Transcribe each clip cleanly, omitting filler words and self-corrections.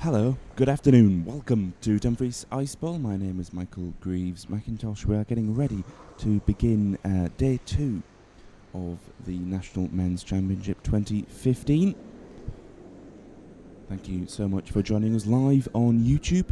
Hello, good afternoon. Welcome to Dumfries Ice Bowl. My name is Michael Greaves McIntosh. We are getting ready to begin day 2 of the National Men's Championship 2015. Thank you so much for joining us live on YouTube.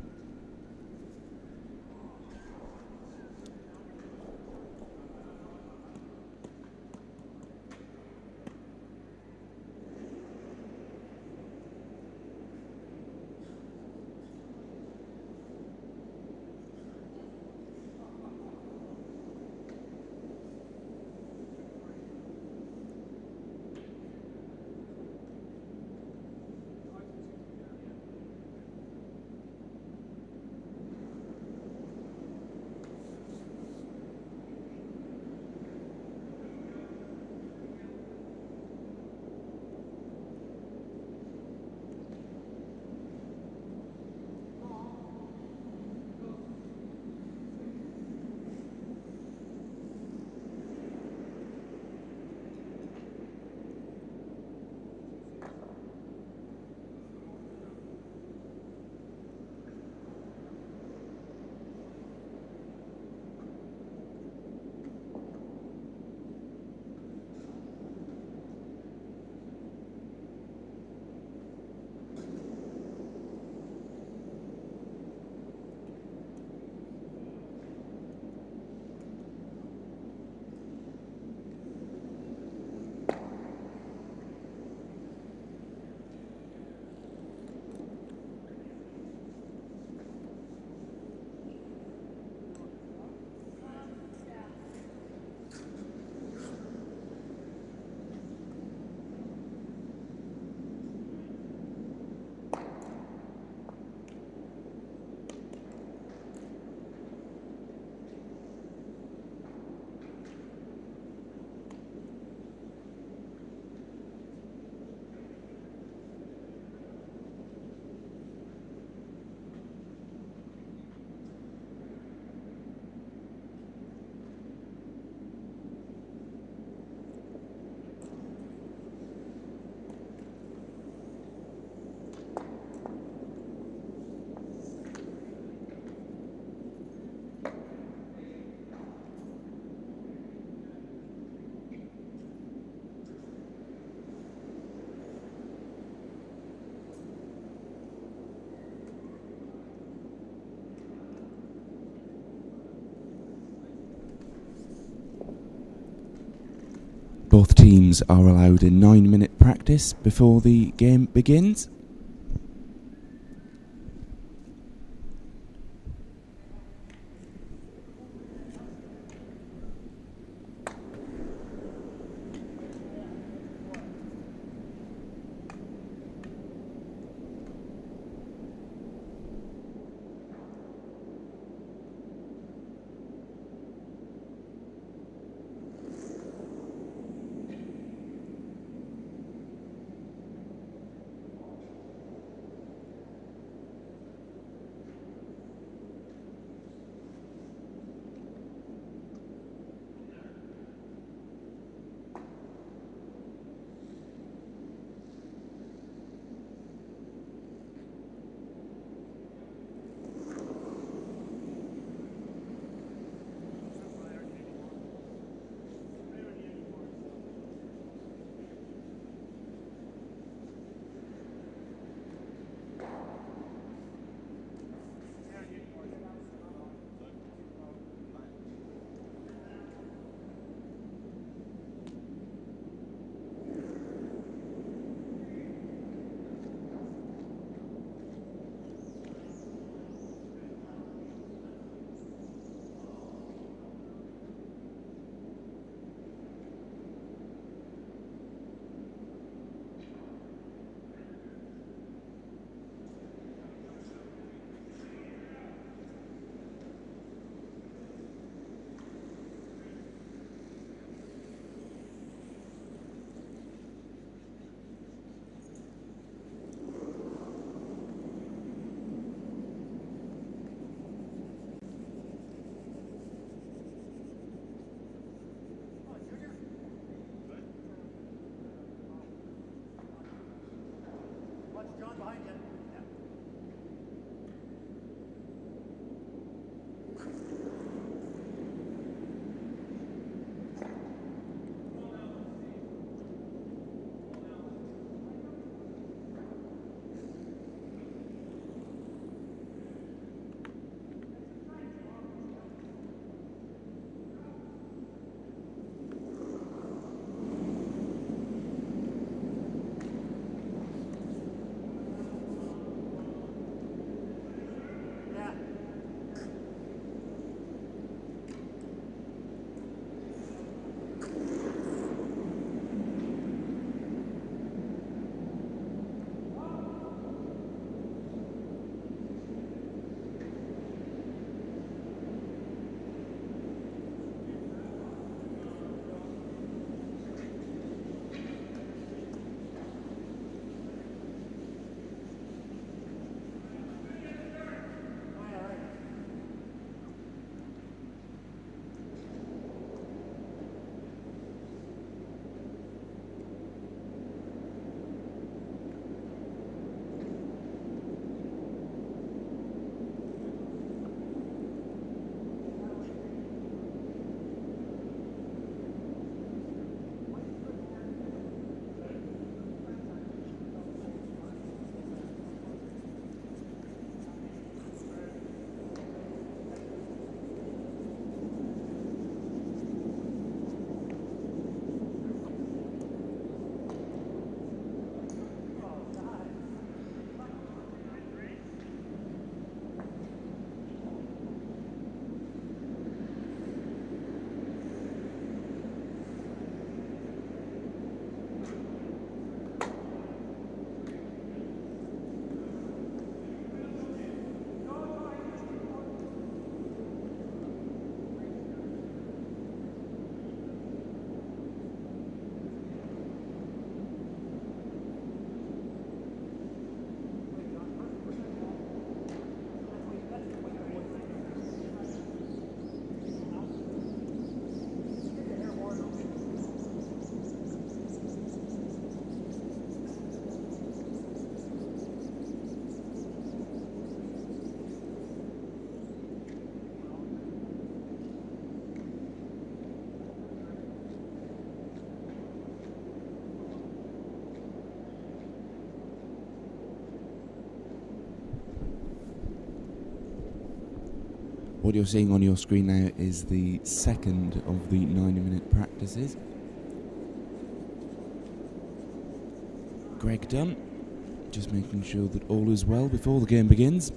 Both teams are allowed a 9-minute practice before the game begins. What you're seeing on your screen now is the second of the 90-minute practices. Greg Dunn, just making sure that all is well before the game begins.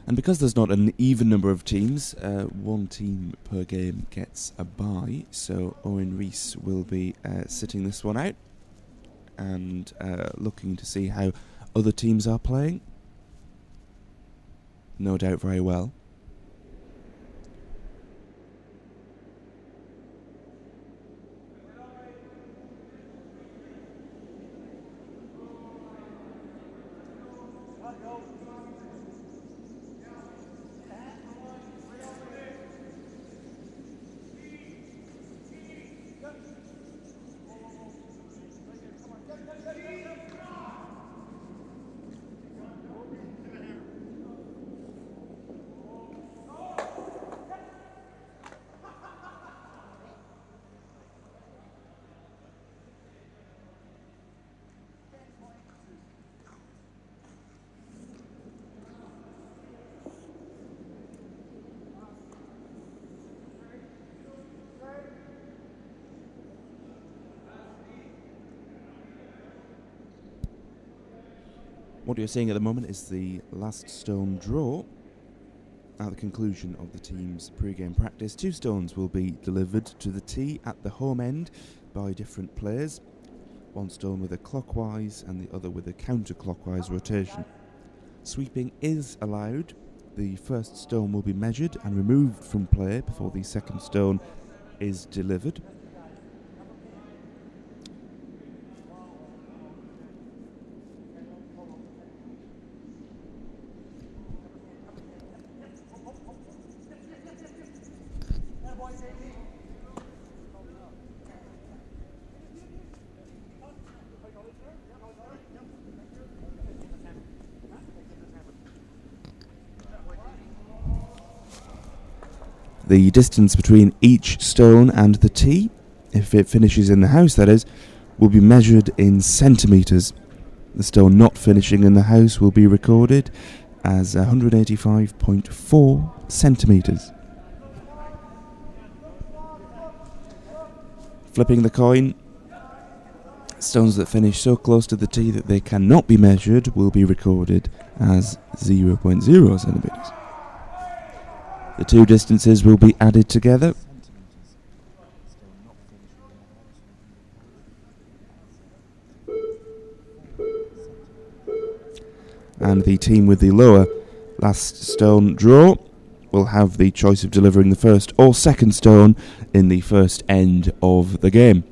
And because there's not an even number of teams, one team per game gets a bye. So Owen Rees will be sitting this one out and looking to see how other teams are playing. No doubt very well. What you're seeing at the moment is the last stone draw at the conclusion of the team's pre-game practice. 2 stones will be delivered to the tee at the home end by different players. 1 stone with a clockwise and the other with a counterclockwise rotation. Sweeping is allowed. The first stone will be measured and removed from play before the second stone is delivered. The distance between each stone and the tee, if it finishes in the house that is, will be measured in centimetres. The stone not finishing in the house will be recorded as 185.4 centimetres. Flipping the coin, stones that finish so close to the tee that they cannot be measured will be recorded as 0.0 centimetres. The 2 distances will be added together. And the team with the lower last stone draw will have the choice of delivering the first or second stone in the first end of the game.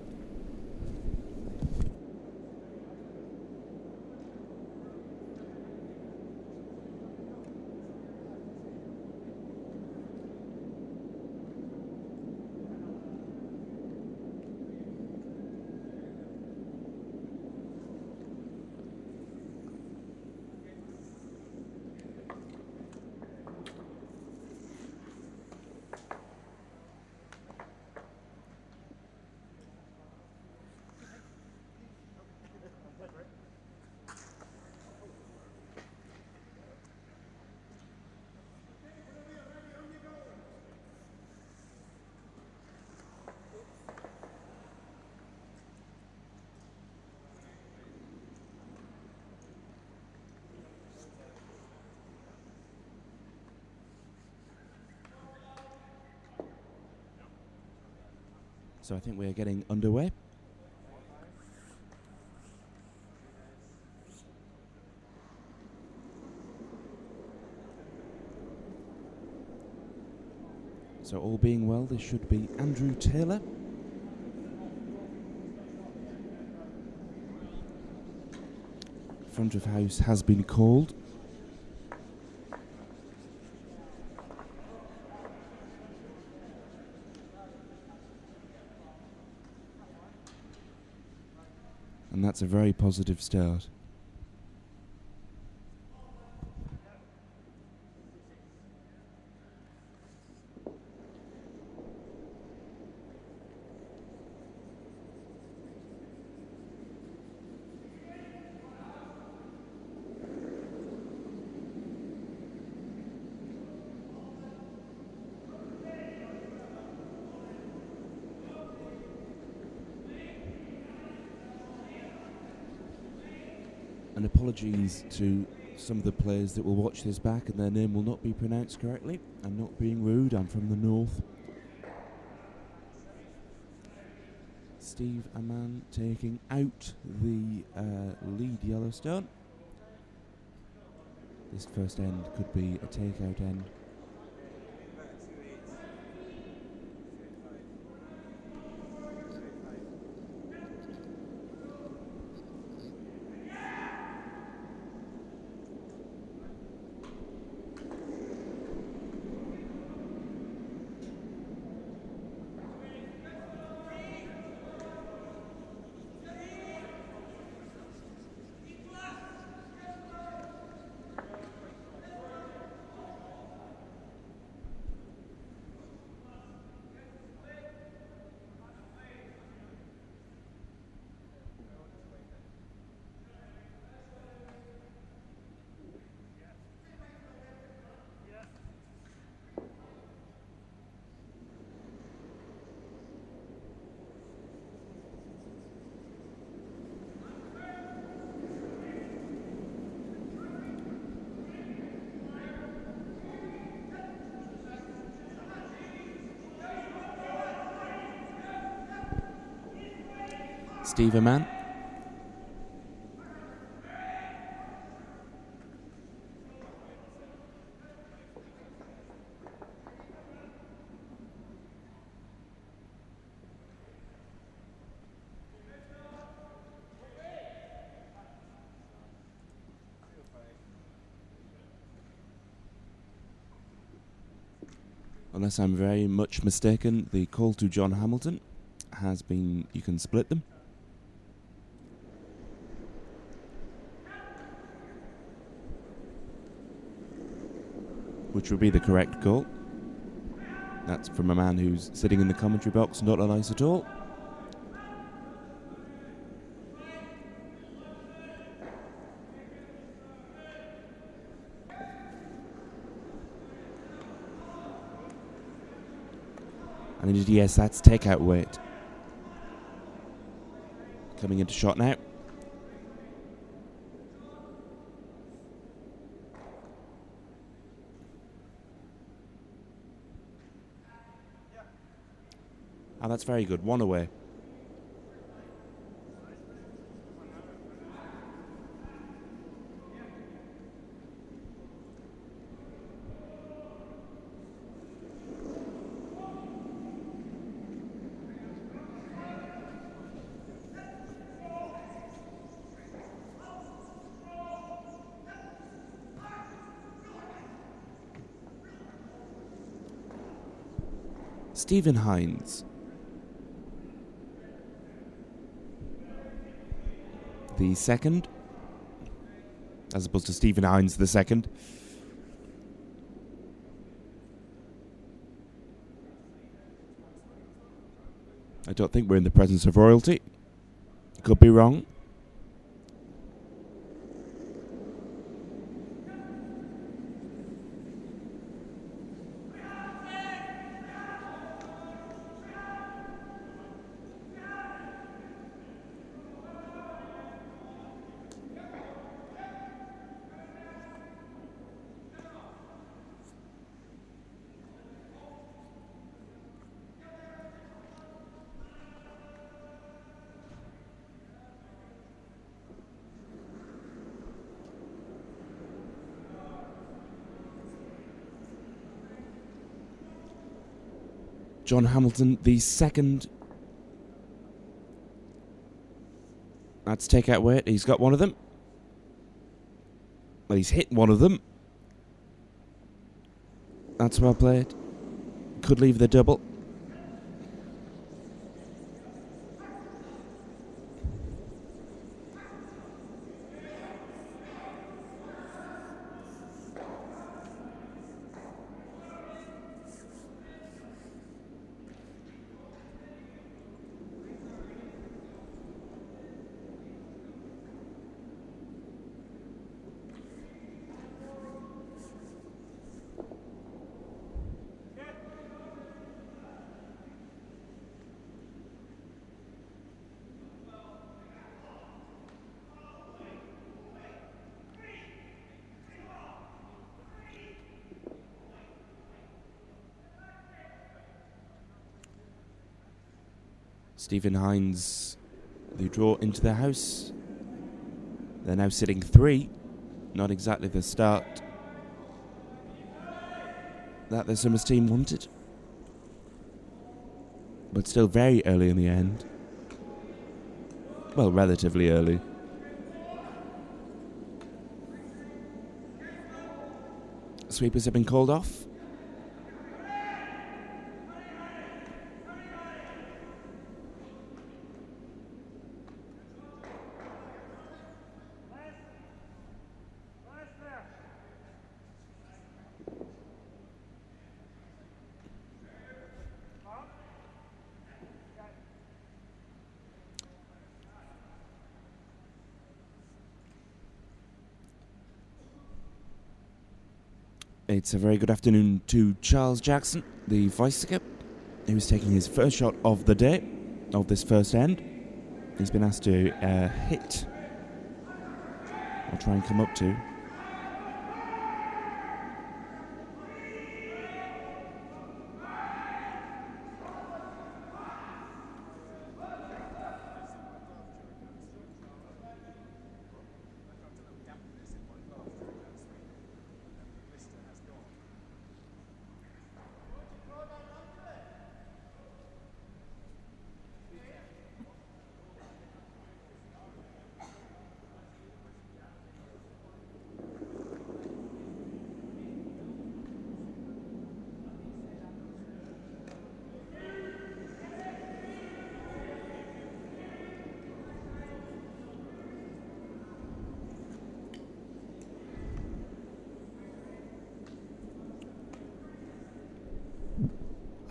So I think we're getting underway. So all being well, this should be Andrew Taylor. Front of house has been called. And that's a very positive start. And apologies to some of the players that will watch this back and their name will not be pronounced correctly. I'm not being rude, I'm from the north. Steve Aman taking out the lead Yellowstone. This first end could be a takeout end. Steve Aman. Unless I'm very much mistaken, the call to John Hamilton has been, you can split them. Which would be the correct call. That's from a man who's sitting in the commentary box, not nice at all. And indeed, yes, that's takeout weight. Coming into shot now. Oh, that's very good. One away. Stephen Hines. The second. As opposed to Stephen Hines the second. I don't think we're in the presence of royalty. Could be wrong. John Hamilton, the second. That's take-out weight. He's got one of them. Well, he's hit one of them. That's well played. Could leave the double. Stephen Hines, the draw into the house. They're now sitting 3. Not exactly the start that the Summers team wanted. But still very early in the end. Well, relatively early. Sweepers have been called off. It's a very good afternoon to Charles Jackson, the vice-skip, who's taking his first shot of the day, of this first end. He's been asked to hit, or try and come up to.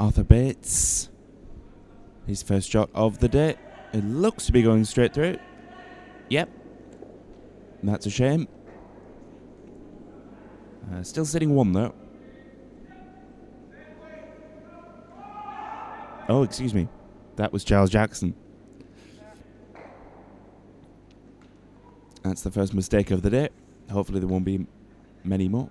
Arthur Bates, his first shot of the day. It looks to be going straight through. Yep. That's a shame. Still sitting 1 though. Oh, excuse me. That was Charles Jackson. That's the first mistake of the day. Hopefully there won't be many more.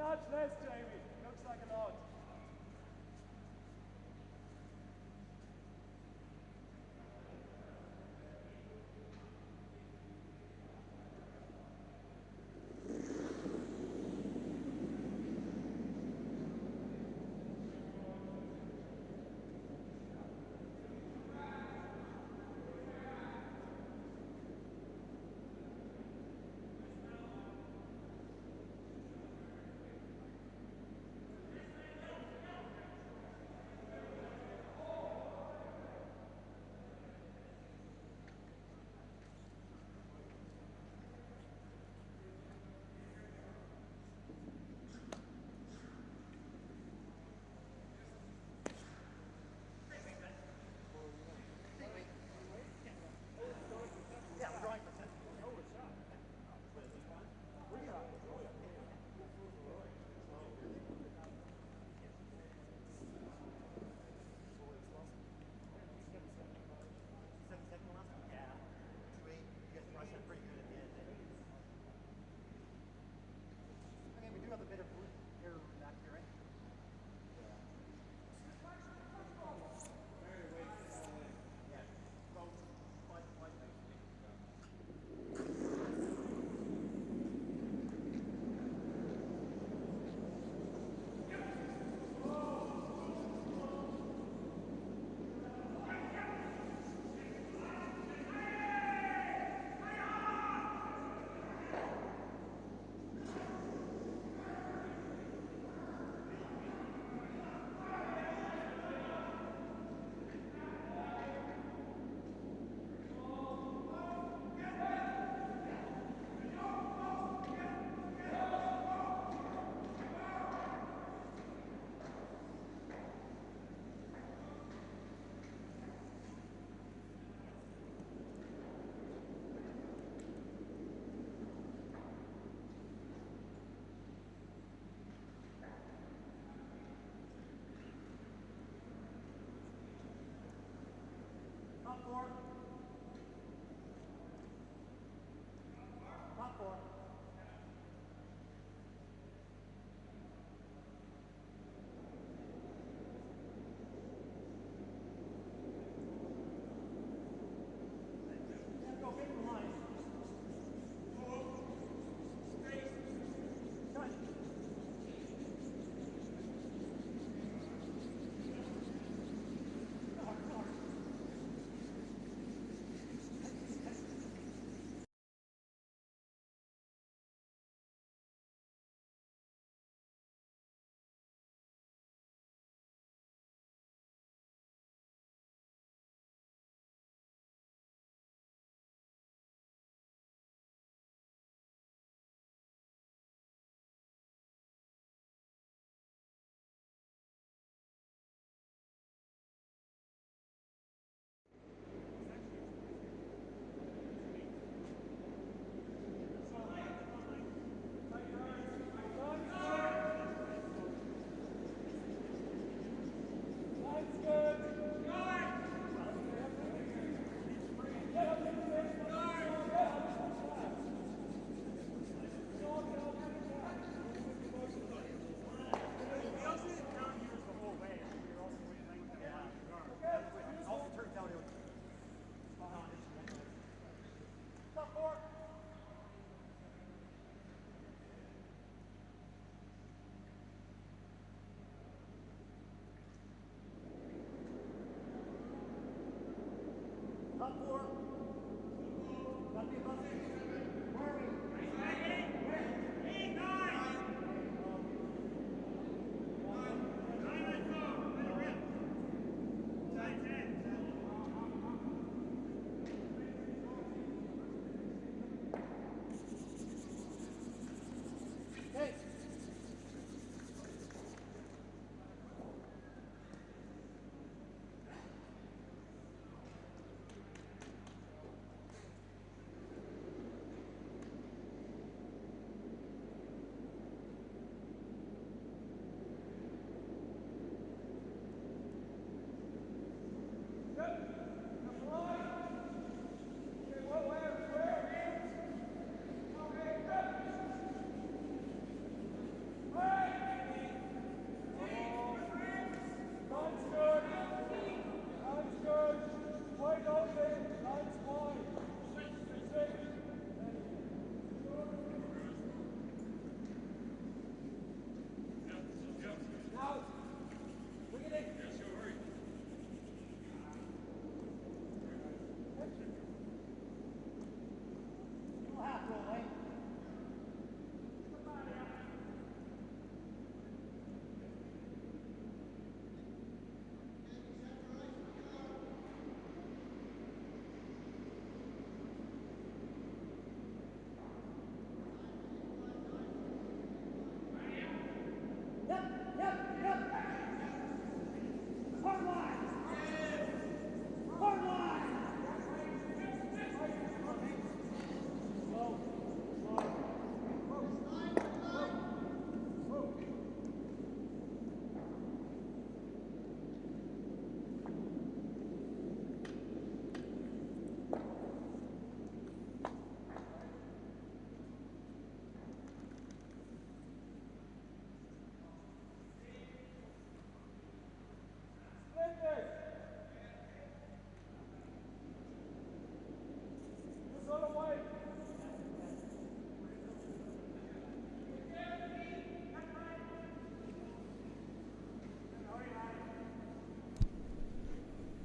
nudge less, Jamie. Looks like a lot.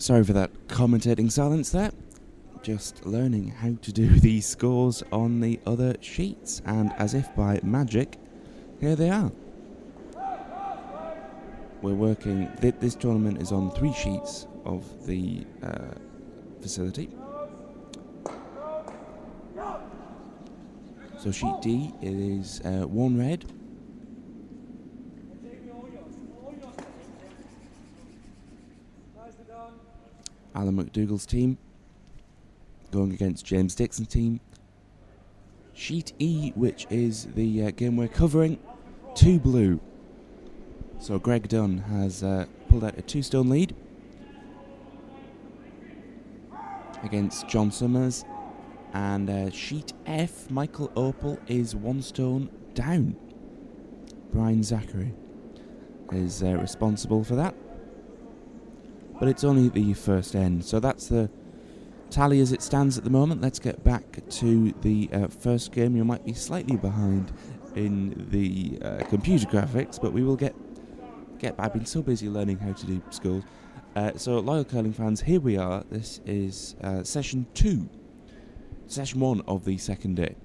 Sorry for that commentating silence there. Just learning how to do these scores on the other sheets, and as if by magic, here they are. We're working. This tournament is on 3 sheets of the facility. So sheet D is 1 red. Alan McDougall's team going against James Dixon's team. Sheet E, which is the game we're covering, 2 blue. So Greg Dunn has pulled out a 2-stone lead against John Summers. And sheet F, Michael Opal is 1 stone down. Brian Zachary is responsible for that. But it's only the first end, so that's the tally as it stands at the moment. Let's get back to the first game. You might be slightly behind in the computer graphics, but we will get back. I've been so busy learning how to do scores. So loyal curling fans, here we are. This is session 2. Session 1 of the second day.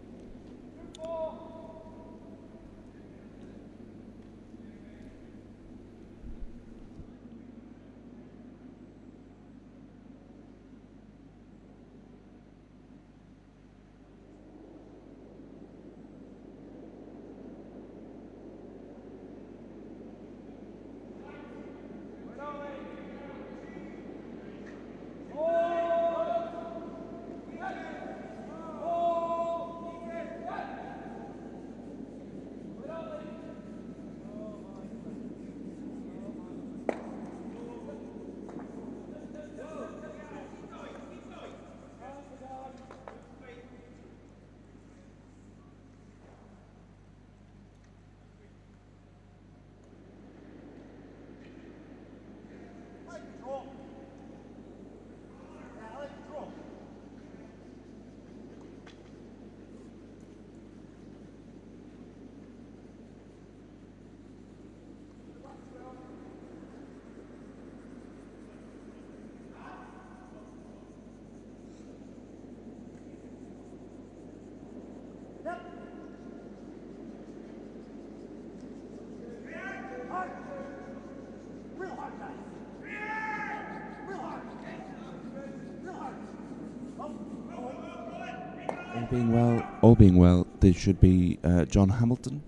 All being well, this should be John Hamilton.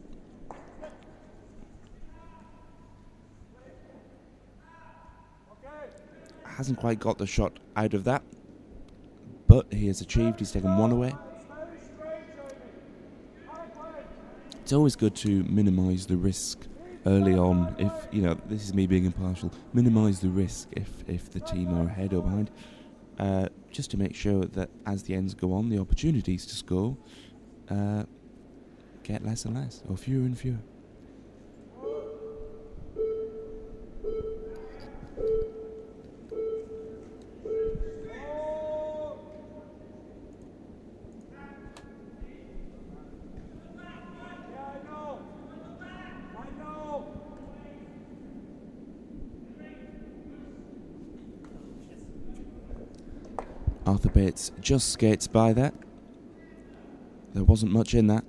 Hasn't quite got the shot out of that, but he has achieved. He's taken 1 away. It's always good to minimise the risk early on. If this is me being impartial, minimise the risk if the team are ahead or behind. Just to make sure that as the ends go on, the opportunities to score get less and less, or fewer and fewer. Arthur Bates just skates by that. There wasn't much in that.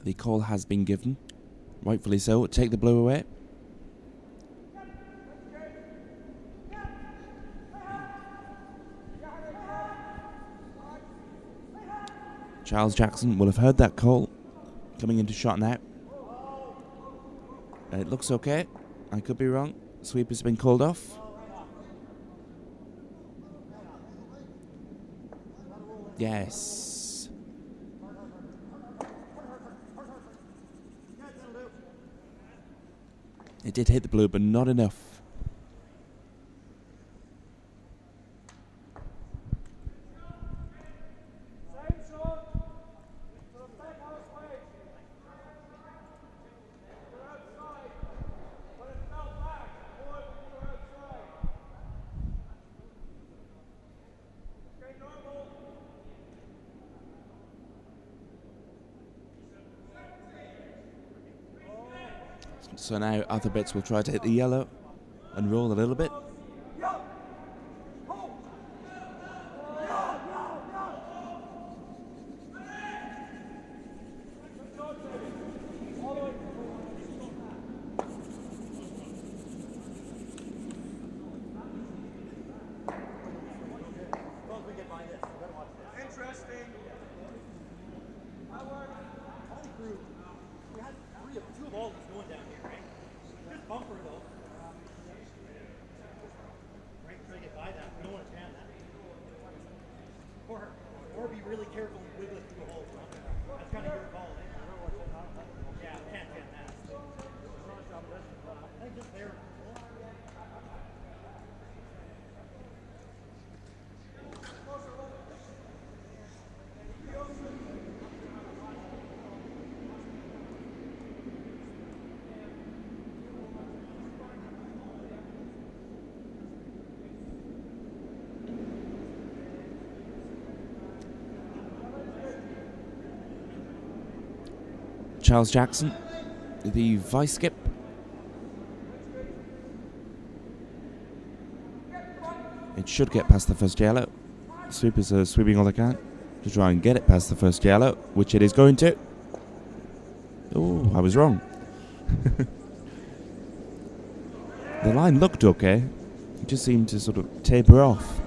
The call has been given, rightfully so. Take the blue away. Charles Jackson will have heard that call coming into shot now. It looks okay. I could be wrong. Sweep has been called off. Yes. It did hit the blue, but not enough. Same shot. To the back halfway. You're outside. But it fell back. Boy, you're outside. Okay, normal. So now other bits will try to hit the yellow and roll a little bit. Interesting. I work. All through, we had two of all that's going down here, right? Just bumper though. Right, try to get by that. We don't want to jam that. Or be really careful and wiggle it through the hole. That's kind of your call, eh? Yeah, we can't jam that. I think just there. Charles Jackson, the vice skip. It should get past the first yellow. Sweepers are sweeping all they can to try and get it past the first yellow, which it is going to. Oh, I was wrong. The line looked okay. It just seemed to sort of taper off.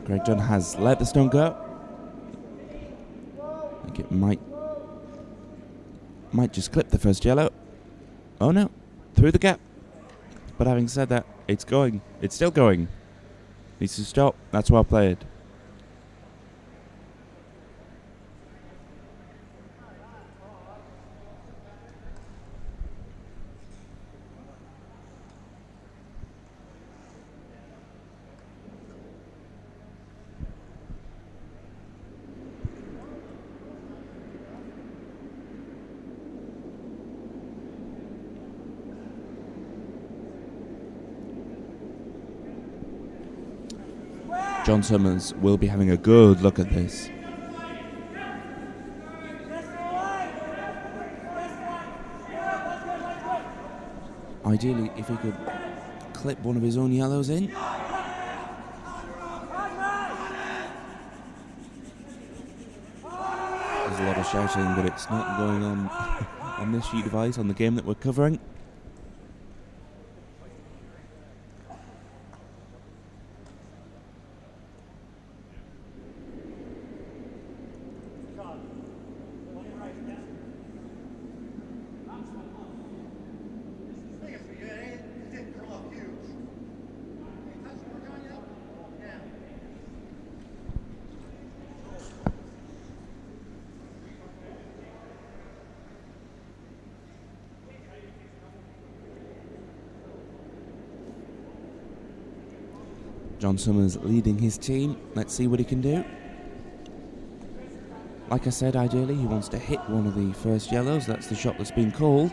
Greg Dunn has let the stone go. I think it might just clip the first yellow. Oh no, through the gap. But having said that, it's going. It's still going. Needs to stop. That's well played. John Summers will be having a good look at this. Ideally, if he could clip one of his own yellows in. There's a lot of shouting, but it's not going on on this sheet of ice on the game that we're covering. John Summers leading his team. Let's see what he can do. Like I said, ideally he wants to hit one of the first yellows. That's the shot that's been called.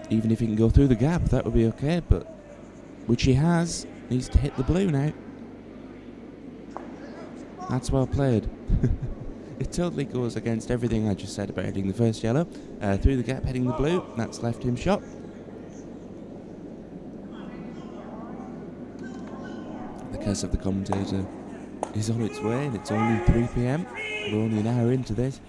Even if he can go through the gap, that would be okay, but which he has. Needs to hit the blue now. That's well played. It totally goes against everything I just said about hitting the first yellow. Through the gap, hitting the blue. That's left him shot. The curse of the commentator is on its way, and it's only 3 p.m. We're only an hour into this.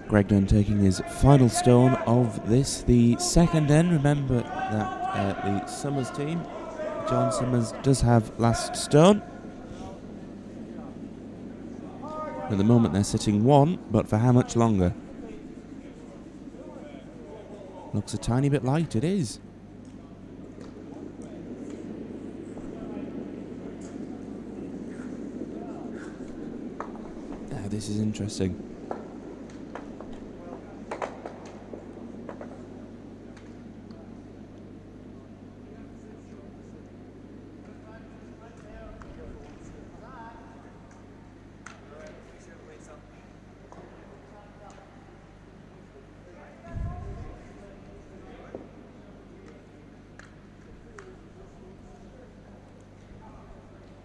Greg Dunn taking his final stone of this, the second end. Remember that the Summers team, John Summers, does have last stone. At the moment they're sitting 1, but for how much longer? Looks a tiny bit light, it is. This is interesting.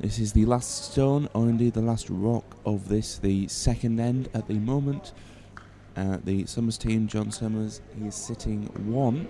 This is the last stone, or indeed the last rock of this, the second end at the moment. The Summers team, John Summers, he is sitting 1.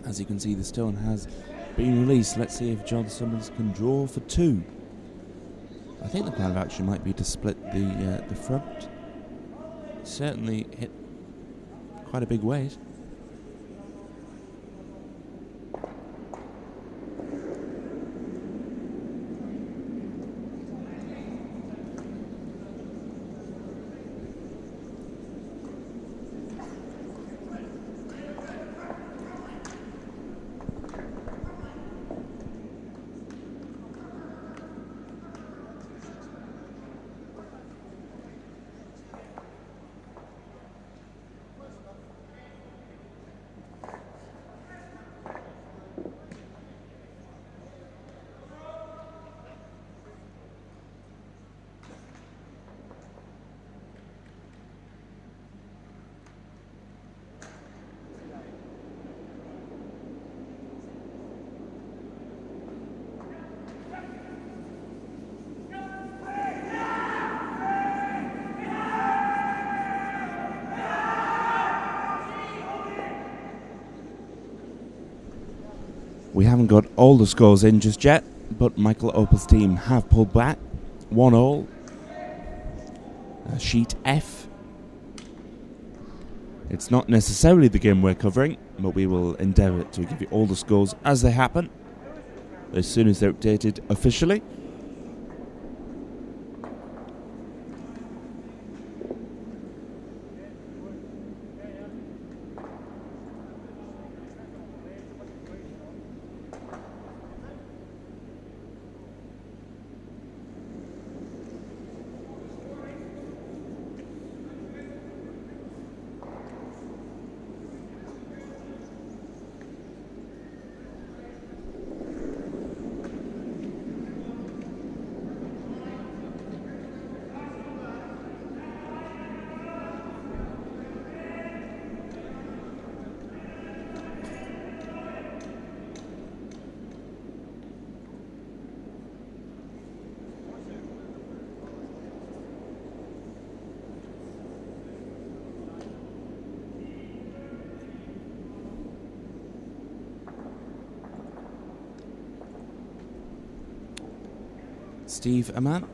As you can see, the stone has been released. Let's see if John Summers can draw for 2. I think the plan of action might be to split the front. Certainly hit quite a big weight. We haven't got all the scores in just yet, but Michael Opal's team have pulled back 1-all. Sheet F. It's not necessarily the game we're covering, but we will endeavour to give you all the scores as they happen, as soon as they're updated officially. Steve Aman.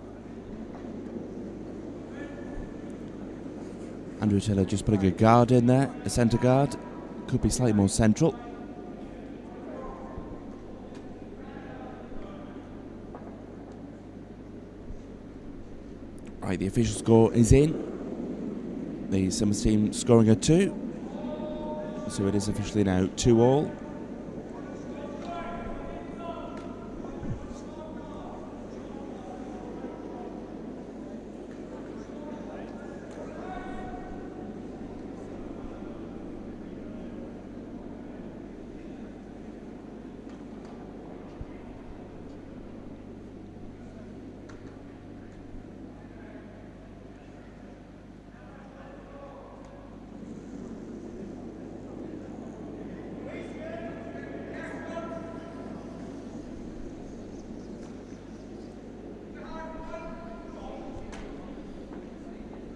Andrew Taylor just putting a guard in there, a centre guard. Could be slightly more central. Right, the official score is in. The Summers team scoring a 2. So it is officially now 2-all.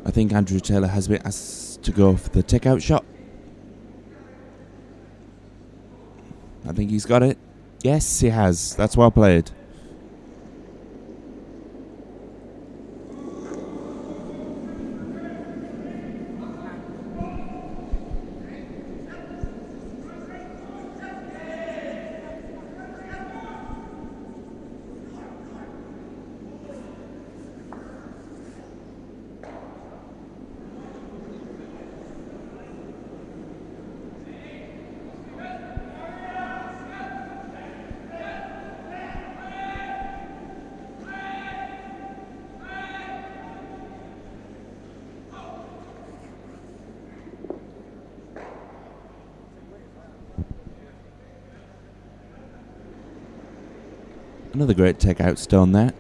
I think Andrew Taylor has been asked to go for the take-out shot. I think he's got it. Yes, he has. That's well played. Another great take-out stone there.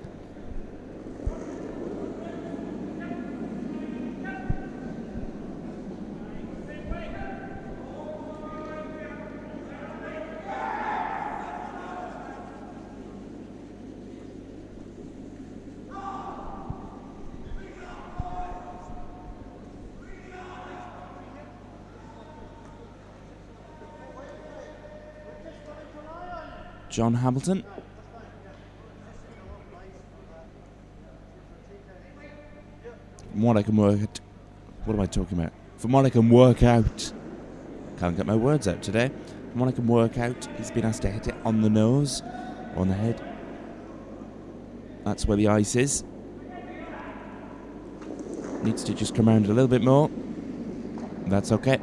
John Hamilton. From what I can work at, what am I talking about? From what I can work out, can't get my words out today. From what I can work out, he's been asked to hit it on the nose, or on the head. That's where the ice is. Needs to just come around a little bit more. That's okay.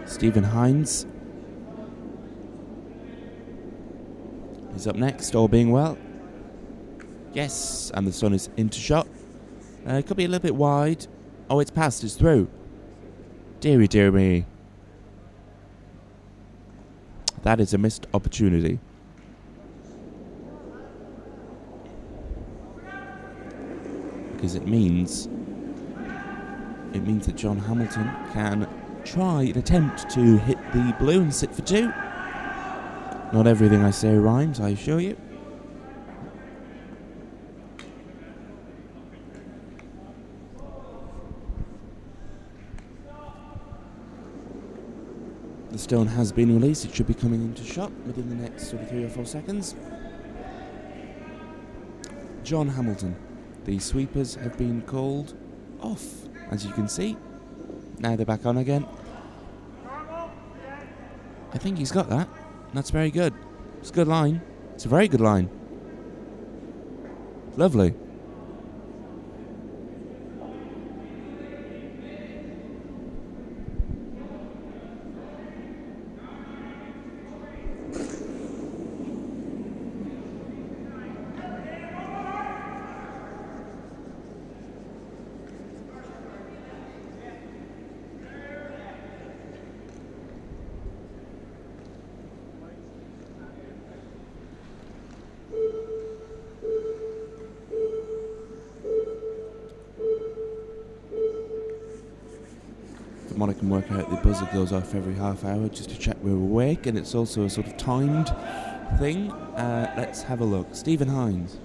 Stephen Hines is up next, all being well. Yes, and the sun is into shot. It could be a little bit wide. Oh, it's passed, it's through. Deary, dear me. That is a missed opportunity. Because it means that John Hamilton can try and attempt to hit the blue and sit for 2. Not everything I say rhymes, I assure you. The stone has been released. It should be coming into shot within the next sort of 3 or 4 seconds. John Hamilton. The sweepers have been called off, as you can see. Now they're back on again. I think he's got that. That's very good. It's a good line. It's a very good line. Lovely. from what I can work out, the buzzer goes off every half hour just to check we're awake, and it's also a sort of timed thing. Let's have a look. Stephen Hines.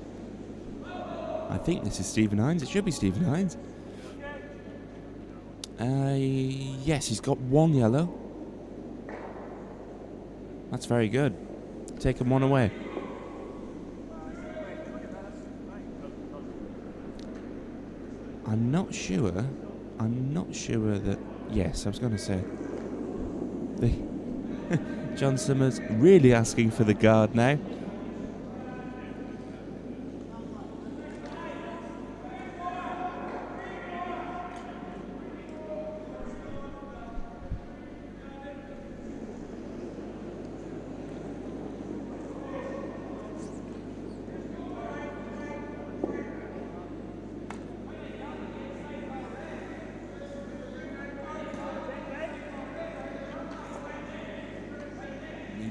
I think this is Stephen Hines. It should be Stephen Hines. Yes, he's got 1 yellow. That's very good. Taking 1 away. I'm not sure that... Yes, I was going to say... John Summers really asking for the guard now.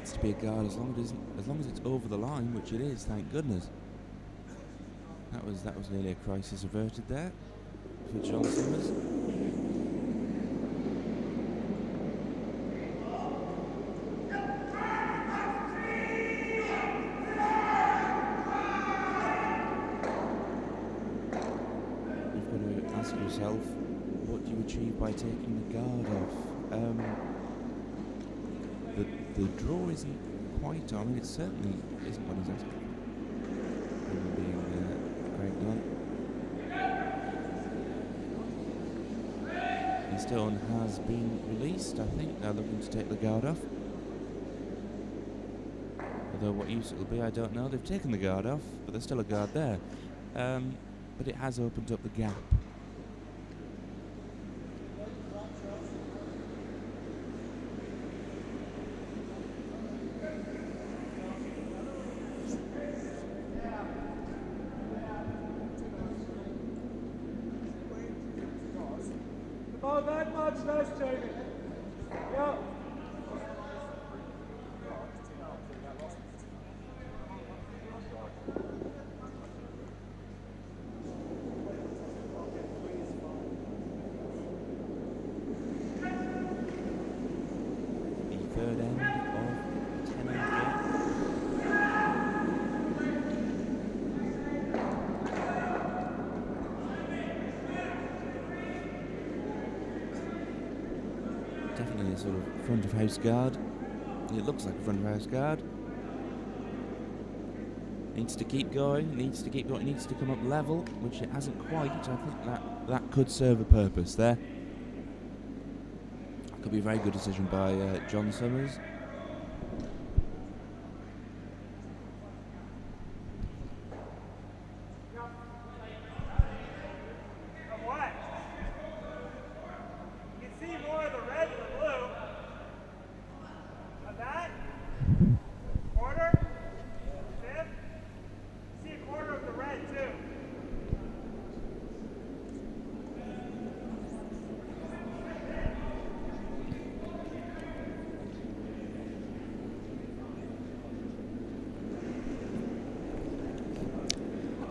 To be a guard as long as it's over the line, which it is, thank goodness. That was nearly a crisis averted there for John Summers. You've got to ask yourself, what do you achieve by taking the guard off? The draw isn't quite... I mean, it certainly isn't what he's asking. Being Greg Dunn. The stone has been released, I think. They're looking to take the guard off. Although what use it'll be, I don't know. They've taken the guard off, but there's still a guard there. But it has opened up the gap. About that much less, Jamie. Yeah. The third end of 10 end game. Definitely a sort of front of house guard. It looks like a front of house guard. Needs to keep going, needs to come up level, which it hasn't quite. I think that could serve a purpose there. Could be a very good decision by John Summers.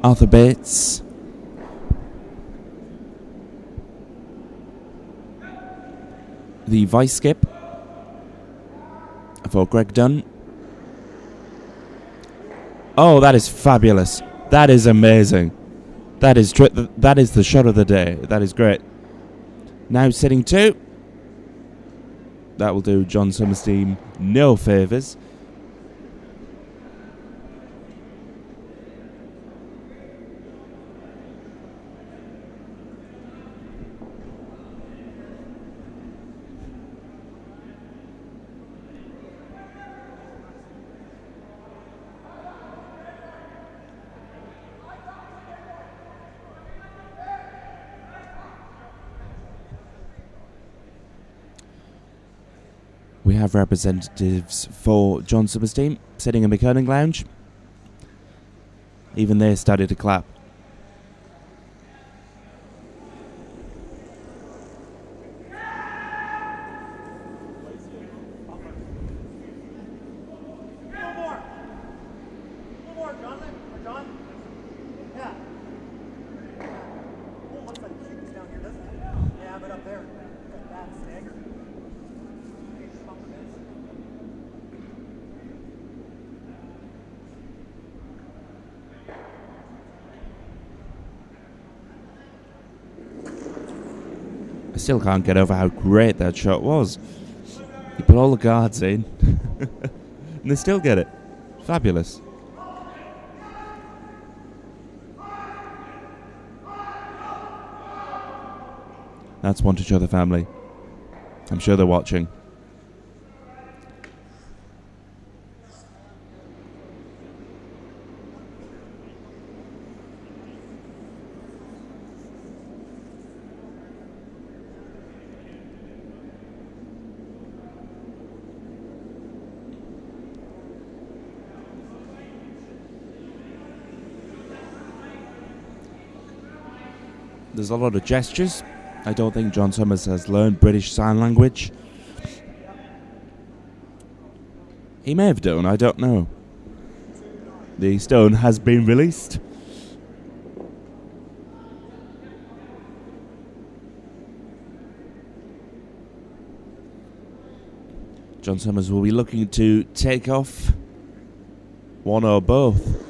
Arthur Bates. The vice skip for Greg Dunn. Oh, that is fabulous. That is amazing. That is the shot of the day. That is great. Now sitting 2. That will do John Summers' team no favours. We have representatives for John Summers' team sitting in the curling lounge. Even they started to clap. Yeah, but up there, that stick. still can't get over how great that shot was. He put all the guards in, and they still get it. Fabulous. That's one to show the family. I'm sure they're watching. There's a lot of gestures. I don't think John Summers has learned British Sign Language. He may have done, I don't know. The stone has been released. John Summers will be looking to take off one or both.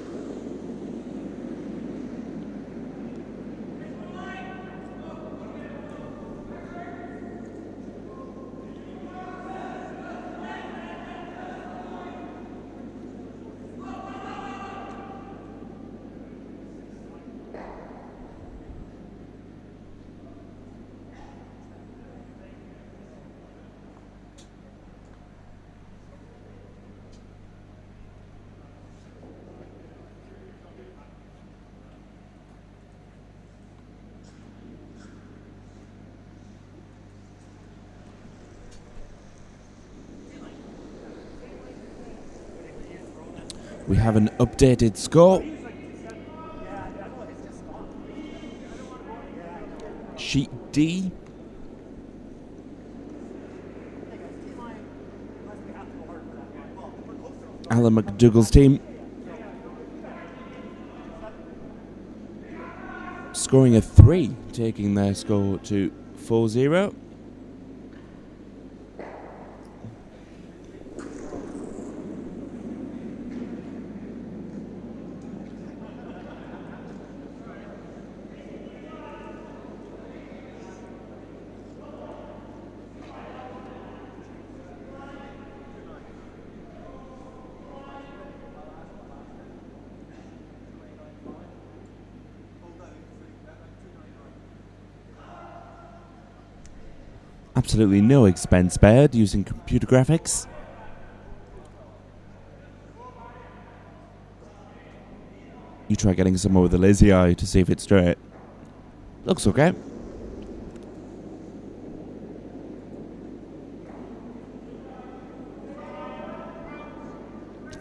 We have an updated score. Sheet D. Alan McDougall's team scoring a 3, taking their score to 4-0. Absolutely no expense spared using computer graphics. You try getting somewhere with a lazy eye to see if it's straight. Looks okay.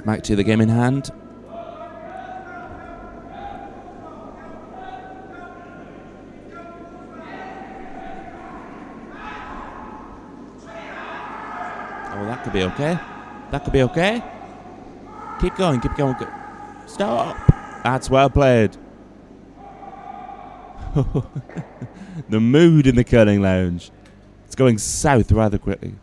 Back to the game in hand. Oh, that could be okay. That could be okay. Keep going, keep going. Stop. That's well played. The mood in the curling lounge. It's going south rather quickly.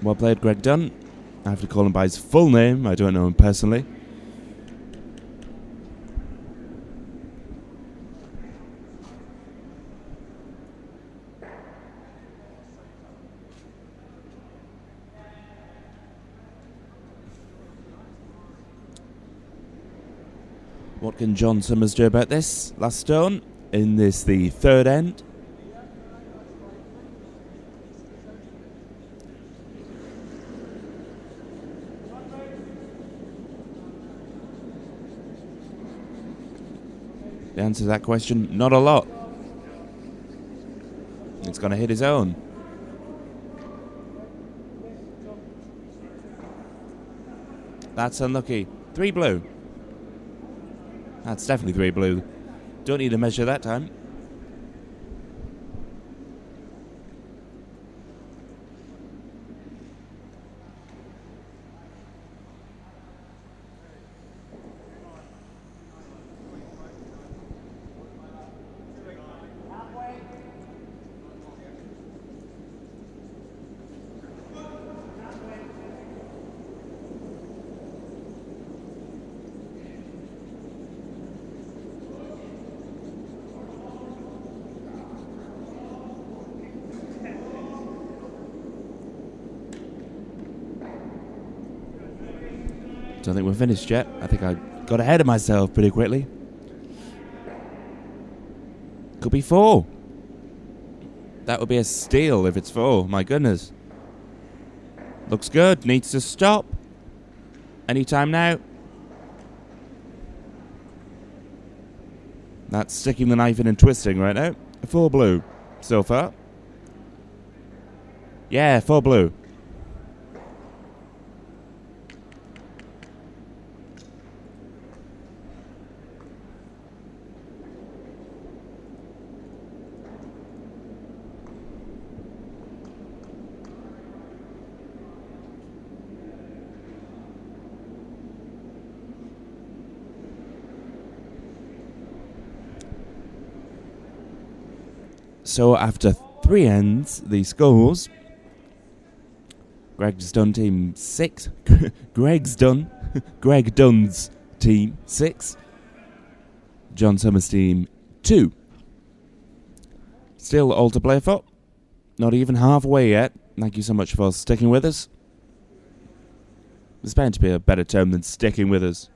Well played, Greg Dunn. I have to call him by his full name. I don't know him personally. What can John Summers do about this? Last stone in this, the third end. The answer to that question, not a lot. It's going to hit his own. That's unlucky. 3 blue. That's definitely 3 blue. Don't need to measure that time. Don't think we're finished yet. I think I got ahead of myself pretty quickly. Could be 4. That would be a steal if it's 4. My goodness. Looks good. Needs to stop. Anytime now. That's sticking the knife in and twisting right now. 4 blue so far. Yeah, 4 blue. So after 3 ends, the scores: Greg's Dunn team 6, Greg Dunn's team 6, John Summers' team 2. Still all to play for. Not even halfway yet. Thank you so much for sticking with us. There's bound to be a better term than sticking with us.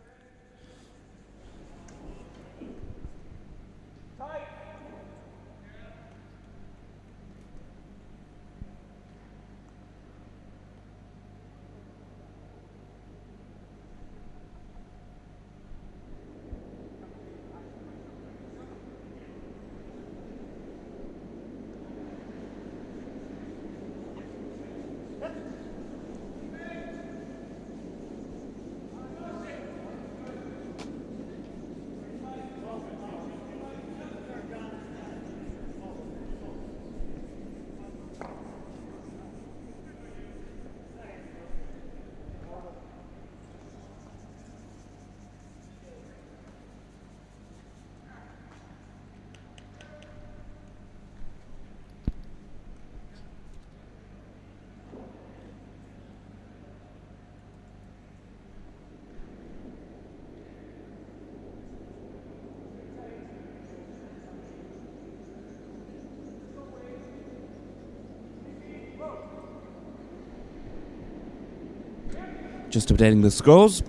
Just updating the scores.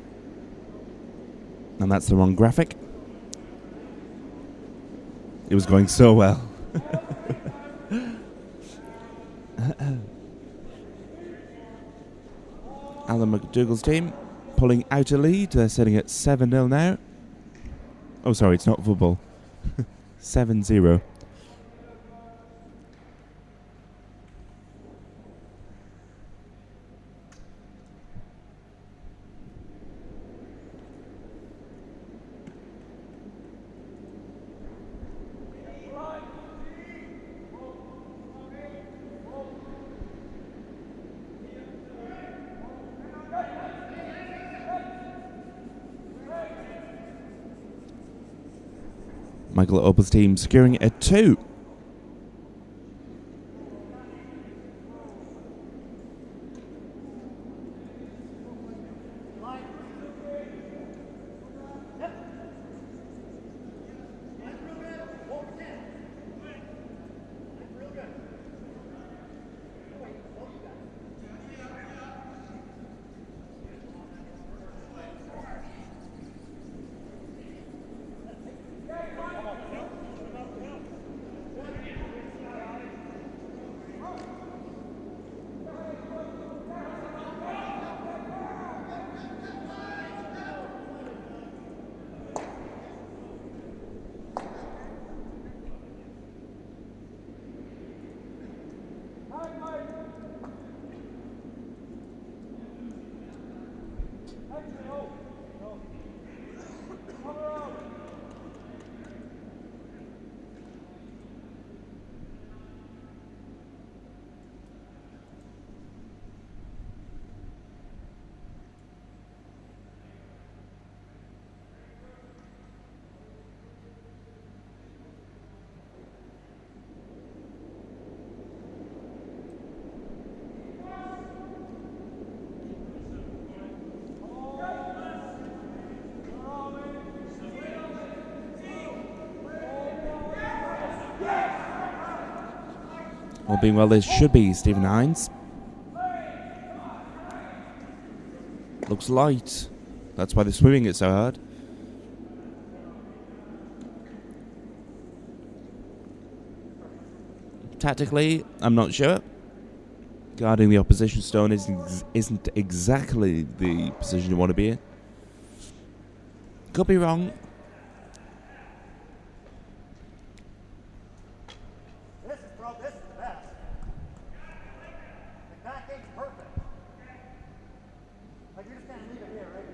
And that's the wrong graphic. It was going so well. Alan McDougall's team pulling out a lead. They're sitting at 7-0 now. Oh, sorry, it's not football. 7-0. Michael Opal's team securing a 2. All being well, this should be Stephen Hines. Looks light. That's why they're swimming it so hard. Tactically, I'm not sure. Guarding the opposition stone isn't exactly the position you want to be in. Could be wrong. This is the best. The back eight's perfect. Like, you're just gonna leave it here, right?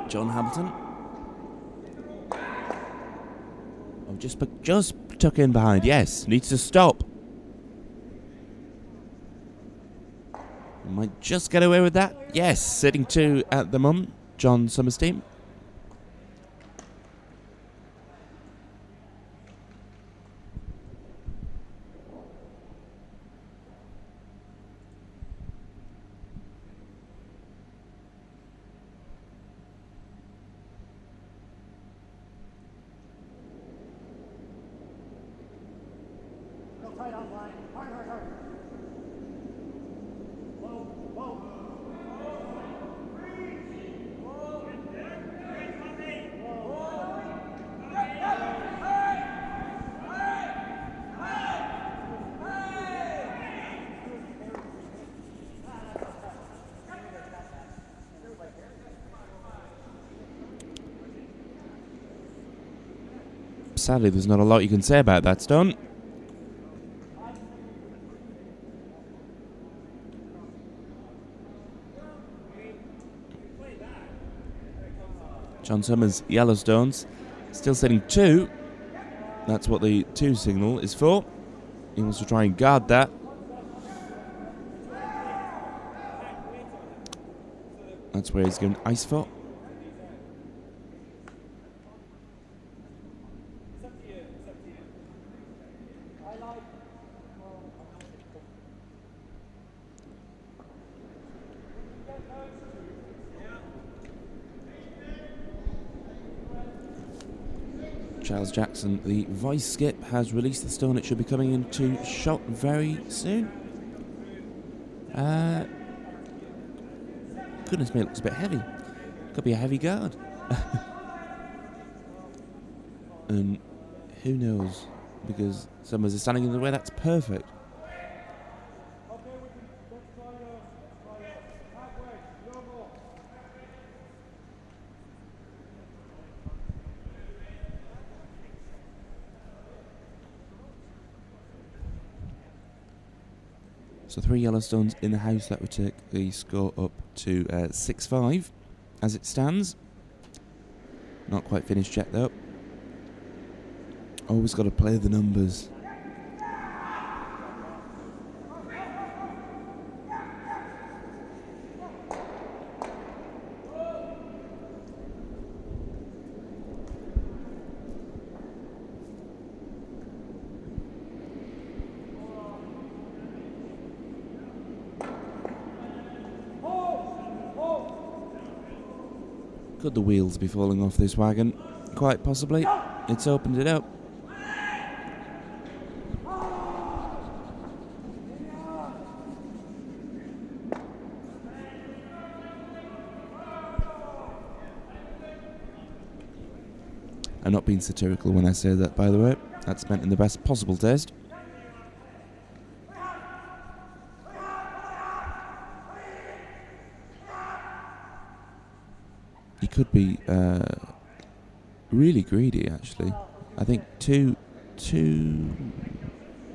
John Hamilton. Oh, just tuck in behind. Yes, needs to stop. Might just get away with that. Yes, sitting 2 at the moment. John Summers' team. Real tight on line. Hard. Whoa. Sadly, there's not a lot you can say about that, Stone. John Summers, Yellowstones, still sitting 2. That's what the 2 signal is for. He wants to try and guard that. That's where he's going ice for. Charles Jackson, the vice skip, has released the stone. It should be coming into shot very soon. Goodness me, it looks a bit heavy. Could be a heavy guard. And who knows? Because Summers is standing in the way. That's perfect. So 3 Yellowstones in the house. That would take the score up to 6-5 as it stands. Not quite finished yet though. Always got to play the numbers. Could the wheels be falling off this wagon? Quite possibly. It's opened it up. I'm not being satirical when I say that, by the way. That's meant in the best possible taste. He could be really greedy, actually. I think two...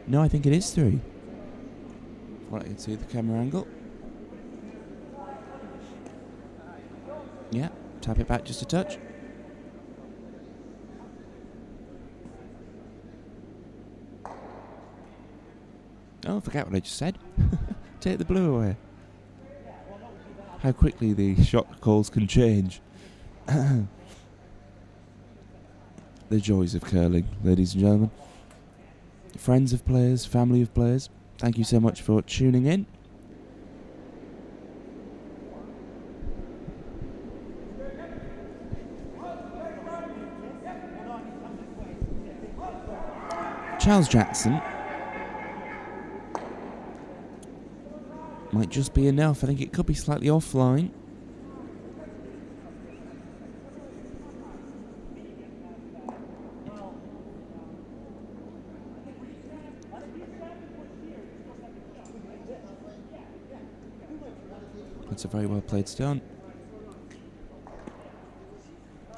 No, I think it is 3. Well, I can see the camera angle. Yeah, tap it back just a touch. Oh, I forgot what I just said. Take the blue away. How quickly the shot calls can change. The joys of curling, ladies and gentlemen. Friends of players, family of players, thank you so much for tuning in. Charles Jackson might just be enough. I think it could be slightly offline. That's a very well played stunt.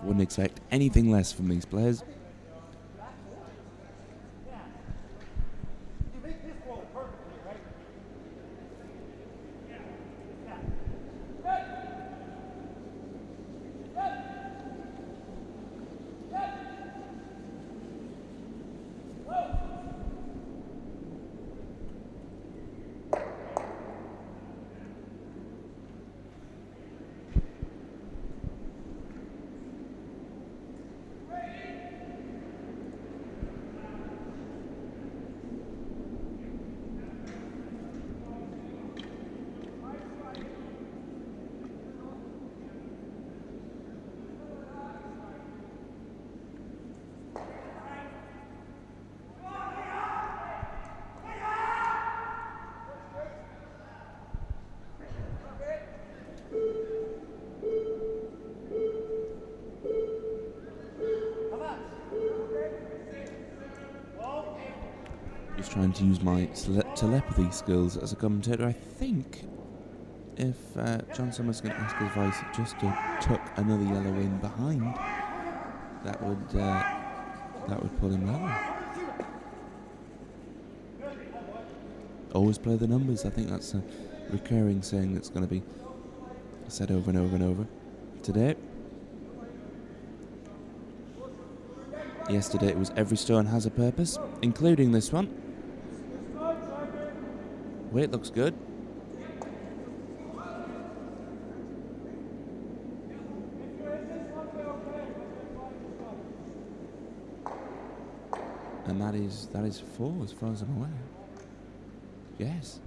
Wouldn't expect anything less from these players. You make this roll perfectly, right? Just trying to use my telepathy skills as a commentator. I think if John Summers can ask advice just to tuck another yellow in behind, that would pull him level. Always play the numbers. I think that's a recurring saying that's going to be said over and over and over today. Yesterday it was every stone has a purpose, including this one. Weight looks good. And that is 4 as far as I'm aware. Yes.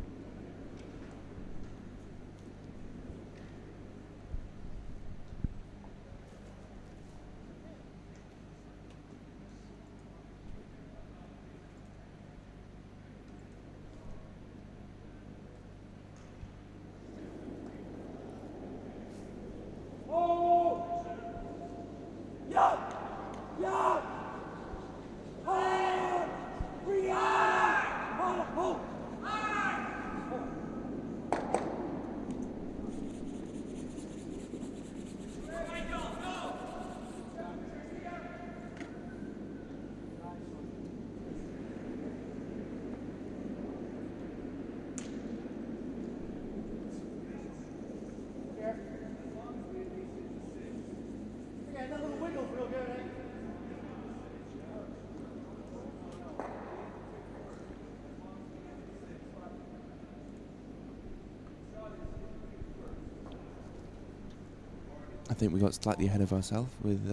I think we got slightly ahead of ourselves with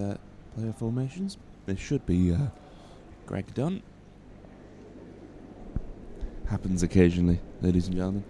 player formations. There should be Greg Dunn. Happens occasionally, ladies and gentlemen.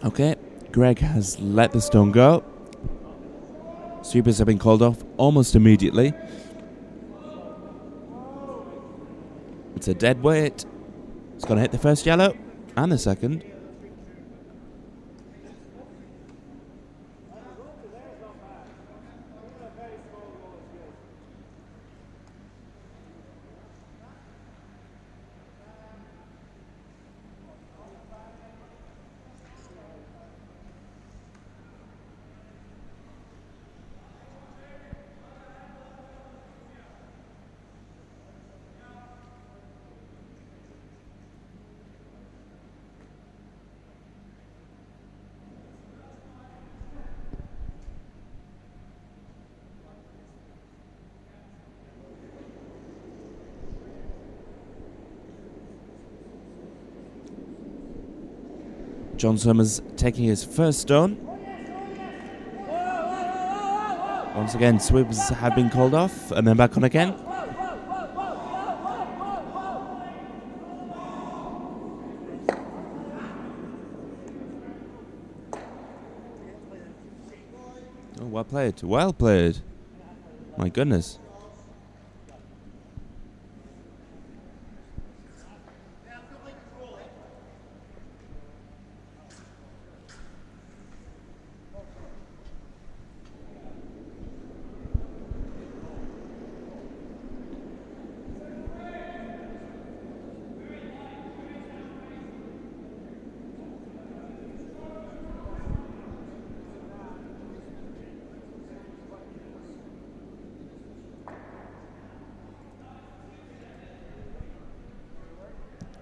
Okay, Greg has let the stone go. Sweepers have been called off almost immediately. It's a dead weight. It's going to hit the first yellow and the second. John Summers taking his first stone. Once again, swibs have been called off and then back on again. Oh, well played. Well played. My goodness.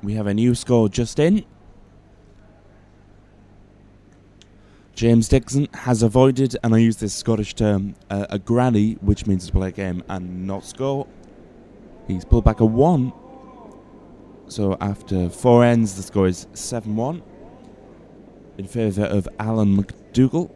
We have a new score just in. James Dixon has avoided, and I use this Scottish term, a granny, which means to play a game and not score. He's pulled back a 1. So after 4 ends, the score is 7-1 in favour of Alan McDougall.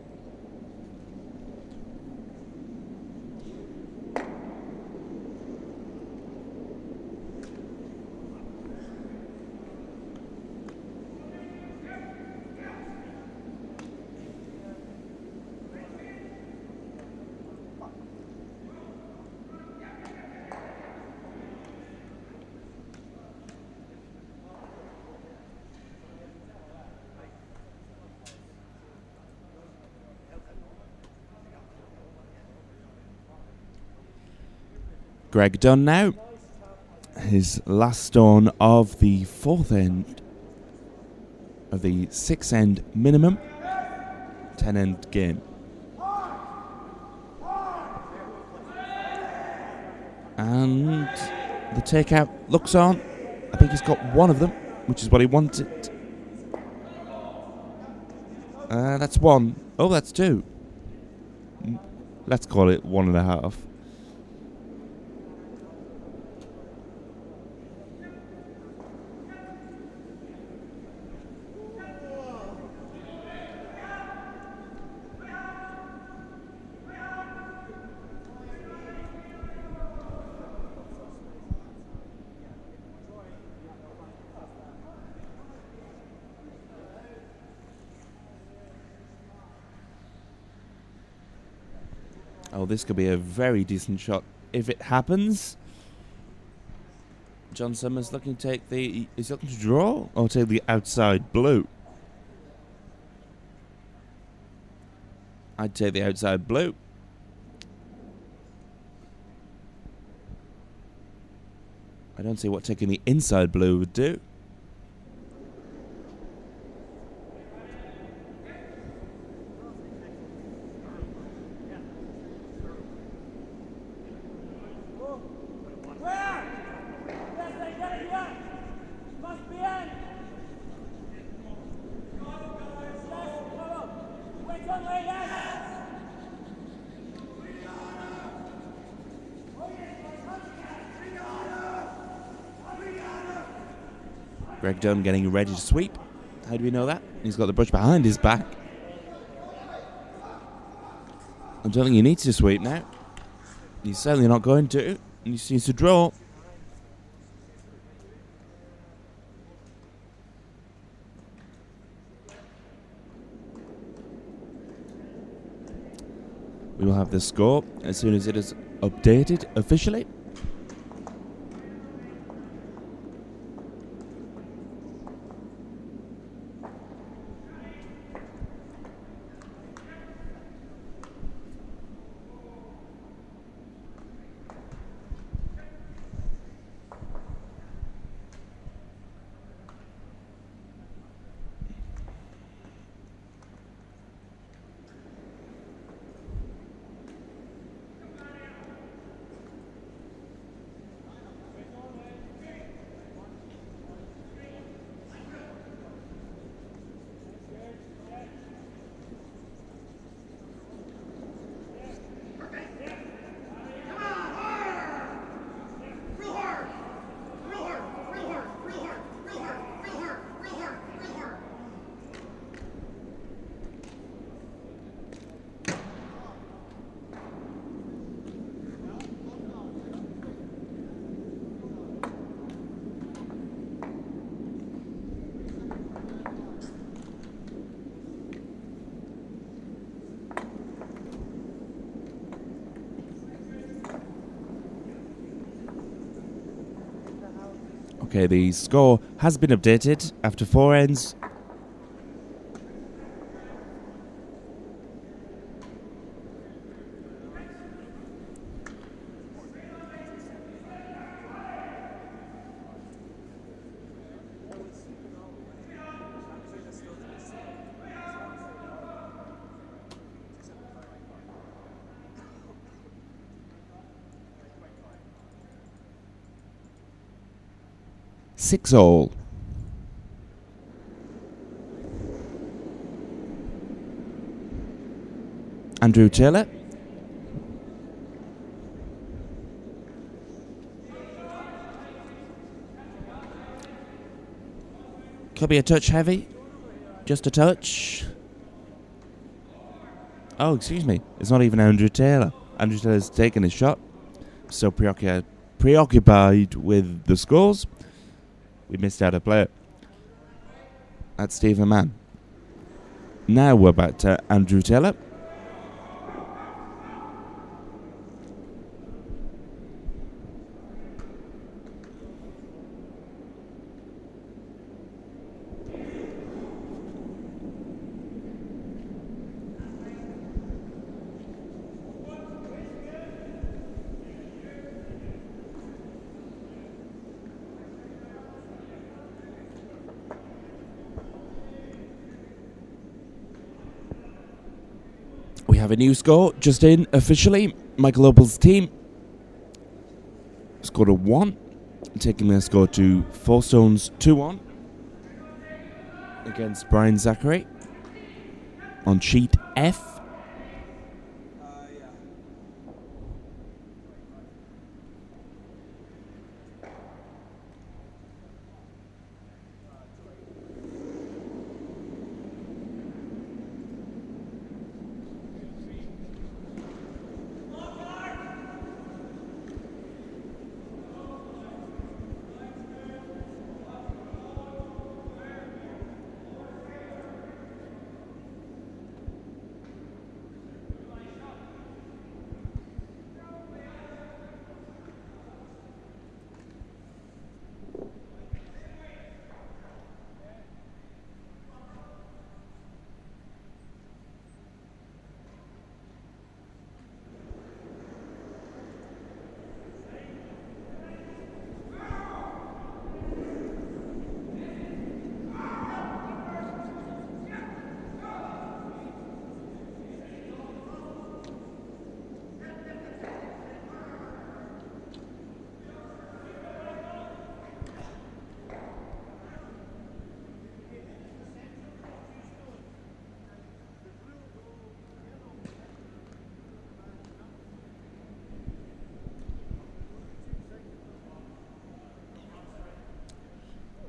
Greg Dunn now. His last stone of the 4th end of the 6 end minimum 10 end game. And the takeout looks on. I think he's got one of them, which is what he wanted. That's 1. Oh, that's 2. Let's call it 1.5. Oh, this could be a very decent shot if it happens. John Summers looking to take the... Is he looking to draw or take the outside blue? I'd take the outside blue. I don't see what taking the inside blue would do. Greg Dunn getting ready to sweep. How do we know that? He's got the brush behind his back. I don't think he needs to sweep now. He's certainly not going to. He needs to draw. We will have the score as soon as it is updated officially. Okay, the score has been updated after 4 ends. Six all. Andrew Taylor. Could be a touch heavy. Just a touch. Oh, excuse me. It's not even Andrew Taylor. Andrew Taylor's taken his shot. So preoccupied with the scores, we missed out a player. That's Stephen Mann. Now we're back to Andrew Taylor. We have a new score just in officially. Michael Opal's team scored a 1, taking their score to 4 stones 2-1 against Brian Zachary on sheet F.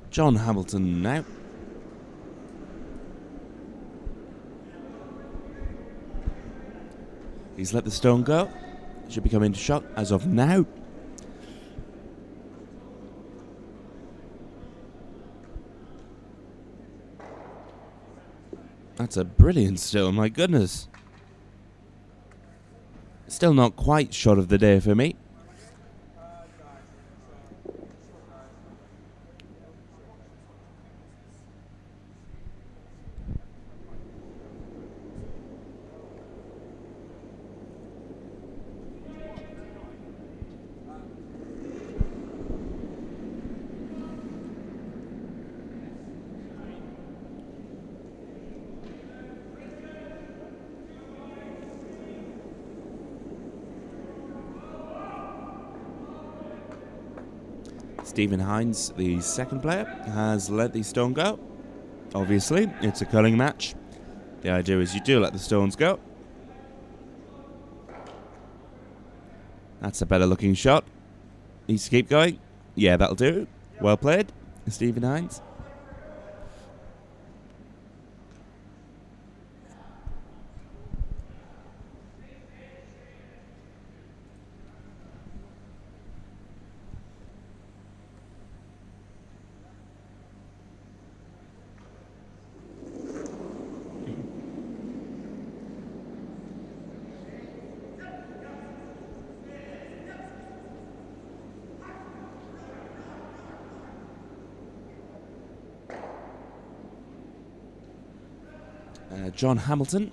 John Hamilton now. He's let the stone go. Should be coming to shot as of now. That's a brilliant stone, my goodness. Still not quite shot of the day for me. Stephen Hines, the second player, has let the stone go. Obviously, it's a curling match. The idea is you do let the stones go. That's a better looking shot. Needs to keep going. Yeah, that'll do. Well played, Stephen Hines. John Hamilton,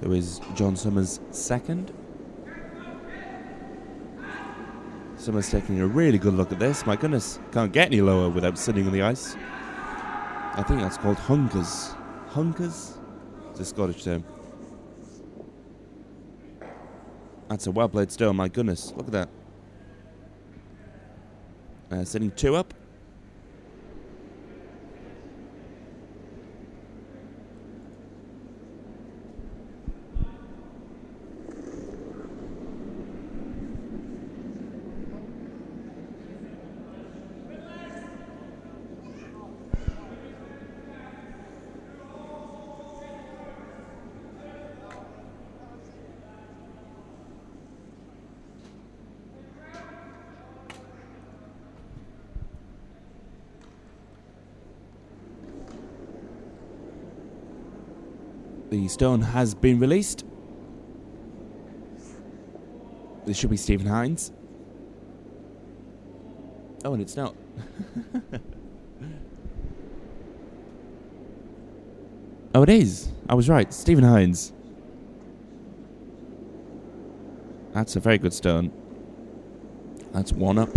who is John Summers' second. Summers taking a really good look at this. My goodness, can't get any lower without sitting on the ice. I think that's called hunkers. Hunkers? It's a Scottish term. That's a well-played stone, my goodness. Look at that. Sitting 2 up. The stone has been released. This should be Stephen Hines. Oh, and it's not. Oh, it is. I was right. Stephen Hines. That's a very good stone. That's 1 up.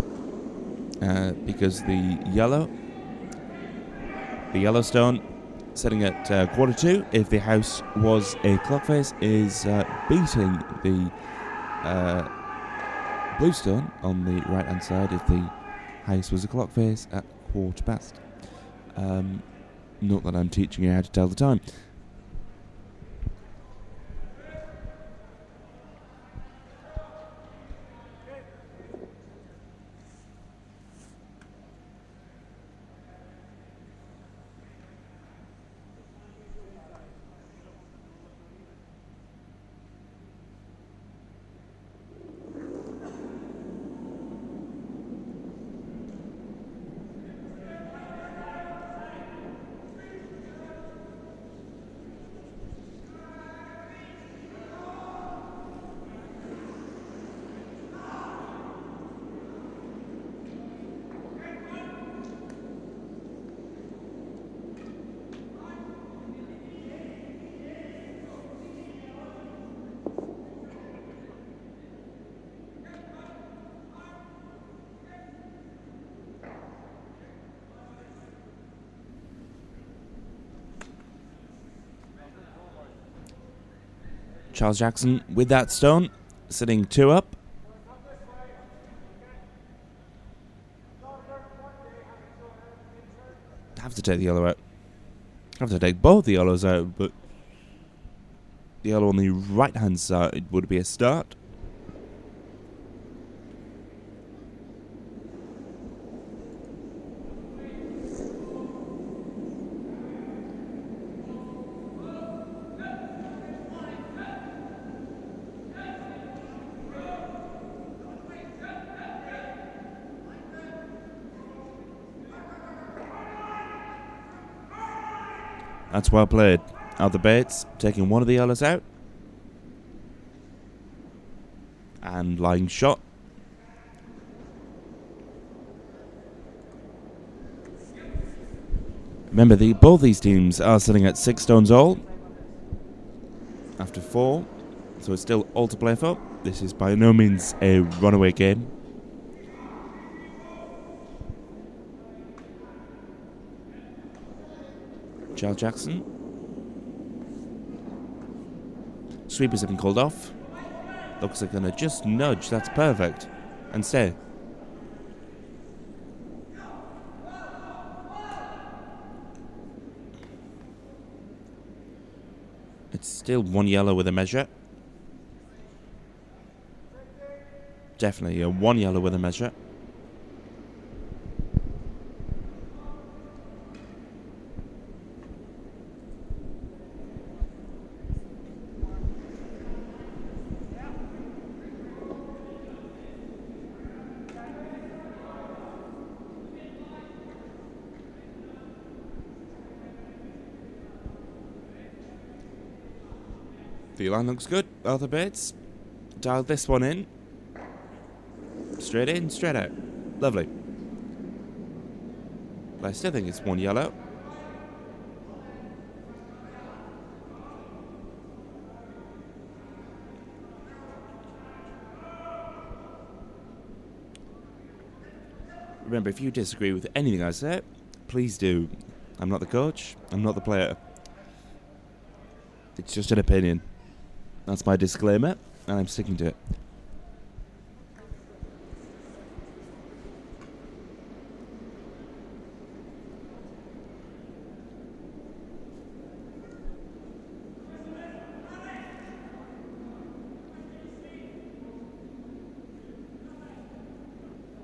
Because the yellow stone, setting at quarter 2, if the house was a clock face, is beating the blue stone on the right hand side if the house was a clock face at quarter past. Not that I'm teaching you how to tell the time. Charles Jackson with that stone, sitting 2 up. Have to take the yellow out. Have to take both the yellows out, but the yellow on the right hand side would be a start. That's well played. Arthur Bates taking one of the yellows out. And lying shot. Remember, both these teams are sitting at 6 stones all. After 4. So it's still all to play for. This is by no means a runaway game. Charles Jackson. Sweepers have been called off. Looks like they're going to just nudge. That's perfect. And stay. It's still 1 yellow with a measure. Definitely a 1 yellow with a measure. The line looks good. Arthur Bates dialed this one in. Straight in, straight out. Lovely. But I still think it's 1 yellow. Remember, if you disagree with anything I say, please do. I'm not the coach. I'm not the player. It's just an opinion. That's my disclaimer, and I'm sticking to it.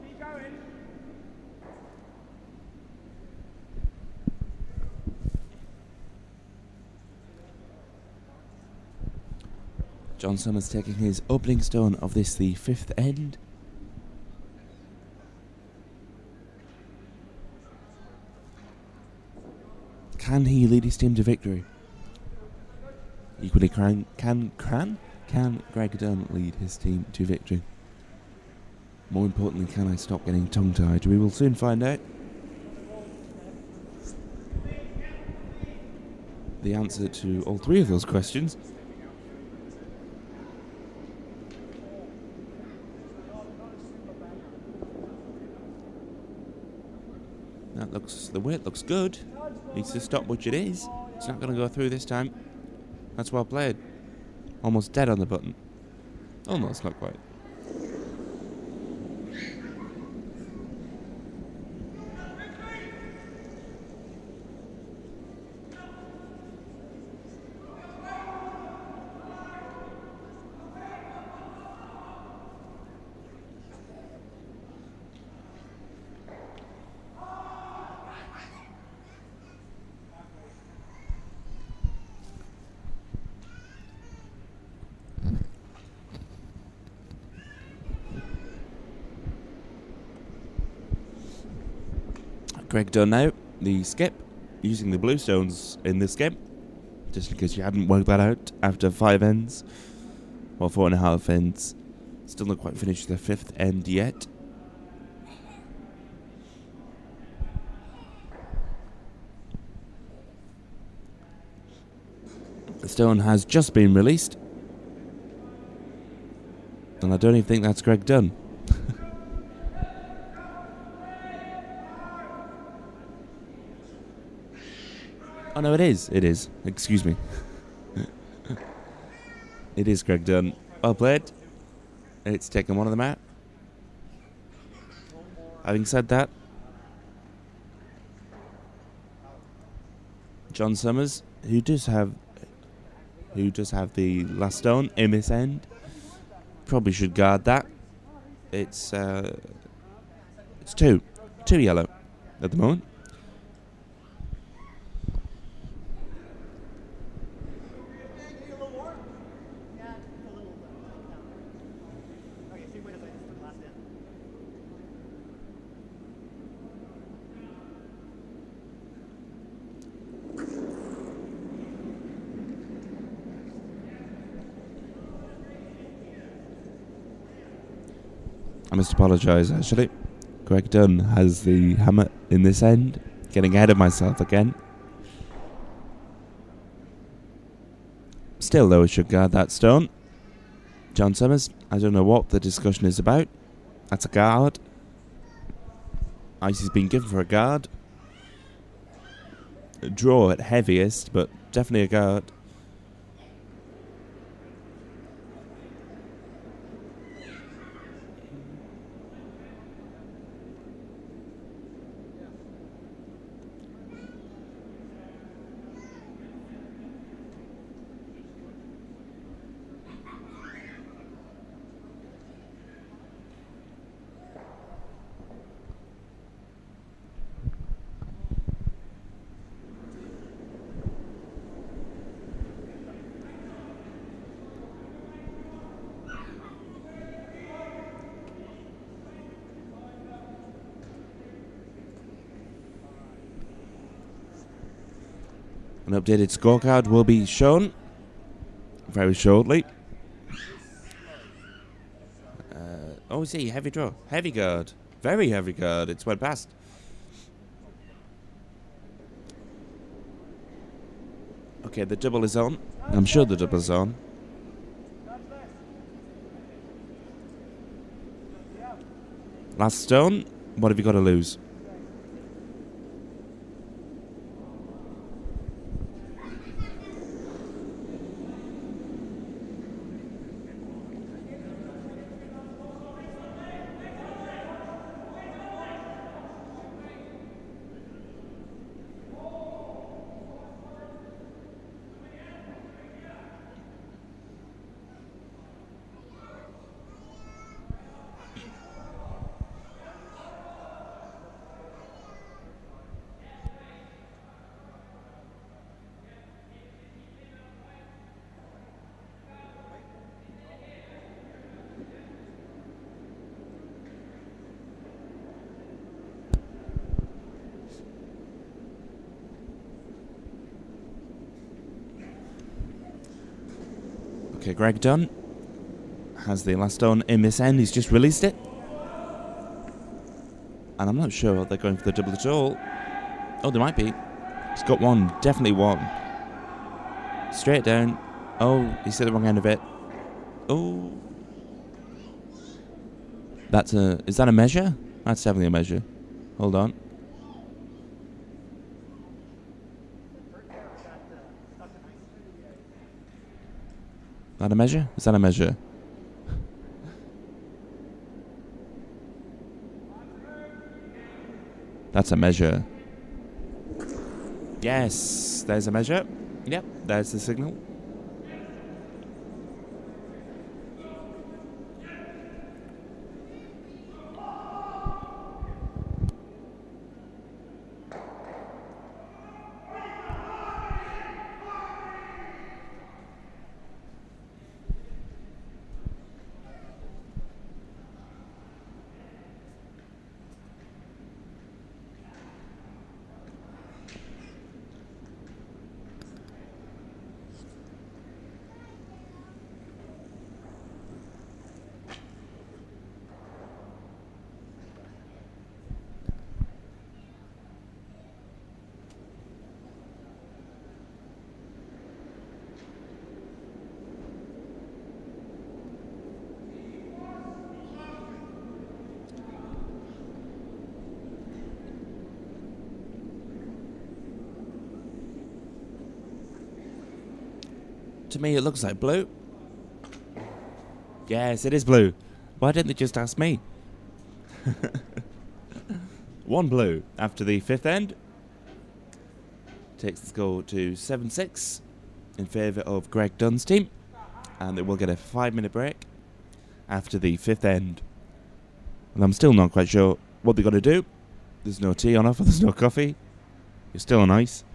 Keep going. John Summers taking his opening stone of this, the 5th end. Can he lead his team to victory? Equally, can Greg Dunn lead his team to victory? More importantly, can I stop getting tongue-tied? We will soon find out. The answer to all three of those questions. The weight looks good. Needs to stop, which it is. It's not going to go through this time. That's well played. Almost dead on the button. Almost, not quite. Greg Dunn now, the skip, using the blue stones in this game, just in case you hadn't worked that out after 5 ends, or 4.5 ends. Still not quite finished the 5th end yet. The stone has just been released, and I don't even think that's Greg Dunn. Oh no, it is. It is. Excuse me. It is Greg Dunn. Well played. It's taken one of them out. Having said that, John Summers, who does have the last stone in this end, probably should guard that. It's 2 yellow at the moment. I must apologise, actually. Greg Dunn has the hammer in this end. Getting ahead of myself again. Still, though, I should guard that stone. John Summers, I don't know what the discussion is about. That's a guard. Ice has been given for a guard. A draw at heaviest, but definitely a guard. An updated scorecard will be shown very shortly. Oh, see, heavy draw. Heavy guard. Very heavy guard. It's went past. Okay, the double is on. I'm sure the double is on. Last stone. What have you got to lose? Okay, Greg Dunn has the last stone in this end. He's just released it. And I'm not sure they're going for the double at all. Oh, they might be. He's got one. Definitely one. Straight down. Oh, he's at the wrong end of it. Oh. Is that a measure? That's definitely a measure. Hold on. That a measure? Is that a measure? That's a measure. Yes, there's a measure. Yep, there's the signal. To me, it looks like blue. Yes, it is blue. Why didn't they just ask me? One blue after the fifth end. Takes the score to 7-6 in favour of Greg Dunn's team. And they will get a 5-minute break after the fifth end. And I'm still not quite sure what they're going to do. There's no tea on offer, there's no coffee. You're still on ice.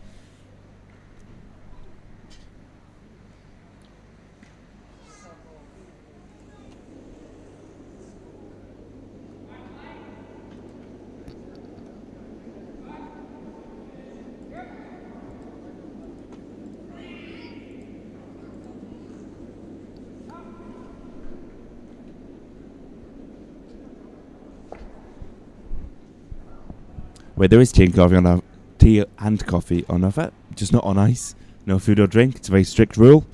Wait, there is tea and coffee on offer, just not on ice. No food or drink. It's a very strict rule.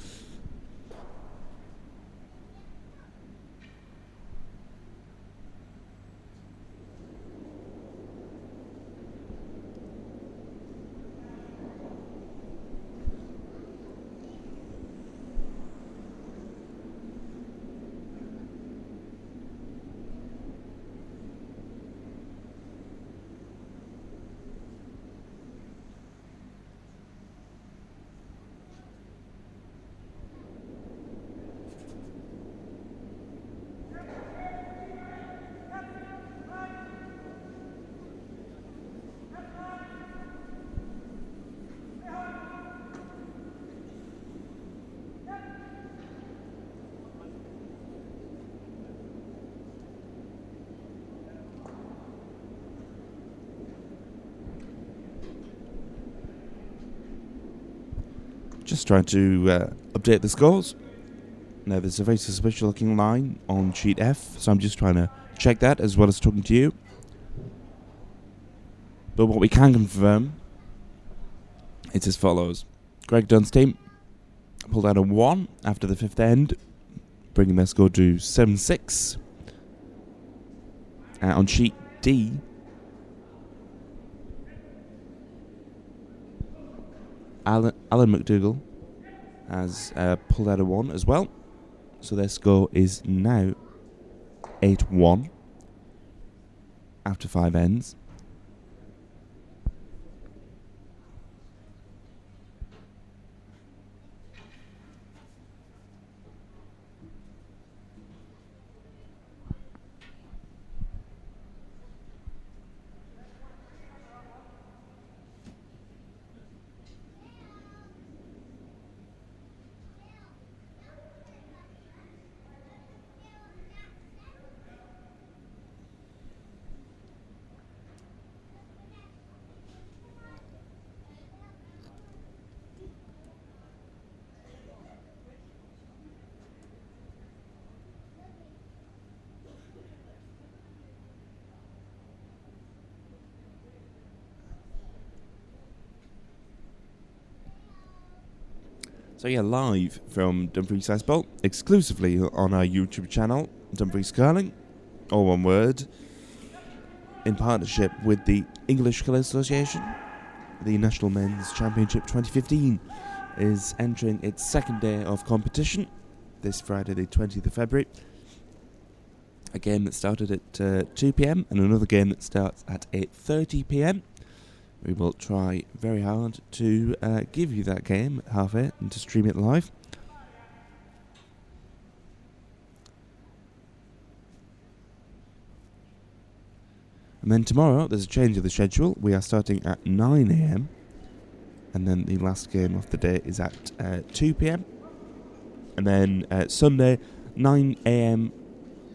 Just trying to update the scores. Now, there's a very suspicious looking line on sheet F, so I'm just trying to check that as well as talking to you. But what we can confirm, it's as follows. Greg Dunn's team pulled out a 1 after the fifth end, bringing their score to 7-6. On sheet D, Alan McDougall has pulled out a 1 as well. So their score is now 8-1 after 5 ends. So yeah, live from Dumfries Ice Bowl, exclusively on our YouTube channel, Dumfries Curling, all one word, in partnership with the English Curling Association. The National Men's Championship 2015 is entering its second day of competition this Friday the 20th of February. A game that started at 2 p.m. and another game that starts at 8:30 p.m. We will try very hard to give you that game at 8:30 and to stream it live. And then tomorrow there's a change of the schedule. We are starting at 9 a.m. and then the last game of the day is at 2 p.m. And then Sunday 9 a.m.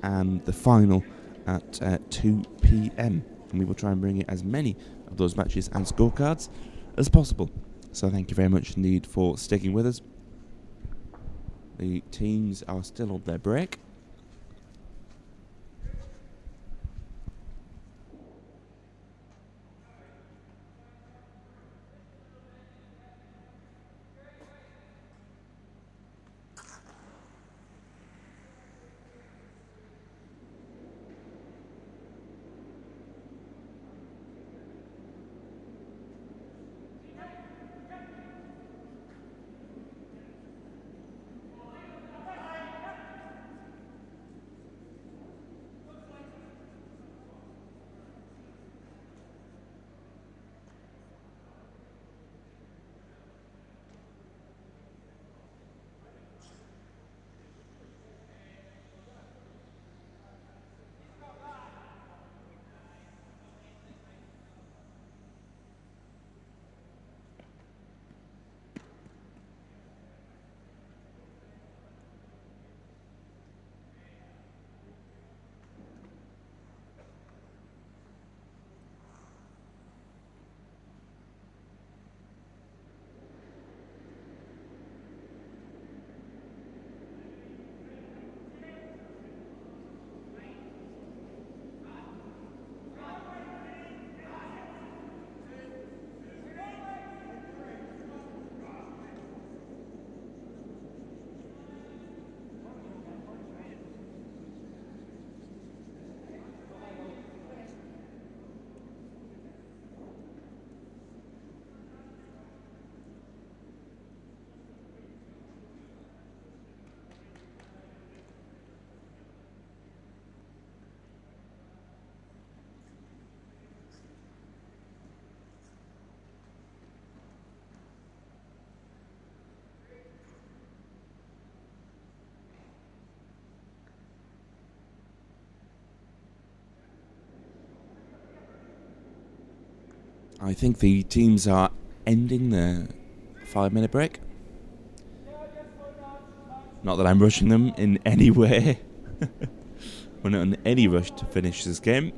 and the final at 2 p.m. And we will try and bring you as many of those matches and scorecards as possible. So thank you very much indeed for sticking with us. The teams are still on their break. I think the teams are ending their 5-minute break. Not that I'm rushing them in any way. We're not in any rush to finish this game.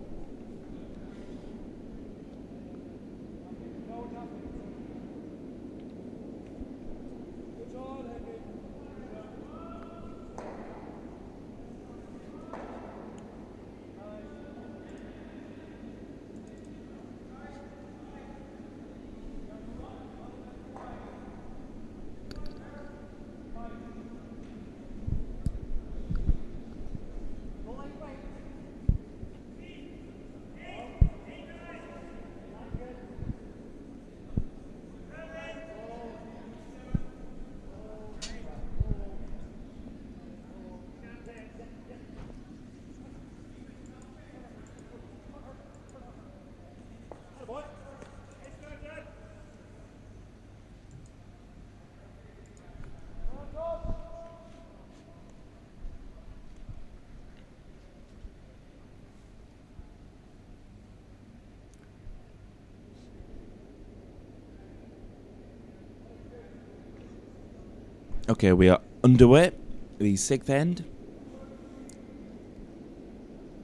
Okay, we are underway. The 6th end.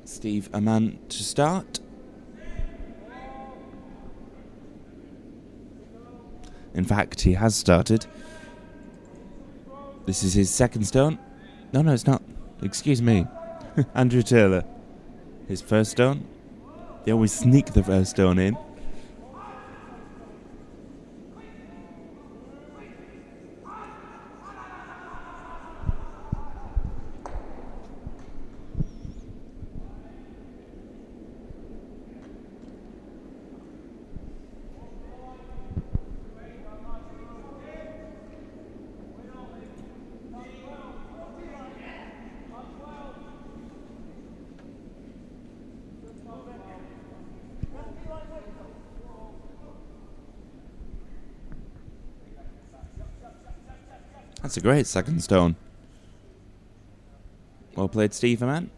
Steve Aman to start. In fact, he has started. This is his second stone. No, it's not. Excuse me. Andrew Taylor. His first stone. They always sneak the first stone in. That's a great second stone. Well played, Steve Aman.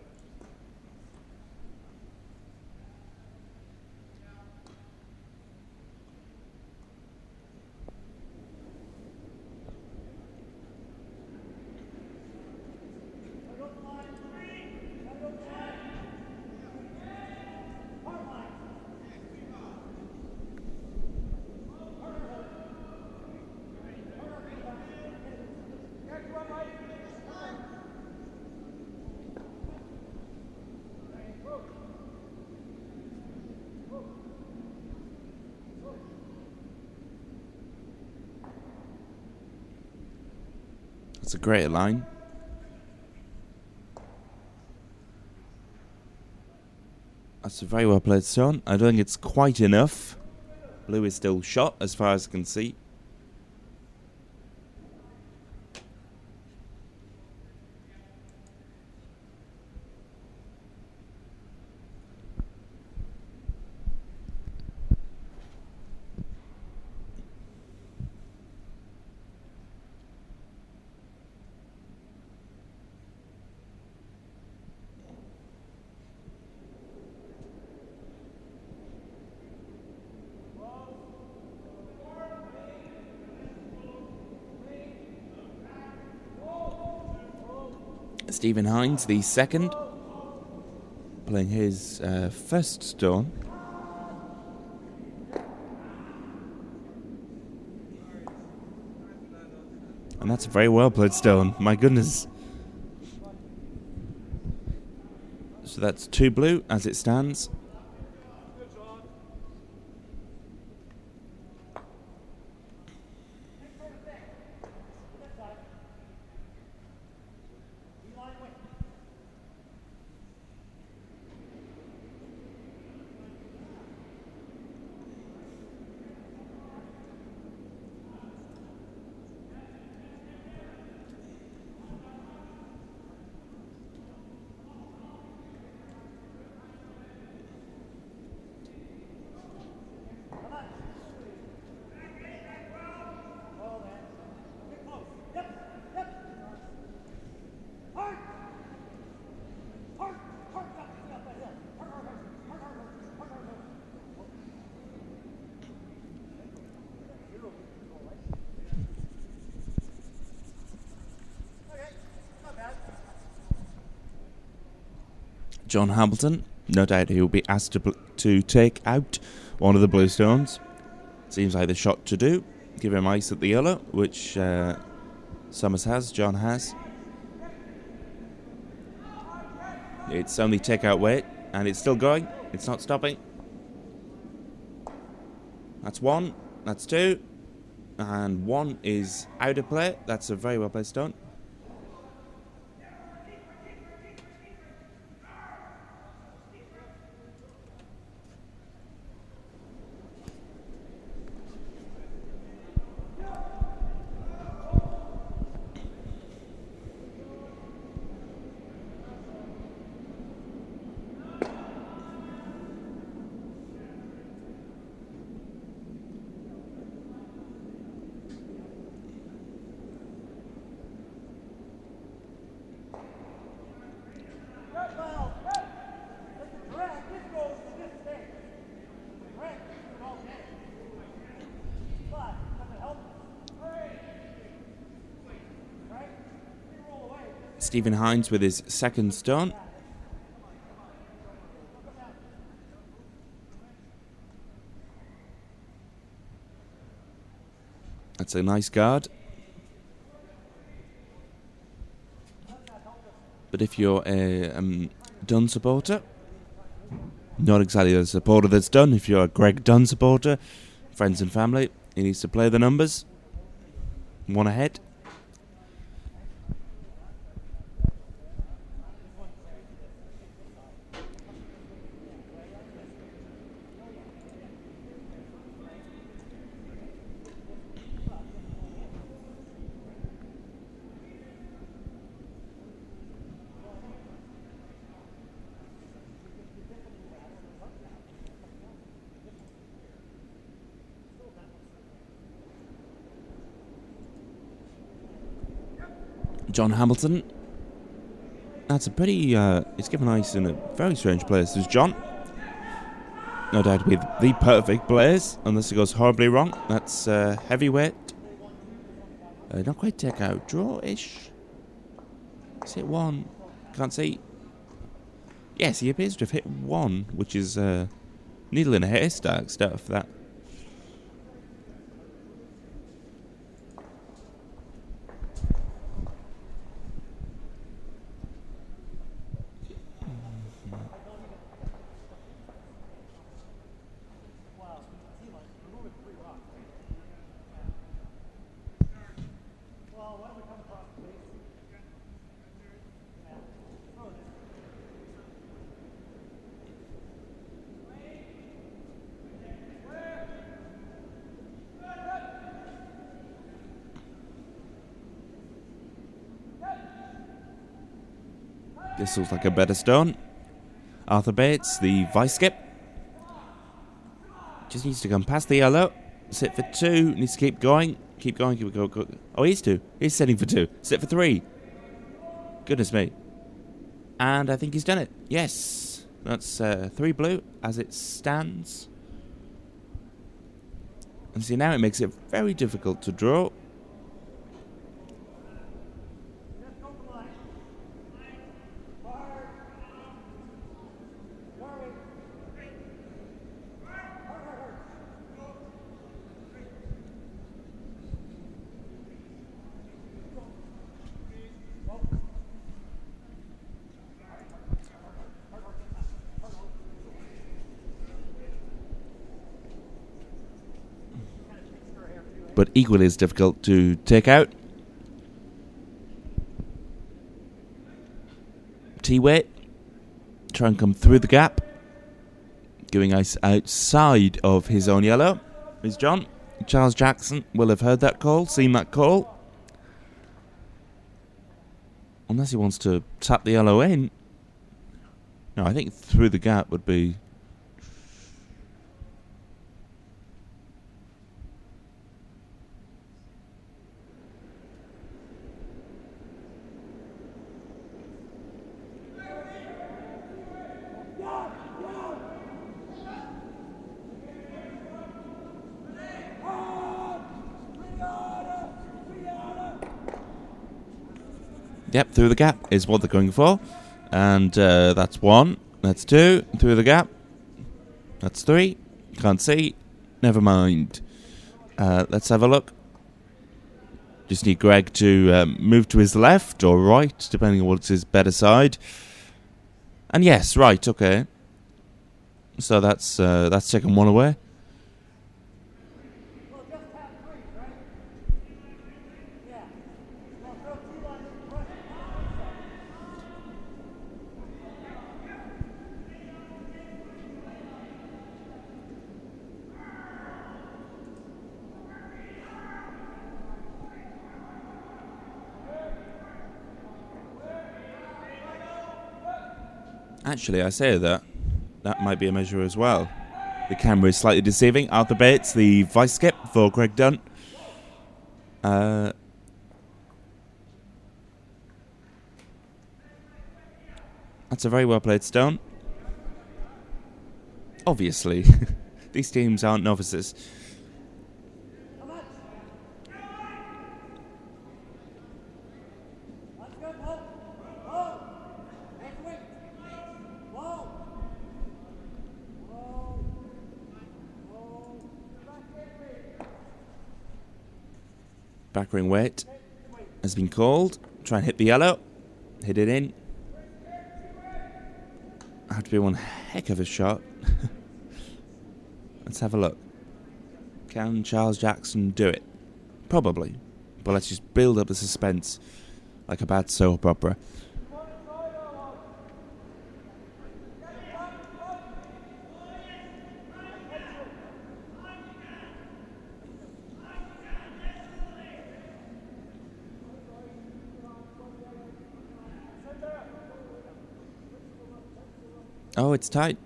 That's a great line. That's a very well played stone. I don't think it's quite enough. Blue is still shot as far as I can see. Stephen Hines, the second, playing his first stone. And that's a very well played stone, my goodness. So that's 2 blue as it stands. John Hamilton, no doubt he will be asked to take out one of the blue stones. Seems like the shot to do. Give him ice at the yellow, which Summers has, John has. It's only take out weight, and it's still going. It's not stopping. That's 1, that's 2, and 1 is out of play. That's a very well played stone. Stephen Hines with his second stone. That's a nice guard. But if you're a Dunn supporter, not exactly the supporter that's Dunn, if you're a Greg Dunn supporter, friends and family, he needs to play the numbers. One ahead. John Hamilton. That's a pretty... it's given ice in a very strange place. There's John. No doubt to be the perfect place, unless it goes horribly wrong. That's heavyweight. Not quite take out. Draw-ish. Is it one? Can't see. Yes, he appears to have hit one, which is needle in a haystack stuff, that. This looks like a better stone. Arthur Bates, the vice skip. Just needs to come past the yellow. Sit for two. Needs to keep going. Keep going. Keep going. Oh, he's two. He's sitting for two. Sit for three. Goodness me. And I think he's done it. Yes. That's 3 blue as it stands. And see, now it makes it very difficult to draw. But equally as difficult to take out. T-weight. Try and come through the gap. Giving ice outside of his own yellow is John. Charles Jackson will have heard that call, seen that call. Unless he wants to tap the yellow in. No, I think through the gap would be... Yep, through the gap is what they're going for. And that's 1. That's 2. Through the gap. That's 3. Can't see. Never mind. Let's have a look. Just need Greg to move to his left or right, depending on what's his better side. And yes, right, okay. So that's taken 1 away. Actually, I say that might be a measure as well. The camera is slightly deceiving. Arthur Bates, the vice skip for Greg Dunn. That's a very well played stone. Obviously, these teams aren't novices. Backering weight has been called. Try and hit the yellow. Hit it in. Had to be one heck of a shot. Let's have a look. Can Charles Jackson do it? Probably. But let's just build up the suspense like a bad soap opera. Oh, it's tight.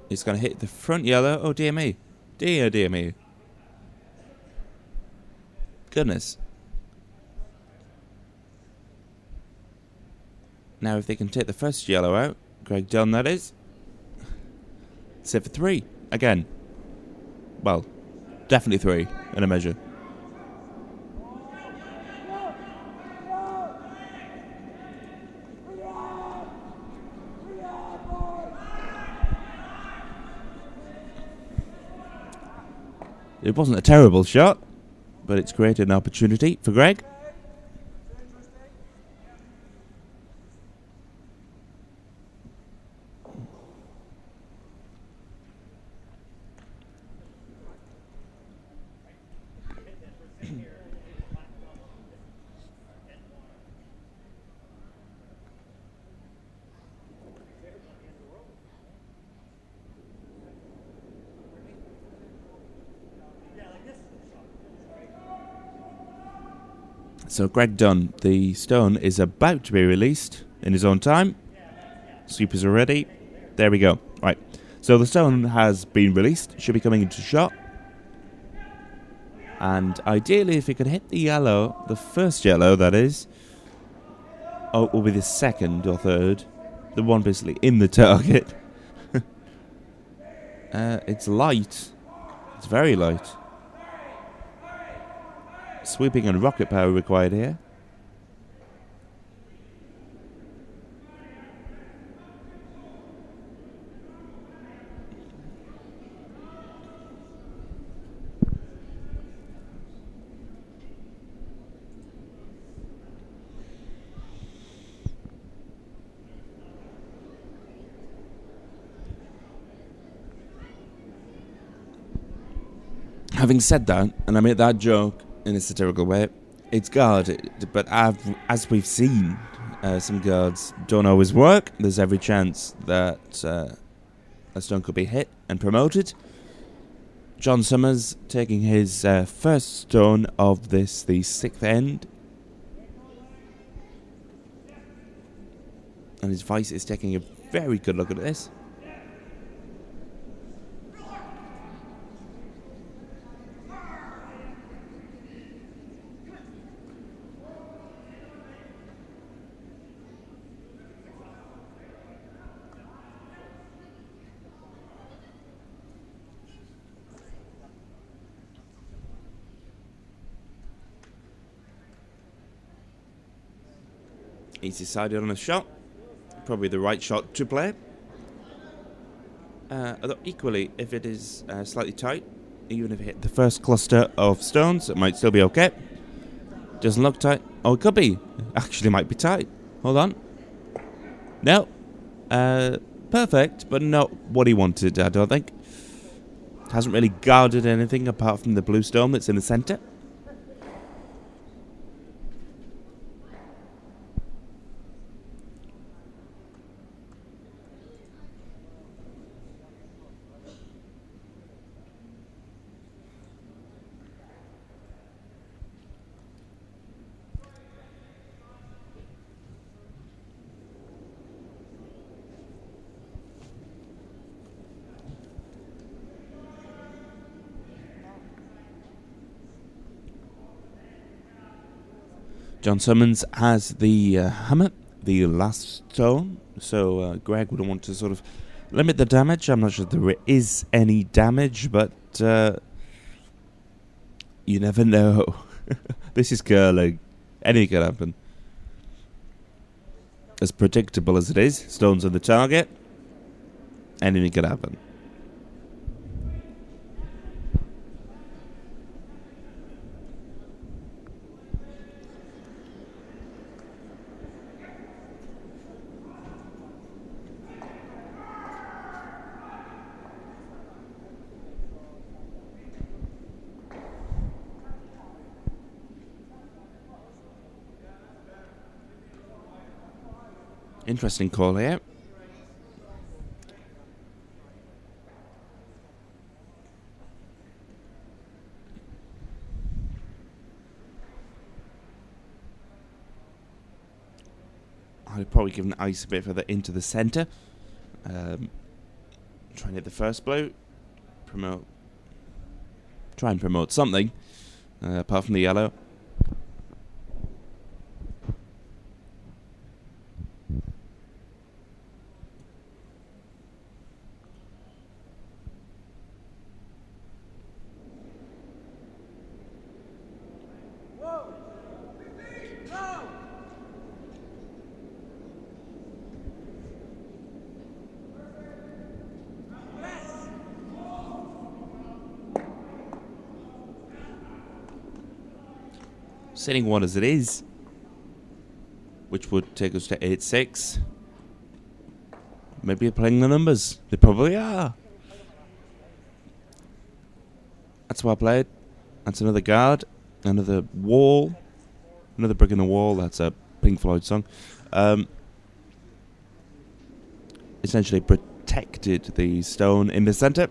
It's going to hit the front yellow. Oh, dear me. Dear me. Goodness. Now, if they can take the first yellow out, Greg Dunn, that is. Set for 3. Again. Well, definitely 3 in a measure. It wasn't a terrible shot, but it's created an opportunity for Greg. So Greg Dunn, the stone is about to be released in his own time. Sweepers are ready. There we go. Right. So the stone has been released. Should be coming into shot. And ideally, if it could hit the yellow, the first yellow, that is. Oh, it will be the second or third. The one basically in the target. It's light. It's very light. Sweeping and rocket power required here. Having said that, and I made that joke in a satirical way, it's guarded, but as we've seen, some guards don't always work. There's every chance that a stone could be hit and promoted. John Summers taking his first stone of this, the 6th end. And his vice is taking a very good look at this. He's decided on a shot. Probably the right shot to play. Although equally, if it is slightly tight, even if it hit the first cluster of stones, it might still be okay. Doesn't look tight. Oh, it could be. Actually might be tight. Hold on. No. Perfect, but not what he wanted, I don't think. Hasn't really guarded anything apart from the blue stone that's in the centre. John Summons has the hammer, the last stone, so Greg would want to sort of limit the damage. I'm not sure there is any damage, but you never know. This is curling. Anything can happen. As predictable as it is, stones on the target, anything can happen. Interesting call here. I'd probably give an ice a bit further into the centre. Try and hit the first blow. Try and promote something, apart from the yellow. Sitting one as it is, which would take us to 8-6. Maybe you're playing the numbers. They probably are. That's well played. That's another guard, another wall, another brick in the wall. That's a Pink Floyd song. Essentially protected the stone in the centre.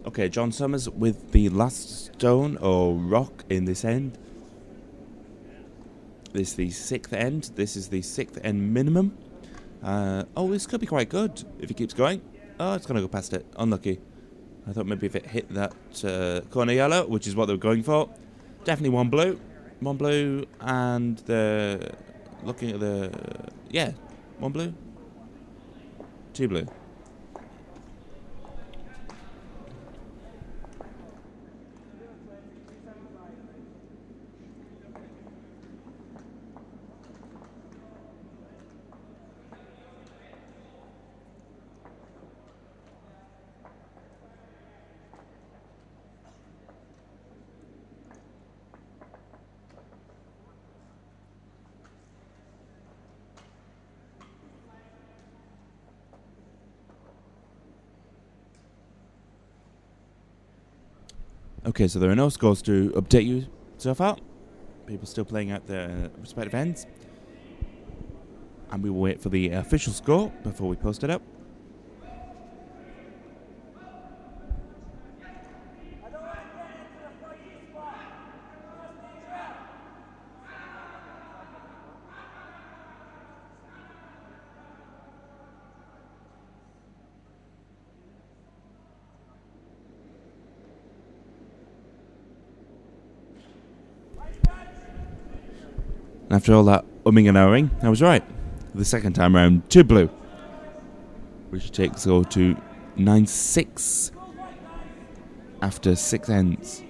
Okay, John Summers with the last stone or rock in this end. This is the 6th end. This is the 6th end minimum. Oh, this could be quite good if he keeps going. Oh, it's going to go past it. Unlucky. I thought maybe if it hit that corner yellow, which is what they were going for. Definitely one blue. One blue and the... Looking at the... Yeah, one blue. Two blue. Okay, so there are no scores to update you so far. People still playing at their respective ends. And we will wait for the official score before we post it up. After all that umming and ahhing, I was right. The second time round, 2 blue. Which takes us to 9-6 after 6 ends.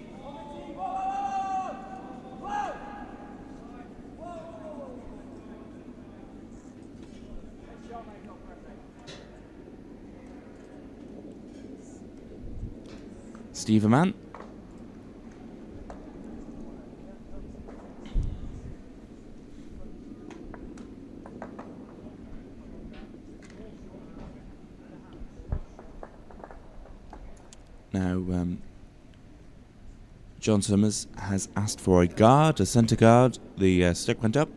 Steve Aman. Now, John Summers has asked for a guard, a centre guard. The stick went up.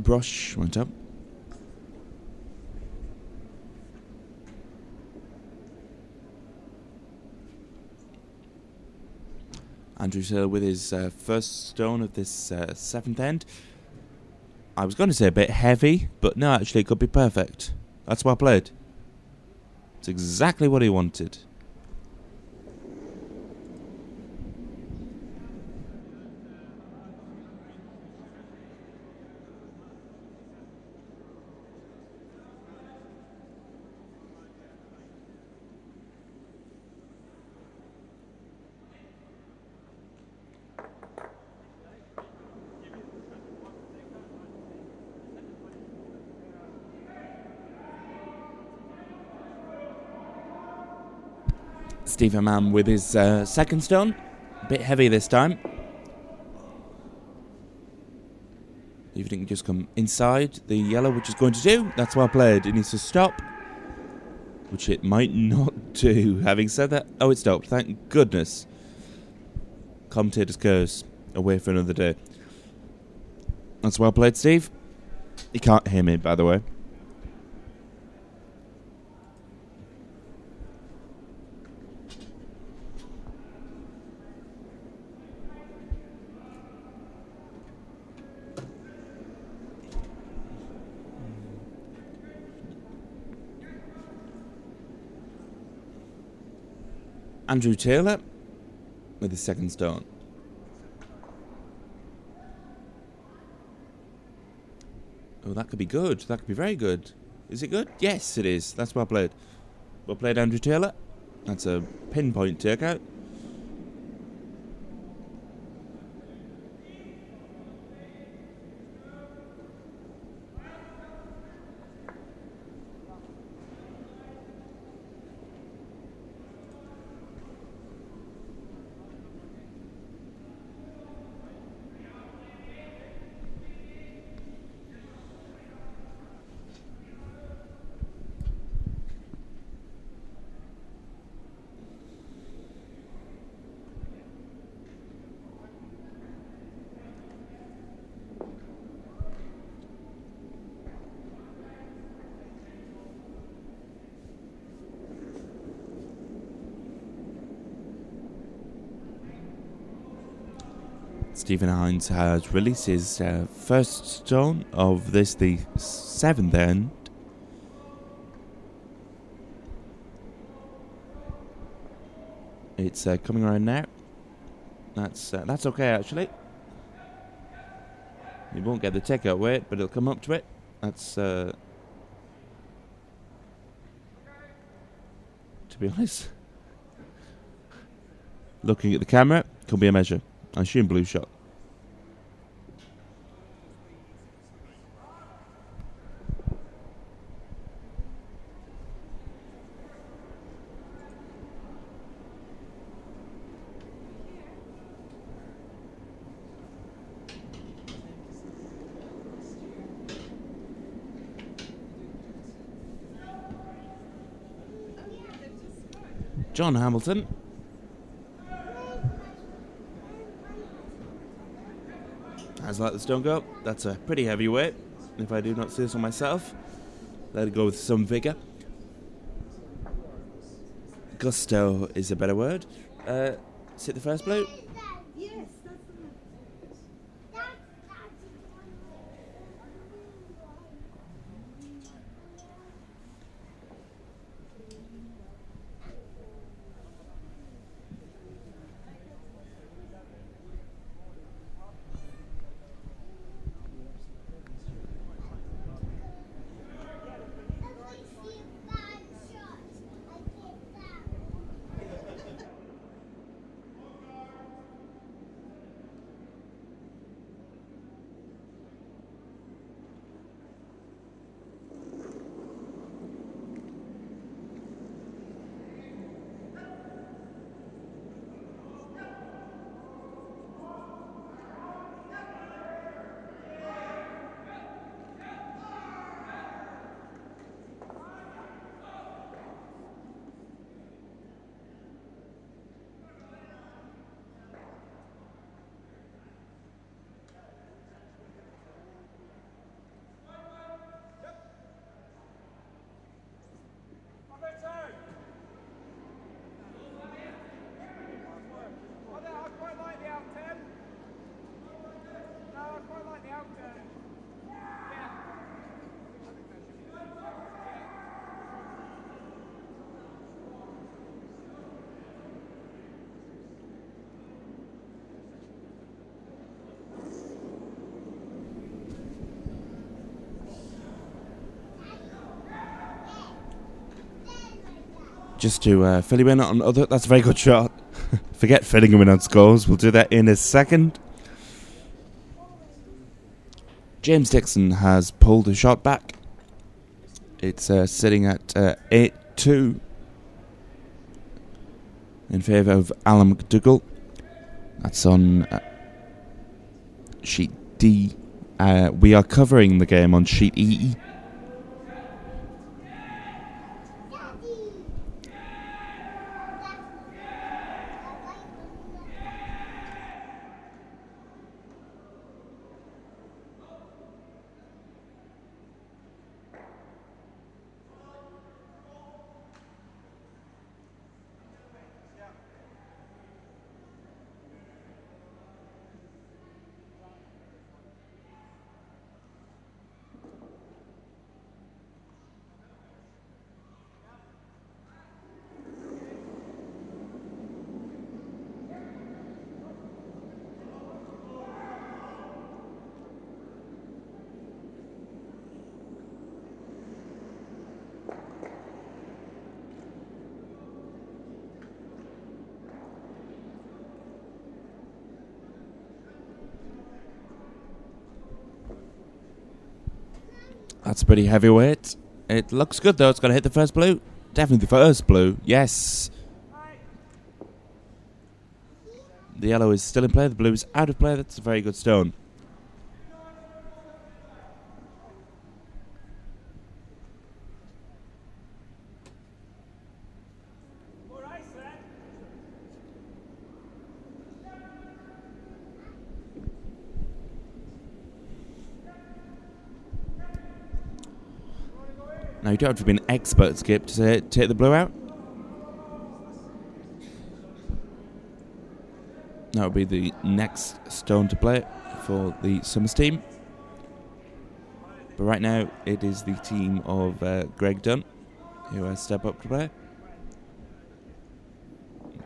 Brush went up. Andrew Taylor with his first stone of this 7th end. I was going to say a bit heavy, but no, actually it could be perfect. That's well played. It's exactly what he wanted. Stephen Mann with his second stone. A bit heavy this time. If it can just come inside the yellow, which is going to do. That's well played. It needs to stop, which it might not do. Having said that, oh, it stopped. Thank goodness. Commentator's curse. Away for another day. That's well played, Steve. You can't hear me, by the way. Andrew Taylor with his second stone. Oh, that could be good. That could be very good. Is it good? Yes, it is. That's well played. Well played, Andrew Taylor. That's a pinpoint takeout. Stephen Hines has released his first stone of this, the seventh end. It's coming around now. That's okay, actually. You won't get the takeout weight, but it'll come up to it. That's, to be honest, looking at the camera, could be a measure. I assume blue shot. John Hamilton. As let the stone go. That's a pretty heavy weight, if I do not say so myself. Let it go with some vigour. Gusto is a better word. Sit the first blue. Just to fill you in on other... That's a very good shot. Forget filling him in on scores. We'll do that in a second. James Dixon has pulled a shot back. It's sitting at 8-2. in favour of Alan McDougall. That's on sheet D. We are covering the game on sheet E. That's pretty heavyweight. It looks good though. It's going to hit the first blue. Definitely the first blue. Yes. The yellow is still in play. The blue is out of play. That's a very good stone. Now, you don't have to be an expert skip to take the blue out. That would be the next stone to play for the Summers team. But right now, it is the team of Greg Dunn who has stepped up to play.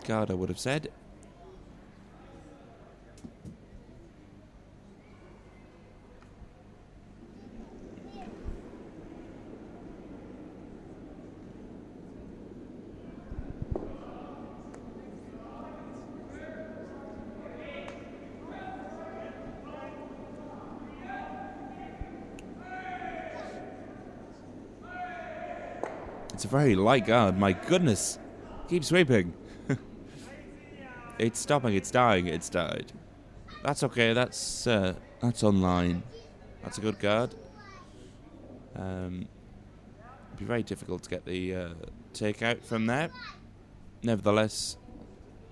Guard, I would have said. It's a very light guard, my goodness. Keep sweeping. It's stopping, it's dying, it's died. That's okay, that's online. That's a good guard. It'd be very difficult to get the takeout from there. Nevertheless,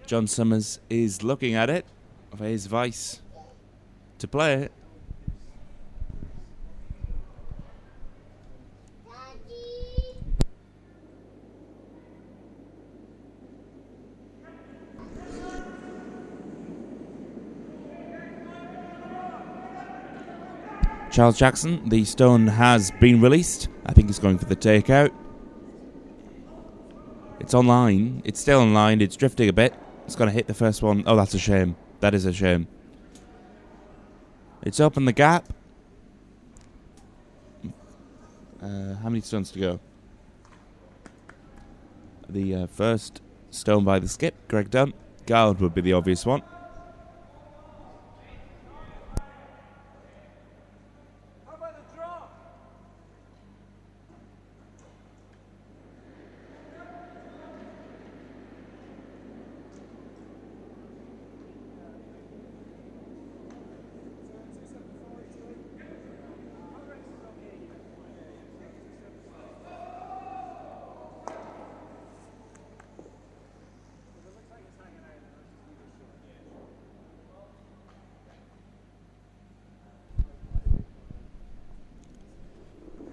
John Summers is looking at it for his vice to play it. Charles Jackson, the stone has been released. I think he's going for the takeout. It's online. It's still online. It's drifting a bit. It's going to hit the first one. Oh, that's a shame. That is a shame. It's opened the gap. How many stones to go? The first stone by the skip, Greg Dunn. Guard would be the obvious one.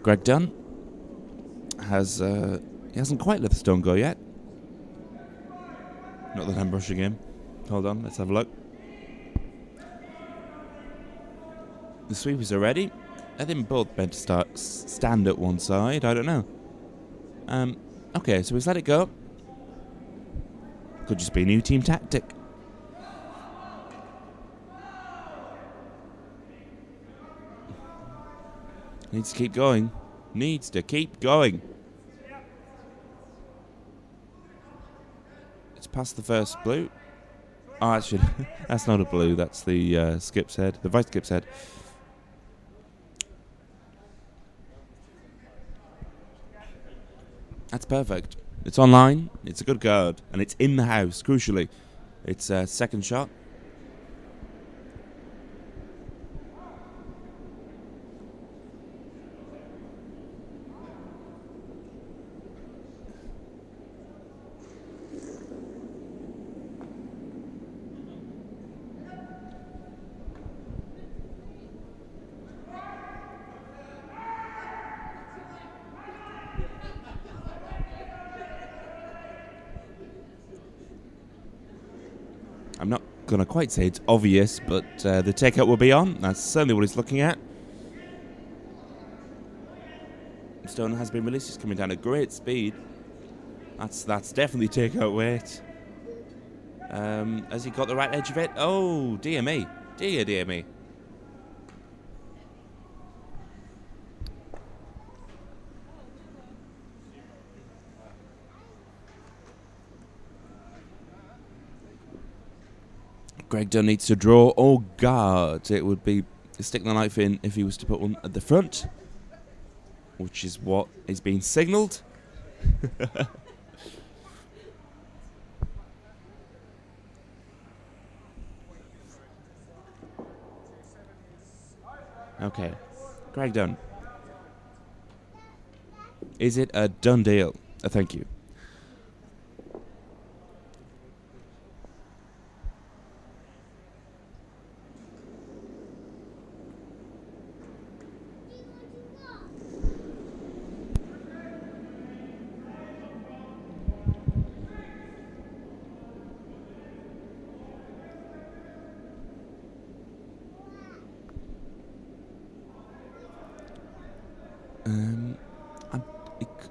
Greg Dunn has he hasn't quite let the stone go yet. Not that I'm rushing him. Hold on, let's have a look. The sweepers are ready. I think both meant to stand at one side. I don't know. Okay, so he's let it go. Could just be a new team tactic. Needs to keep going. Needs to keep going. It's past the first blue. Oh, actually, that's not a blue. That's the skip's head. The vice skip's head. That's perfect. It's online. It's a good guard. And it's in the house, crucially. It's a second shot. I'm not going to quite say it's obvious, but the takeout will be on. That's certainly what he's looking at. Stone has been released. He's coming down at great speed. That's definitely takeout weight. Has he got the right edge of it? Oh, dear me. Dear me. Greg Dunn needs to draw or guard. It would be stick the knife in if he was to put one at the front, which is what is being signalled. Okay, Greg Dunn. Is it a done deal? Thank you.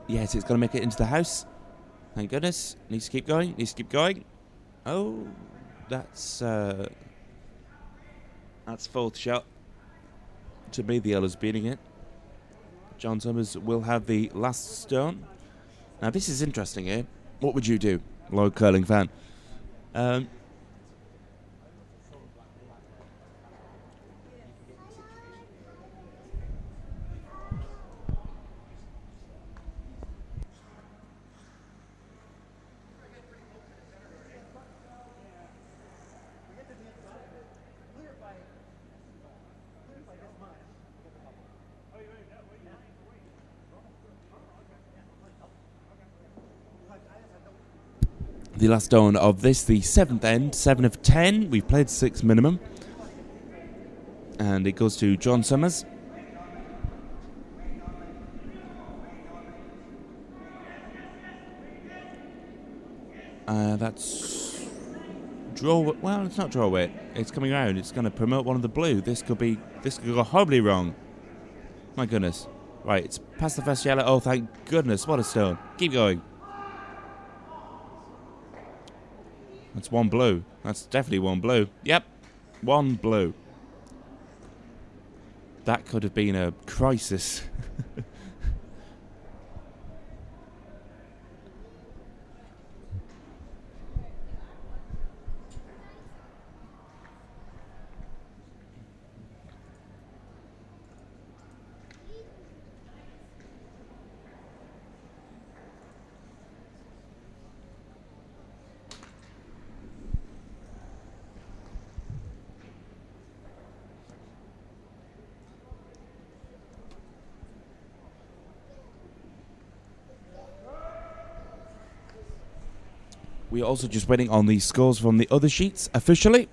Yes, it's going to make it into the house. Thank goodness. Needs to keep going. Oh, that's fourth shot. To me, the yellow's beating it. John Summers will have the last stone. Now, this is interesting, eh? What would you do, loyal curling fan? The last stone of this, the seventh end, 7 of 10. We've played 6 minimum. And it goes to John Summers. That's draw. Well, it's not draw weight. It's coming around. It's going to promote one of the blue. This could go horribly wrong. My goodness. Right, it's past the first yellow. Oh, thank goodness. What a stone. Keep going. That's one blue. That's definitely one blue. Yep, one blue. That could have been a crisis. We are also just waiting on the scores from the other sheets officially.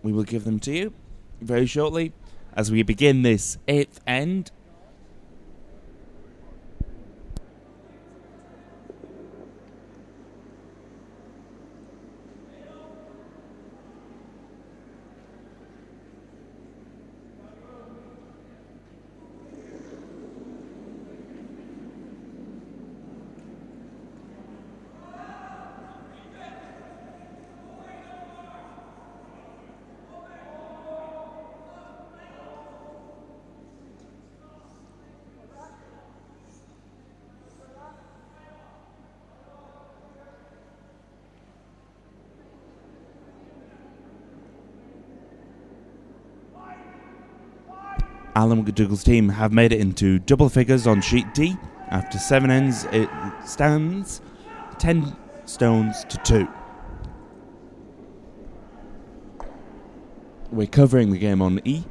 We will give them to you very shortly as we begin this 8th end. Alan McDougall's team have made it into double figures on sheet D After 7 ends, it stands 10 stones to 2. We're covering the game on E.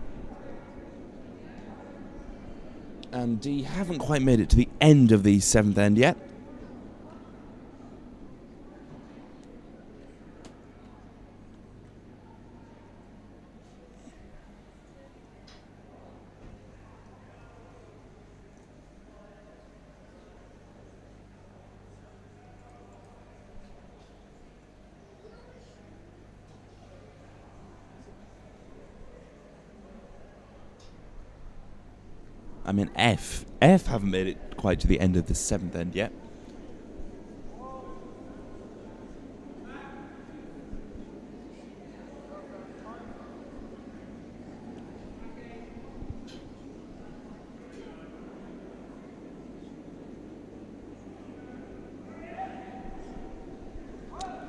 And D haven't quite made it to the end of the 7th end yet. I mean F. F haven't made it quite to the end of the 7th end yet.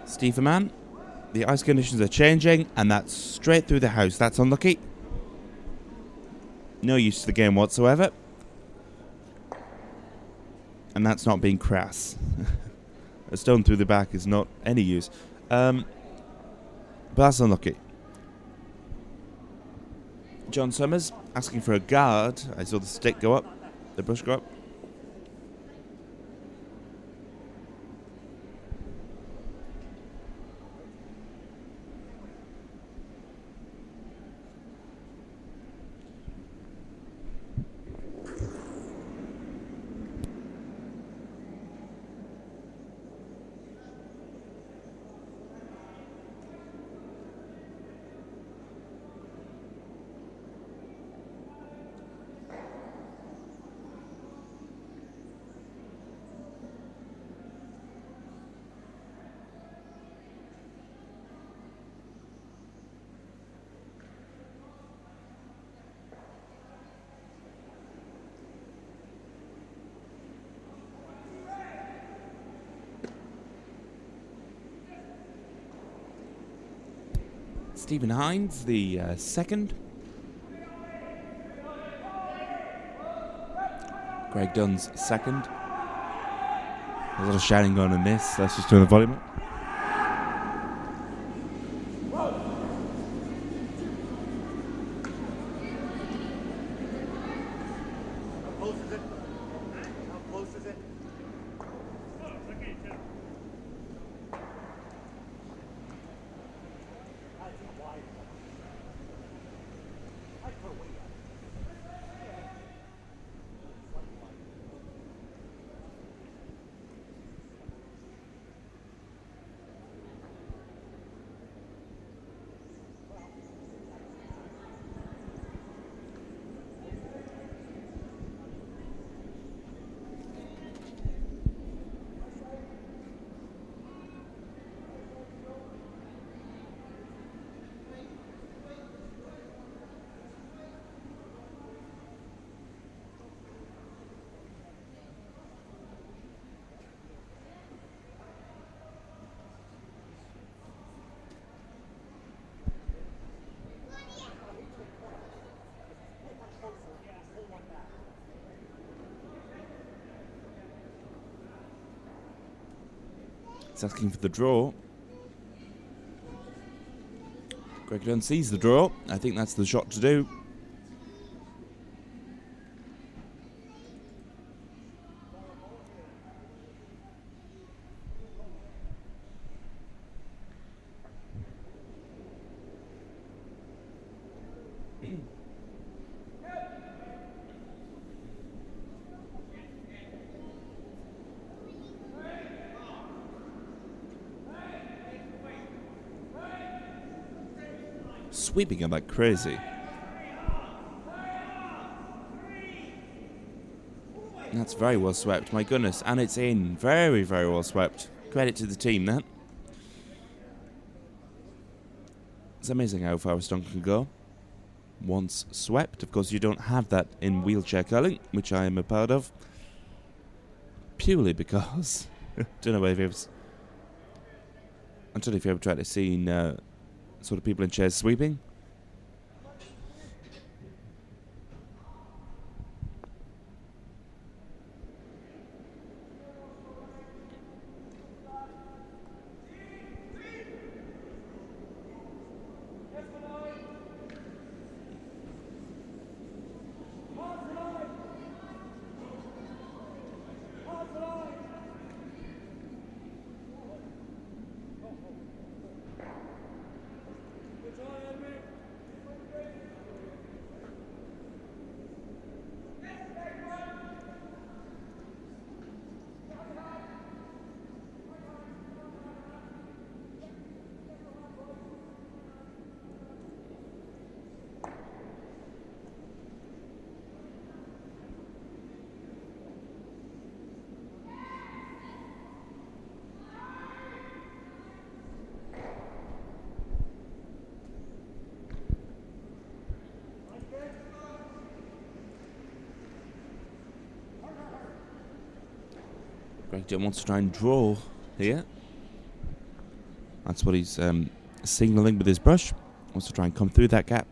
Stephen Mann, the ice conditions are changing, and that's straight through the house. That's unlucky. No use to the game whatsoever. And that's not being crass. A stone through the back is not any use. But that's unlucky. John Summers asking for a guard. I saw the stick go up. The brush go up. Stephen Hines, the second. Greg Dunn's second. There's a lot of shouting going on in this. Let's just turn the volume up. How close is it? How close is it? That's wide. I'd put weight on it. He's asking for the draw. Greg Dunn sees the draw. I think that's the shot to do. Sweeping him like crazy. That's very well swept, my goodness. And it's in. Very, very well swept. Credit to the team, then. It's amazing how far a stone can go. Once swept. Of course, you don't have that in wheelchair curling, which I am a part of. Purely because... I don't know if you've ever tried to see sort of people in chairs sweeping. Greg Dunn wants to try and draw here. That's what he's signalling with his brush. Wants to try and come through that gap.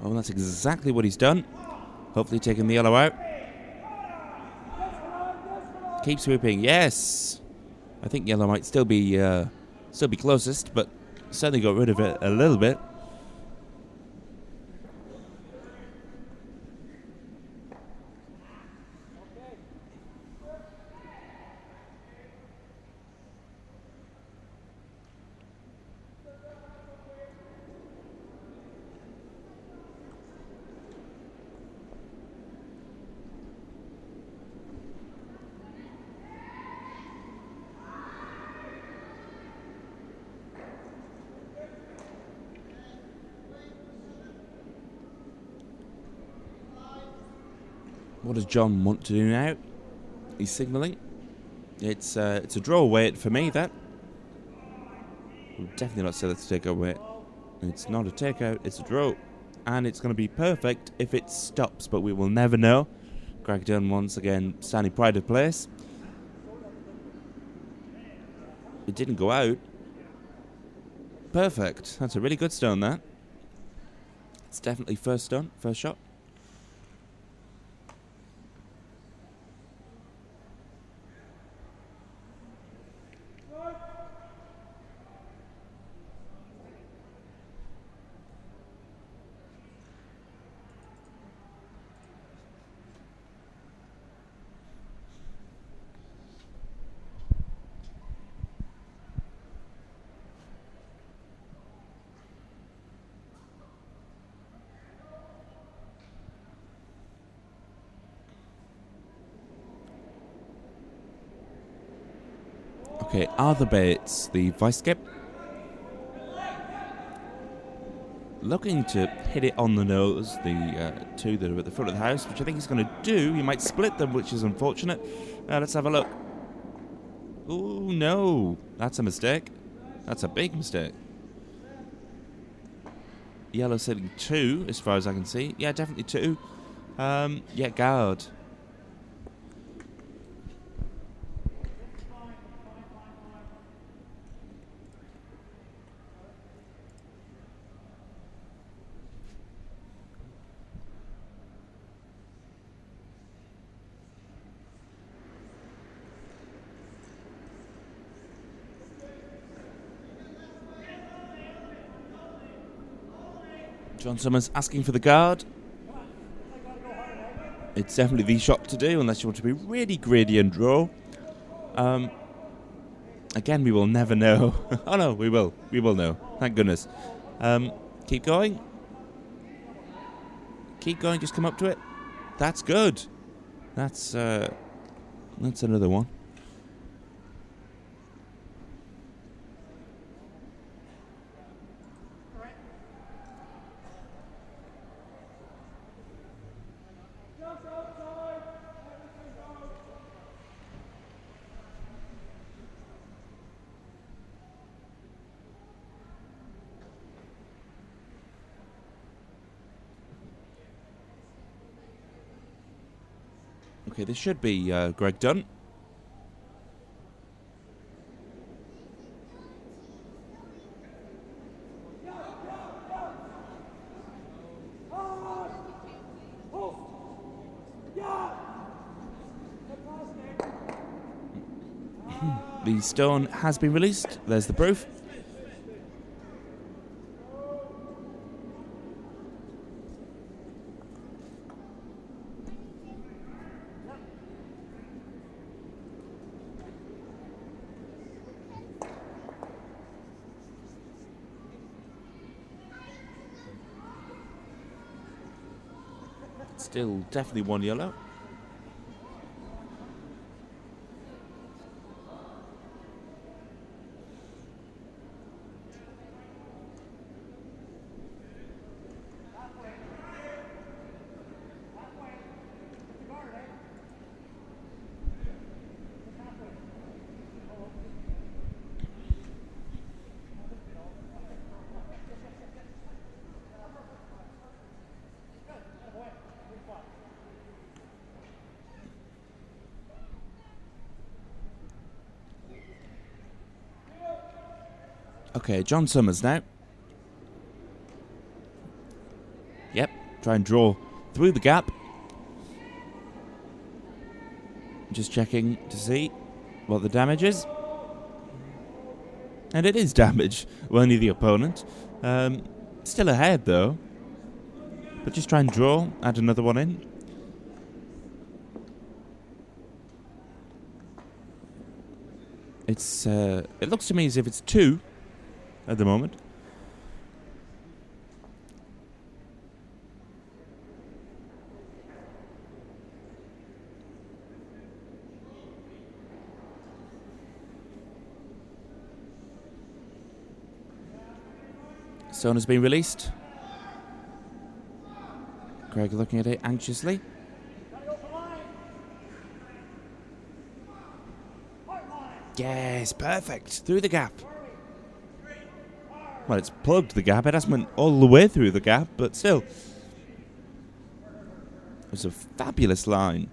Oh, that's exactly what he's done. Hopefully taking the yellow out. Keep sweeping, yes. I think yellow might still be closest, but certainly got rid of it a little bit. What does John want to do now? He's signalling. It's a draw weight for me, that. We'll definitely not say that's a takeout weight. It's not a takeout, it's a draw. And it's going to be perfect if it stops, but we will never know. Greg Dunn once again standing pride of place. It didn't go out. Perfect. That's a really good stone, that. It's definitely first stone, first shot. Okay, are the baits the vice skip? Looking to hit it on the nose, the two that are at the front of the house, which I think he's going to do. He might split them, which is unfortunate. Let's have a look. Ooh, no. That's a mistake. That's a big mistake. Yellow sitting 2, as far as I can see. Yeah, definitely 2. Yeah, guard. John Summers asking for the guard. It's definitely the shot to do, unless you want to be really greedy and draw. Again, we will never know. Oh no, we will. We will know. Thank goodness. Keep going. Keep going, just come up to it. That's good. That's another one. Okay, this should be Greg Dunn. The stone has been released. There's the proof. Still definitely one yellow. Okay, John Summers now. Yep, try and draw through the gap. Just checking to see what the damage is. And it is damage, only the opponent. Still ahead though. But just try and draw, add another one in. It looks to me as if it's 2 at the moment. Stone has been released. Greg looking at it anxiously. Yes, perfect. Through the gap. Well, it's plugged the gap. It hasn't went all the way through the gap, but still. It was a fabulous line.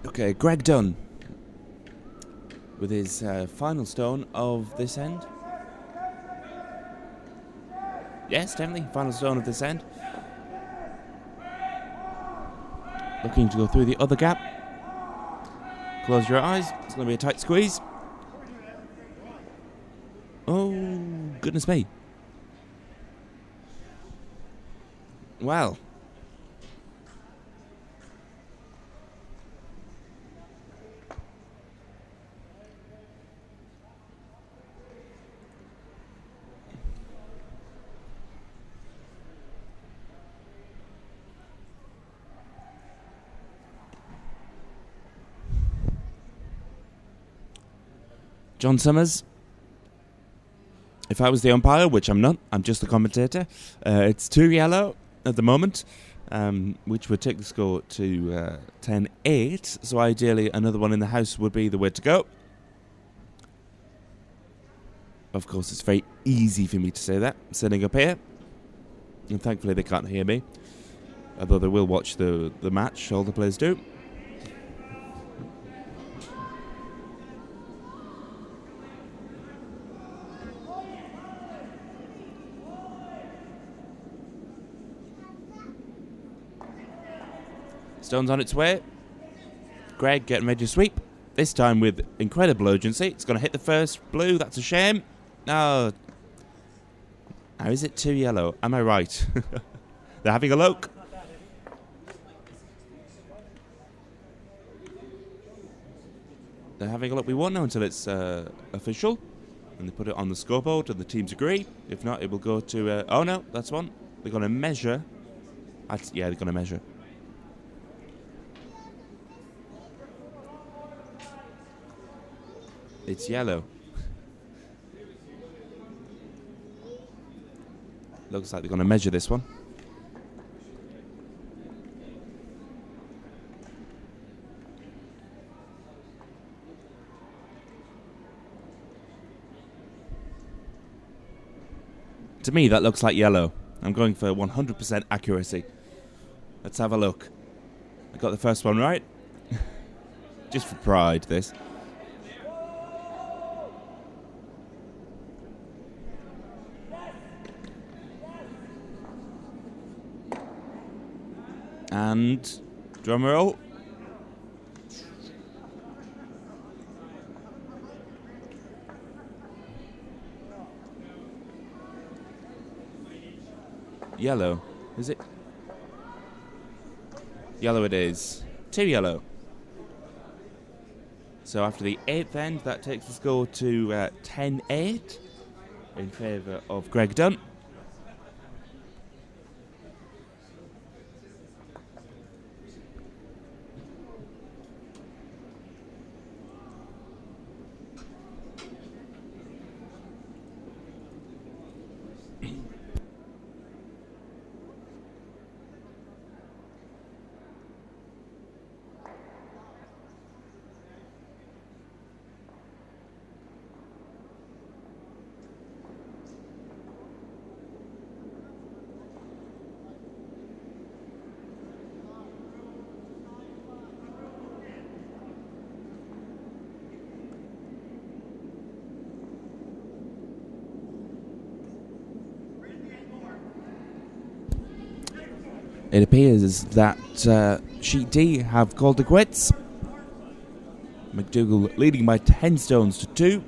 Okay, Greg Dunn with his final stone of this end. Yes, definitely, final stone of this end. Looking to go through the other gap. Close your eyes, it's going to be a tight squeeze. Oh, goodness me. Well. John Summers. If I was the umpire, which I'm not, I'm just the commentator, it's 2 yellow at the moment, which would take the score to 10-8, so ideally another one in the house would be the way to go. Of course, it's very easy for me to say that, sitting up here, and thankfully they can't hear me, although they will watch the match, all the players do. Stone's on its way. Greg getting ready to sweep. This time with incredible urgency. It's going to hit the first blue. That's a shame. No. Now, is it 2 yellow? Am I right? They're having a look. They're having a look. We won't know until it's official. And they put it on the scoreboard and the teams agree. If not, it will go to... oh, no, that's one. They're going to measure. Yeah, they're going to measure. It's yellow. Looks like they're going to measure this one. To me, that looks like yellow. I'm going for 100% accuracy. Let's have a look. I got the first one right. Just for pride, this. And drum roll. Yellow, is it? Yellow it is. 2 yellow. So after the 8th end, that takes the score to 10-8 in favour of Greg Dunn. It appears that Sheet D have called the quits. McDougall leading by 10 stones to 2.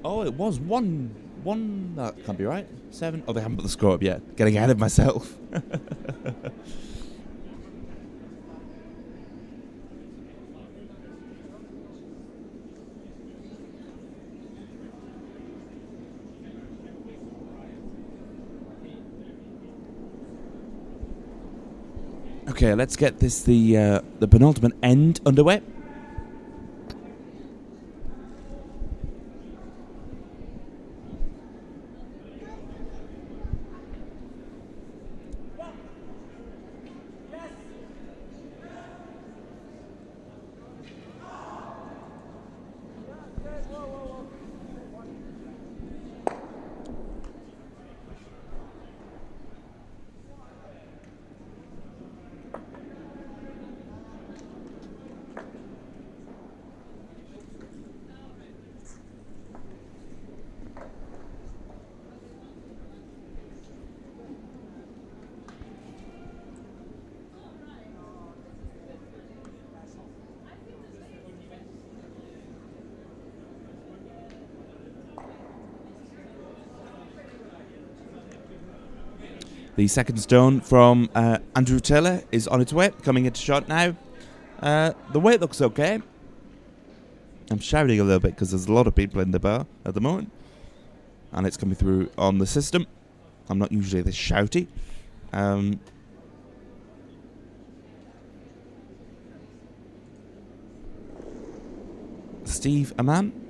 Oh, it was one. That can't be right. 7. Oh, they haven't put the score up yet. Getting ahead of myself. Okay, let's get this the penultimate end underway. The second stone from Andrew Taylor is on its way, coming into shot now. The weight looks okay. I'm shouting a little bit because there's a lot of people in the bar at the moment. And it's coming through on the system. I'm not usually this shouty. Steve Aman.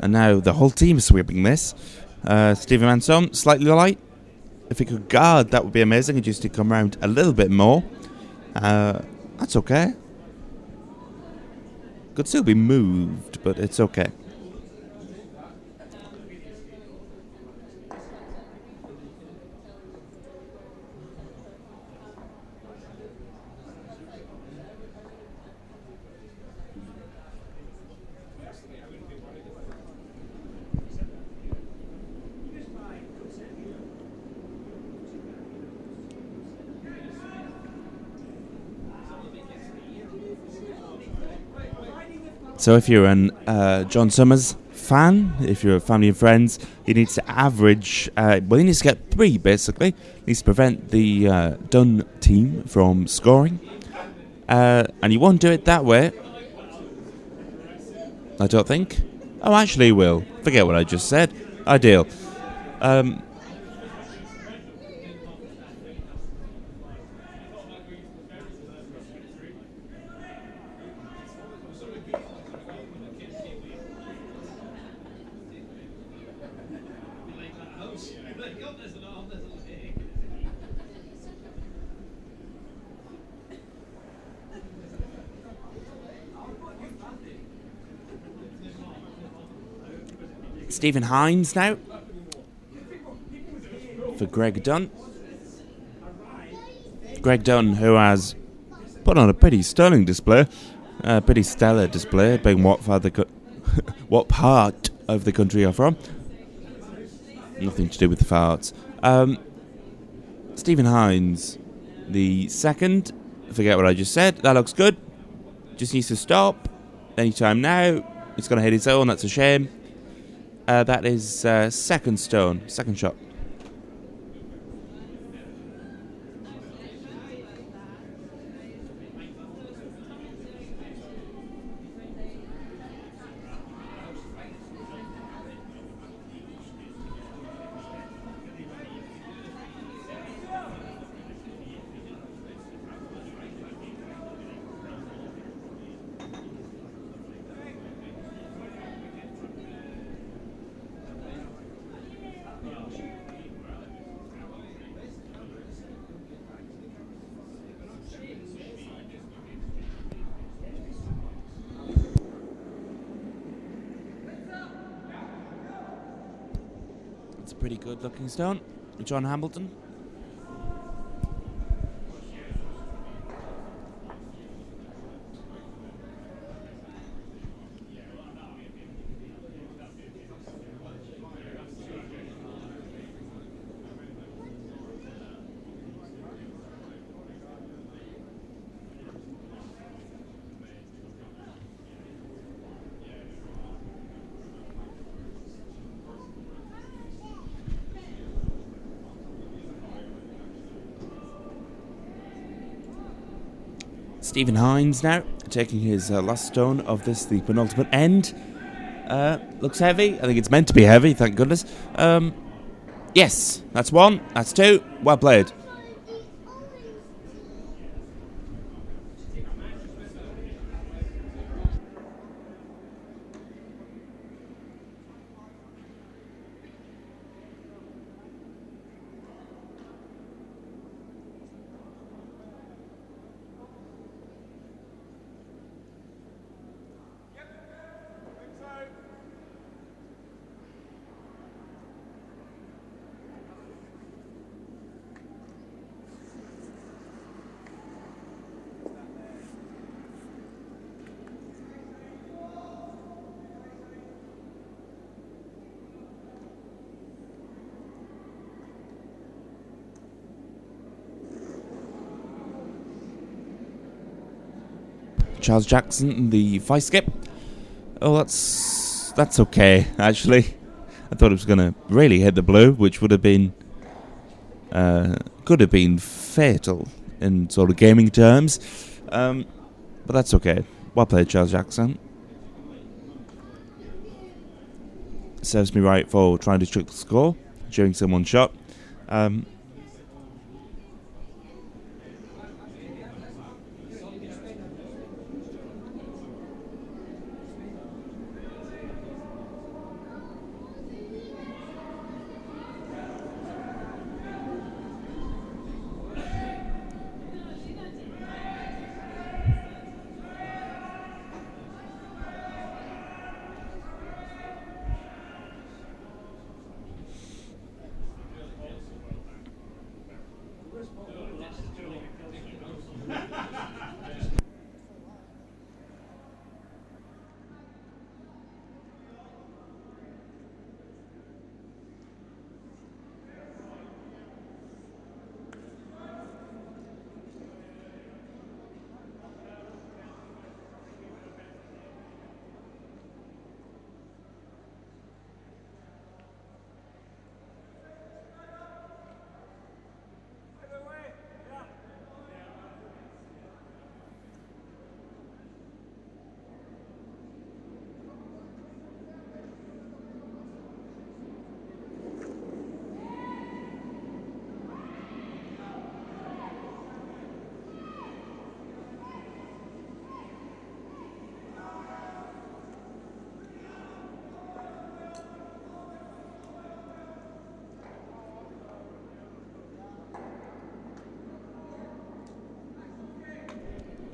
And now the whole team is sweeping this. Stephen Manson, slightly light. If he could guard, that would be amazing. He just to come around a little bit more. That's okay. Could still be moved, but it's okay. So if you're an John Summers fan, if you're a family and friends, he needs to average, he needs to get 3 basically. He needs to prevent the Dunn team from scoring. And he won't do it that way, I don't think. Oh, actually he will. Forget what I just said. Ideal. Stephen Hines now for Greg Dunn. Greg Dunn, who has put on a pretty sterling display, a pretty stellar display, being what part of the country you're from. Nothing to do with the farts. Stephen Hines, the second. Forget what I just said. That looks good. Just needs to stop anytime now. It's going to hit his own. That's a shame. That is second stone. Second shot. It's a pretty good looking stone. John Hamilton. Stephen Hines now, taking his last stone of this, the penultimate end. Looks heavy. I think it's meant to be heavy, thank goodness. Yes, that's one, that's two. Well played. Charles Jackson, the vice skip. Oh, that's okay, actually. I thought it was going to really hit the blue, which would have been could have been fatal in sort of gaming terms. But that's okay. Well played, Charles Jackson. Serves me right for trying to trick the score during someone's shot.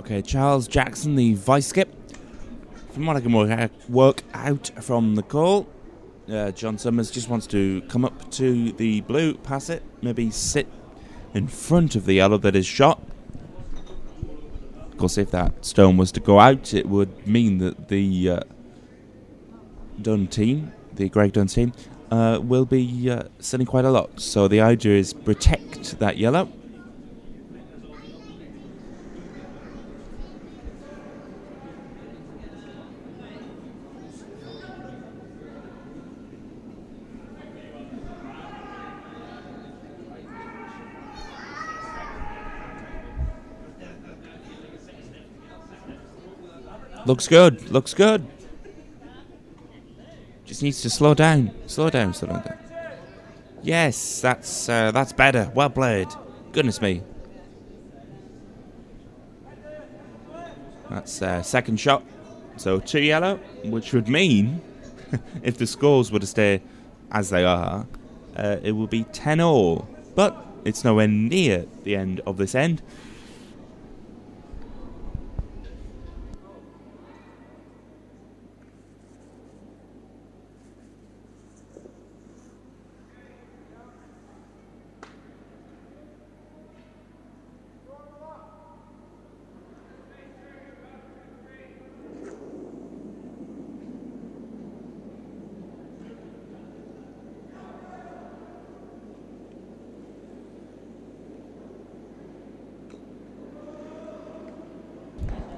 Okay, Charles Jackson, the vice skip. From what I can work out from the call, John Summers just wants to come up to the blue, pass it, maybe sit in front of the yellow that is shot. Of course, if that stone was to go out, it would mean that the Dunn team, the Greg Dunn team, will be selling quite a lot. So the idea is protect that yellow. Looks good, looks good. Just needs to slow down. Slow down. Yes, that's better. Well played. Goodness me. That's second shot. So 2 yellow, which would mean, if the scores were to stay as they are, it will be 10-all. But it's nowhere near the end of this end.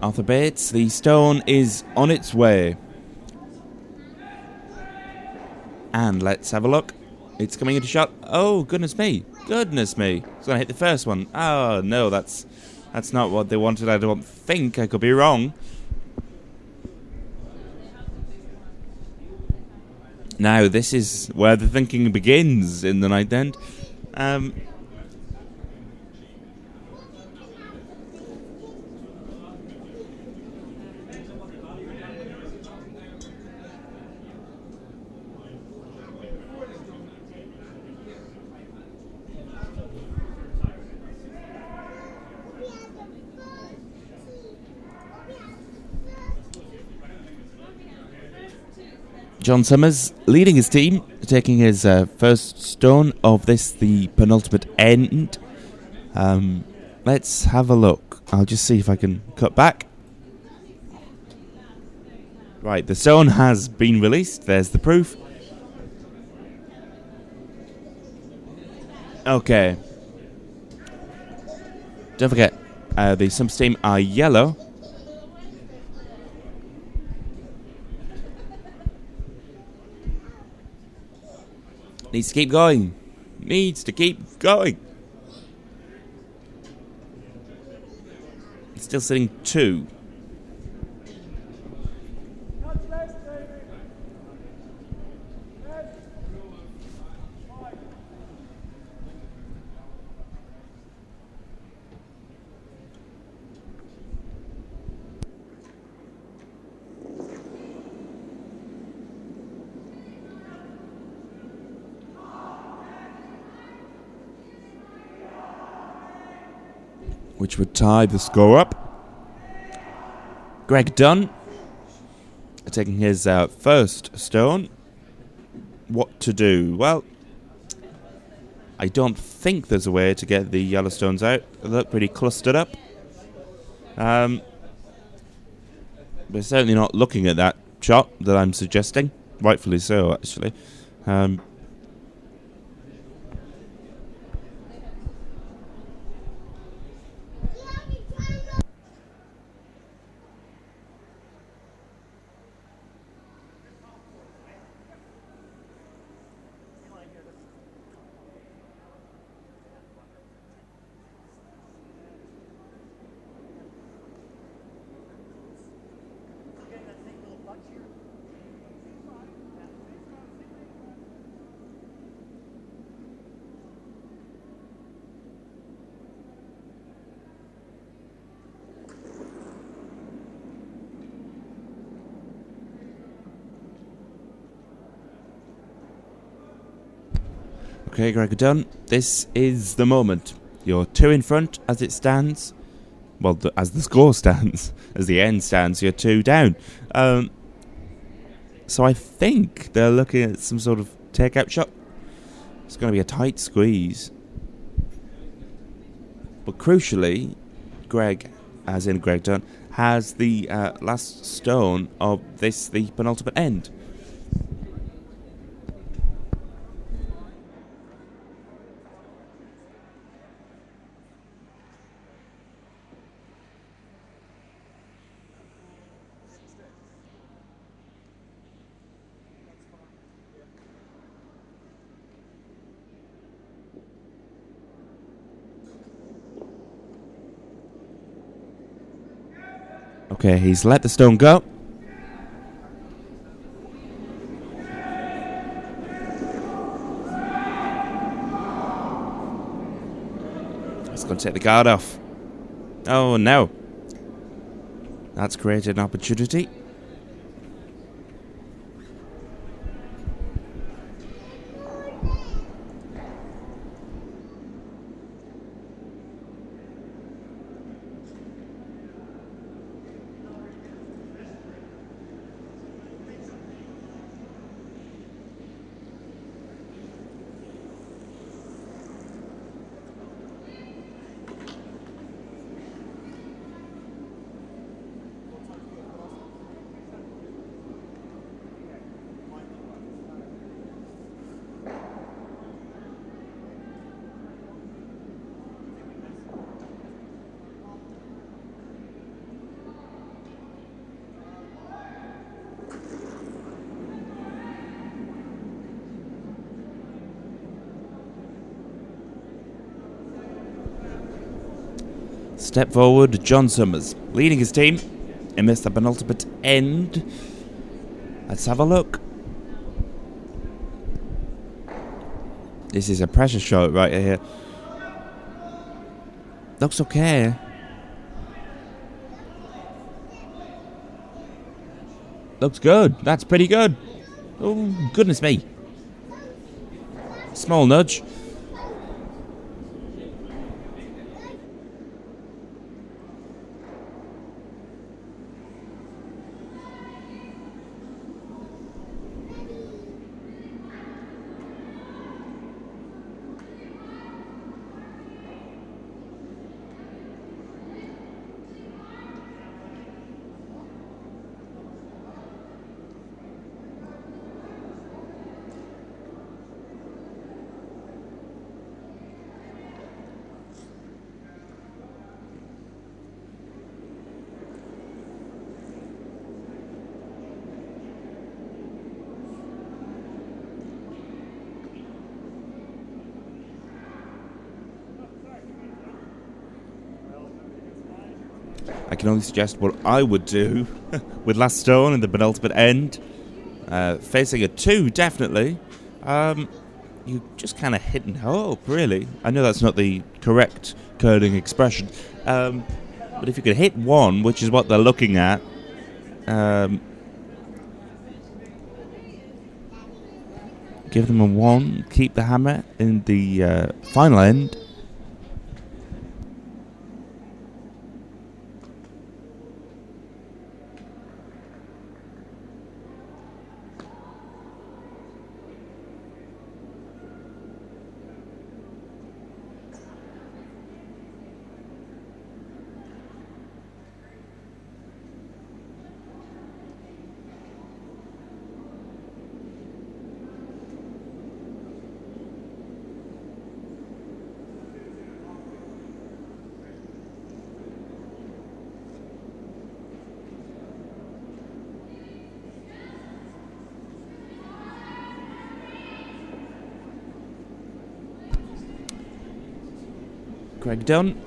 Arthur Bates, the stone is on its way. And let's have a look. It's coming into shot. Oh, goodness me. Goodness me. It's going to hit the first one. Oh, no, that's not what they wanted. I don't think. I could be wrong. Now, this is where the thinking begins in the ninth end. John Summers leading his team, taking his first stone of this, the penultimate end. Let's have a look. I'll just see if I can cut back. Right, the stone has been released. There's the proof. Okay. Don't forget, the Summers team are yellow. Needs to keep going. Needs to keep going. It's still sitting 2. Which would tie the score up. Greg Dunn taking his first stone. What to do? Well, I don't think there's a way to get the yellow stones out. They look pretty clustered up. We're certainly not looking at that shot that I'm suggesting. Rightfully so, actually. Okay, Greg Dunn, this is the moment. You're 2 in front as it stands. Well, as the score stands, as the end stands, you're 2 down. So I think they're looking at some sort of takeout shot. It's going to be a tight squeeze. But crucially, Greg, as in Greg Dunn, has the last stone of this, the penultimate end. Okay, he's let the stone go. He's going to take the guard off. Oh no. That's created an opportunity. Step forward, John Summers, leading his team in this, the penultimate end. Let's have a look. This is a pressure shot right here. Looks okay. Looks good. That's pretty good. Oh, goodness me. Small nudge. I can only suggest what I would do with last stone in the penultimate end. Facing a 2, definitely. You just kind of hit and hope, really. I know that's not the correct curling expression. But if you could hit 1, which is what they're looking at, give them a 1, keep the hammer in the final end. Greg Dunn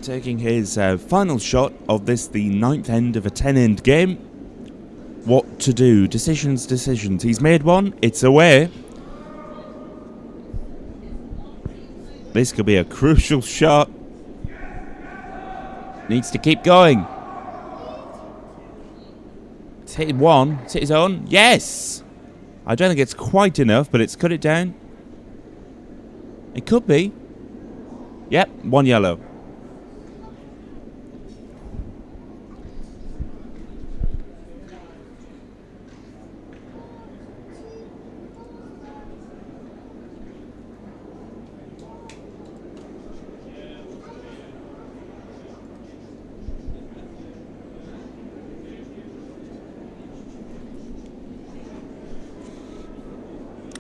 taking his final shot of this, the 9th end of a 10-end game. What to do? Decisions. He's made one. It's away. This could be a crucial shot. Needs to keep going. It's hit 1. It's hit his own. Yes! I don't think it's quite enough, but it's cut it down. It could be. Yep, 1 yellow.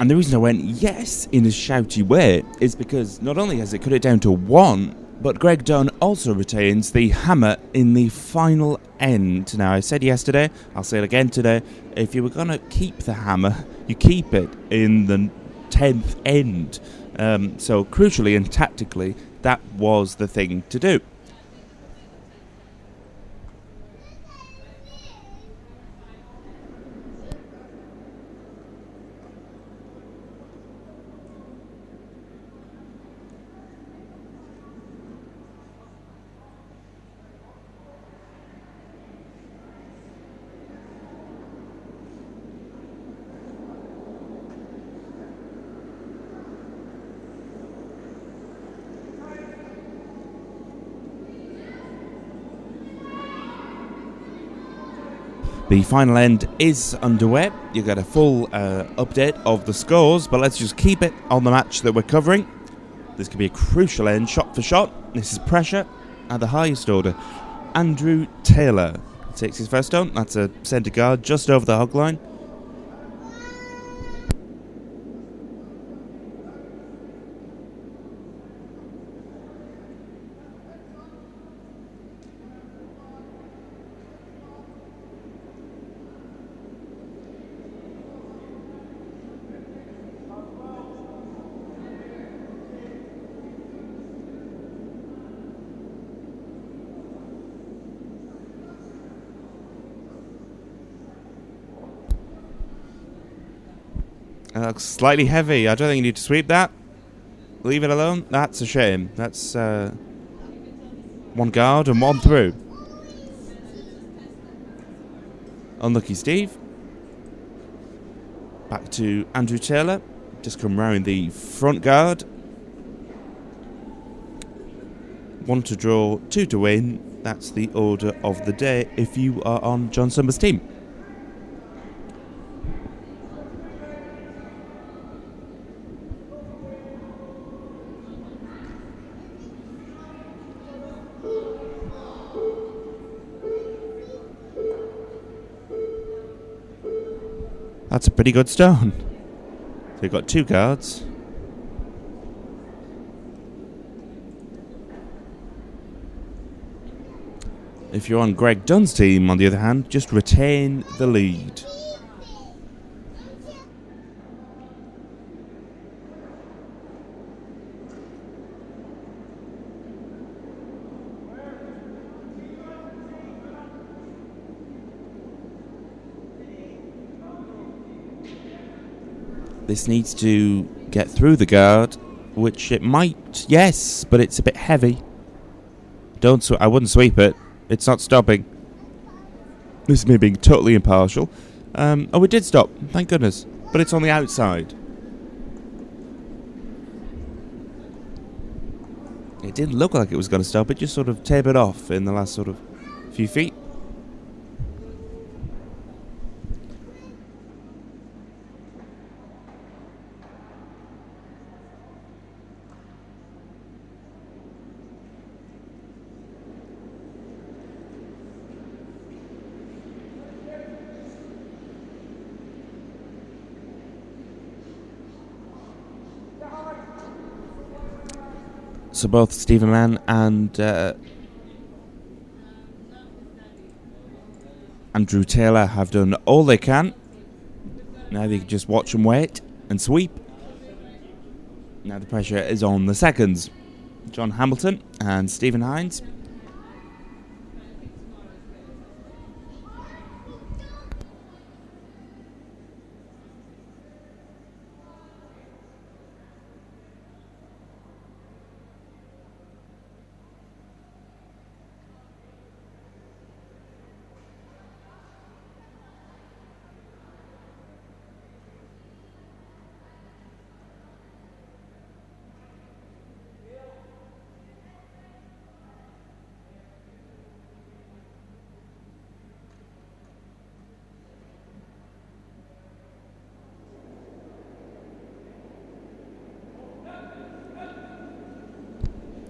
And the reason I went yes in a shouty way is because not only has it cut it down to 1, but Greg Dunn also retains the hammer in the final end. Now, I said yesterday, I'll say it again today, if you were going to keep the hammer, you keep it in the 10th end. So crucially and tactically, that was the thing to do. The final end is underway. You get a full update of the scores, but let's just keep it on the match that we're covering. This could be a crucial end, shot for shot. This is pressure at the highest order. Andrew Taylor takes his first stone. That's a centre guard just over the hog line. That looks slightly heavy. I don't think you need to sweep that. Leave it alone. That's a shame. That's 1 guard and 1 through. Unlucky Steve. Back to Andrew Taylor. Just come round the front guard. 1 to draw, 2 to win. That's the order of the day if you are on John Summers' team. That's a pretty good stone. So you've got 2 guards. If you're on Greg Dunn's team, on the other hand, just retain the lead. This needs to get through the guard, which it might, yes, but it's a bit heavy. I wouldn't sweep it. It's not stopping. This is me being totally impartial. Oh, it did stop, thank goodness. But it's on the outside. It didn't look like it was going to stop. It just sort of tapered off in the last sort of few feet. So both Stephen Mann and Andrew Taylor have done all they can. Now they can just watch and wait and sweep. Now the pressure is on the seconds. John Hamilton and Stephen Hines.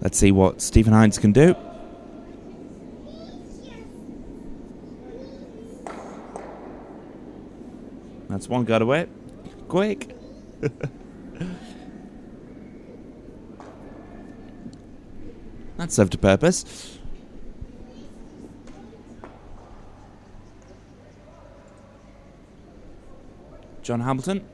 Let's see what Stephen Hines can do. That's 1 guard away. Quick. That served a purpose. John Hamilton.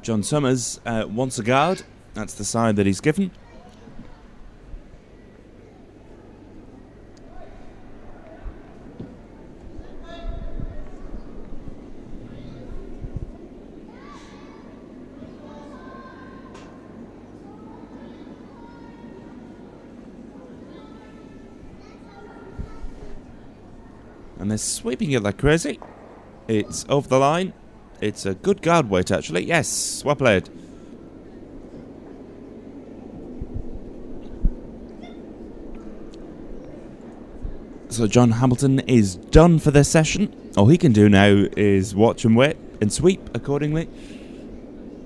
John Summers wants a guard. That's the side that he's given. And they're sweeping it like crazy. It's over the line. It's a good guard weight, actually. Yes, well played. So John Hamilton is done for this session. All he can do now is watch and wait and sweep accordingly.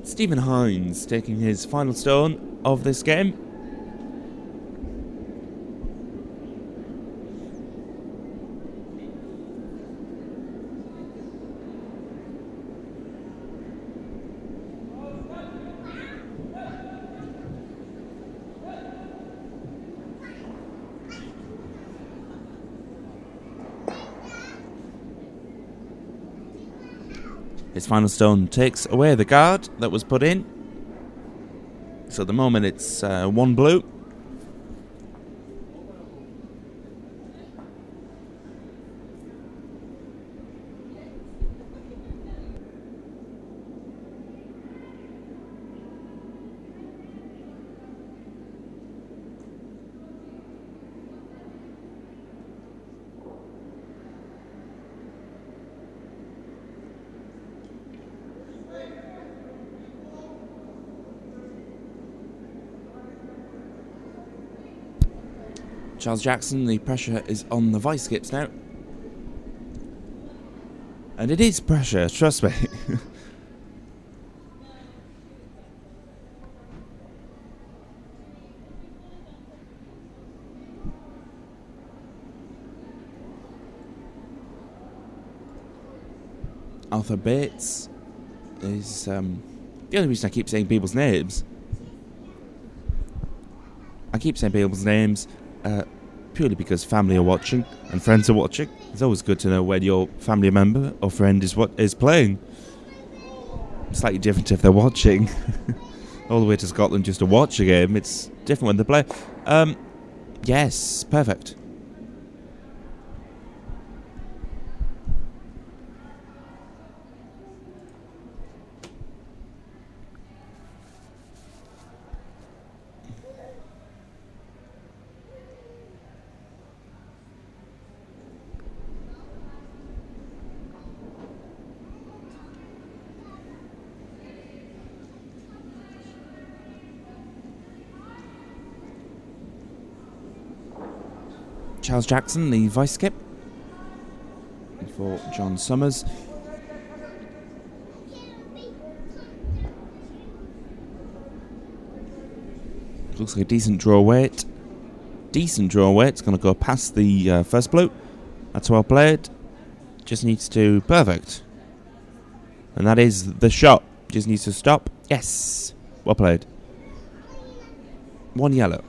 Stephen Hines taking his final stone of this game. His final stone takes away the guard that was put in. So at the moment it's 1 blue. Charles Jackson, the pressure is on the vice skips now. And it is pressure, trust me. Arthur Bates is the only reason I keep saying people's names. I keep saying people's names purely because family are watching and friends are watching. It's always good to know when your family member or friend is playing. Slightly different if they're watching. All the way to Scotland just to watch a game. It's different when they play. Yes, perfect. Charles Jackson, the vice skip for John Summers. Looks like a decent draw weight. Decent draw weight. It's going to go past the first blue. That's well played. Just needs to perfect. And that is the shot. Just needs to stop. Yes. Well played. 1 yellow.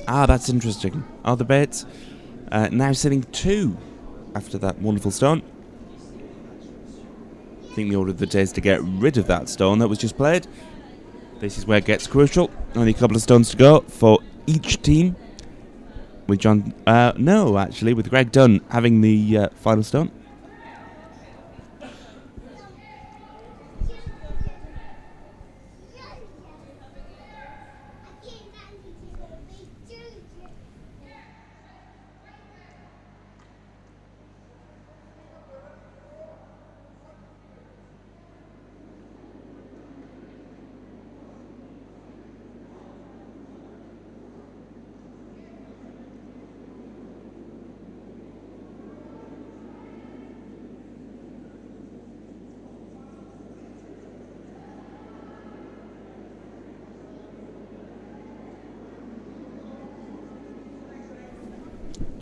Ah, that's interesting. Arthur Bates now sitting 2 after that wonderful stone. I think the order of the day is to get rid of that stone that was just played. This is where it gets crucial. Only a couple of stones to go for each team. With John... no, actually, with Greg Dunn having the final stone.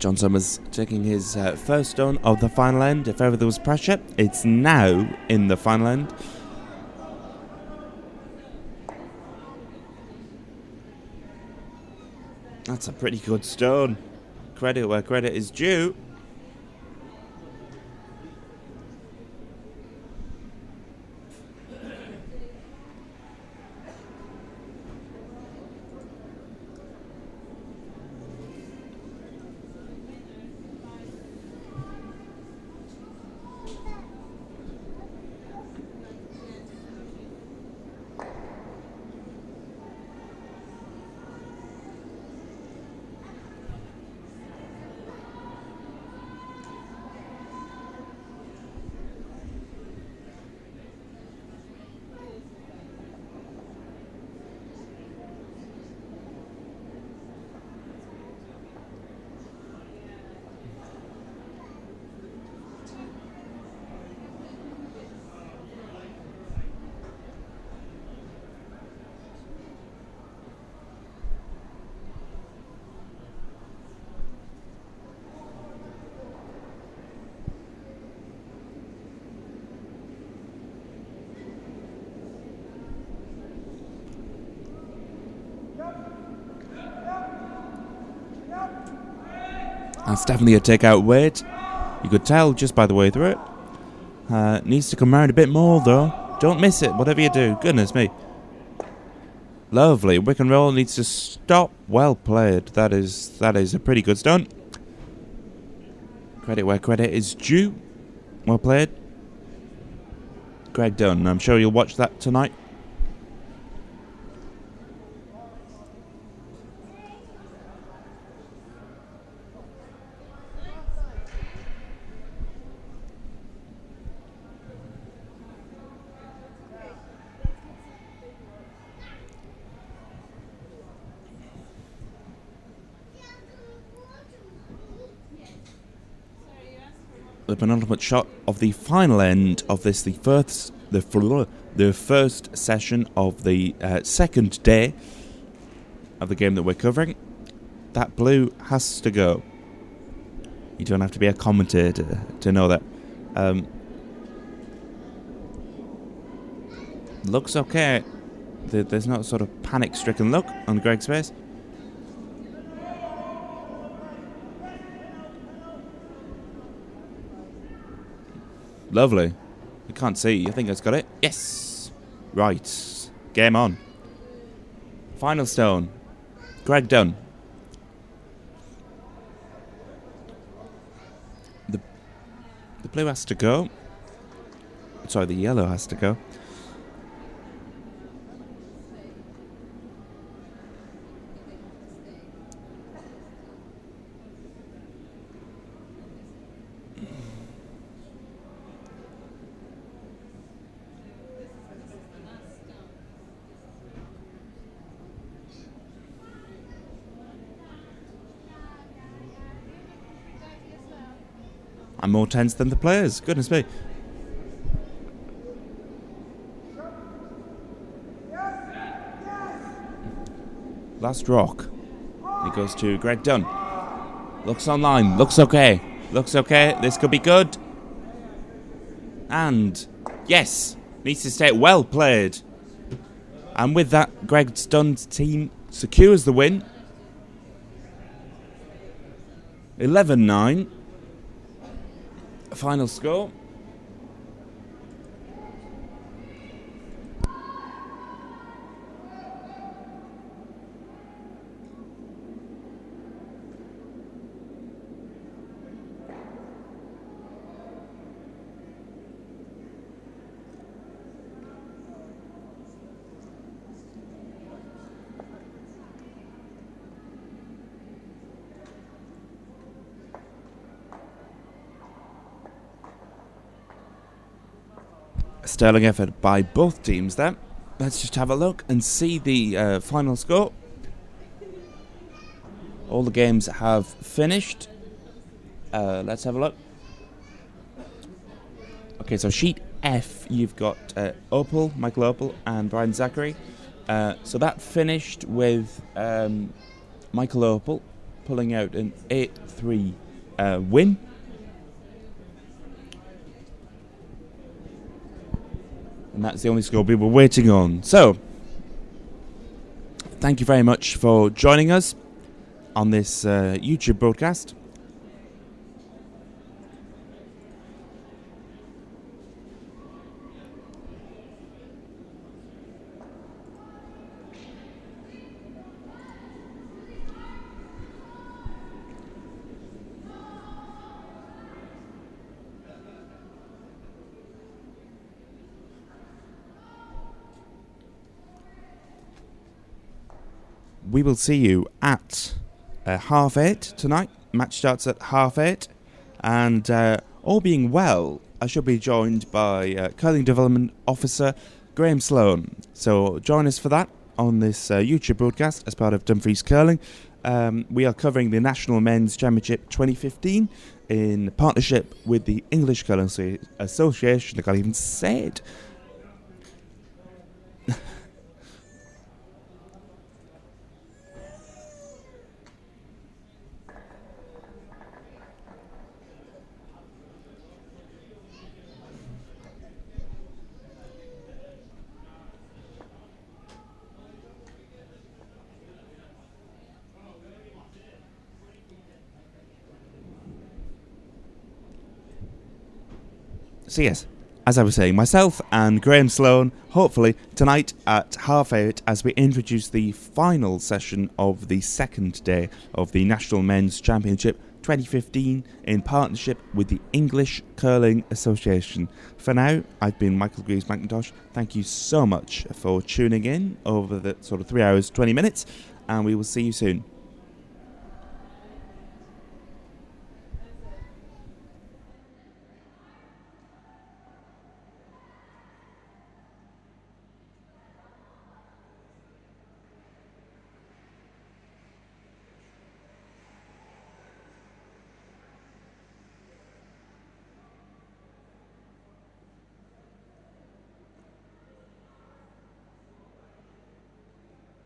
John Summers taking his first stone of the final end. If ever there was pressure, it's now in the final end. That's a pretty good stone. Credit where credit is due. That's definitely a takeout weight. You could tell just by the way through it. Needs to come round a bit more though. Don't miss it, whatever you do. Goodness me. Lovely. Wick and roll needs to stop. Well played. That is a pretty good stunt. Credit where credit is due. Well played. Greg Dunn. I'm sure you'll watch that tonight. The penultimate shot of the final end of this, the first session of the second day of the game that we're covering. That blue has to go. You don't have to be a commentator to know that. Looks okay. There's not a sort of panic-stricken look on Greg's face. Lovely. You can't see. I think it's got it. Yes. Right. Game on. Final stone. Greg Dunn. The blue has to go. Sorry, the yellow has to go. I'm more tense than the players. Goodness me. Last rock. It goes to Greg Dunn. Looks online. Looks okay. Looks okay. This could be good. And yes, needs to stay. Well played. And with that, Greg Dunn's team secures the win. 11-9. Final score. Sterling effort by both teams there. Let's just have a look and see the final score. All the games have finished. Let's have a look. Okay, so sheet F, you've got Opal, Michael Opal, and Brian Zachary. So that finished with Michael Opal pulling out an 8-3 win. And that's the only score we were waiting on. So, thank you very much for joining us on this YouTube broadcast. We will see you at 8:30 tonight. Match starts at 8:30. And all being well, I shall be joined by Curling Development Officer Graham Sloan. So join us for that on this YouTube broadcast as part of Dumfries Curling. We are covering the National Men's Championship 2015 in partnership with the English Curling Association. I can't even say it. So yes, as I was saying, myself and Graham Sloan, hopefully tonight at 8:30 as we introduce the final session of the second day of the National Men's Championship 2015 in partnership with the English Curling Association. For now, I've been Michael Greaves McIntosh. Thank you so much for tuning in over the sort of 3 hours, 20 minutes, and we will see you soon.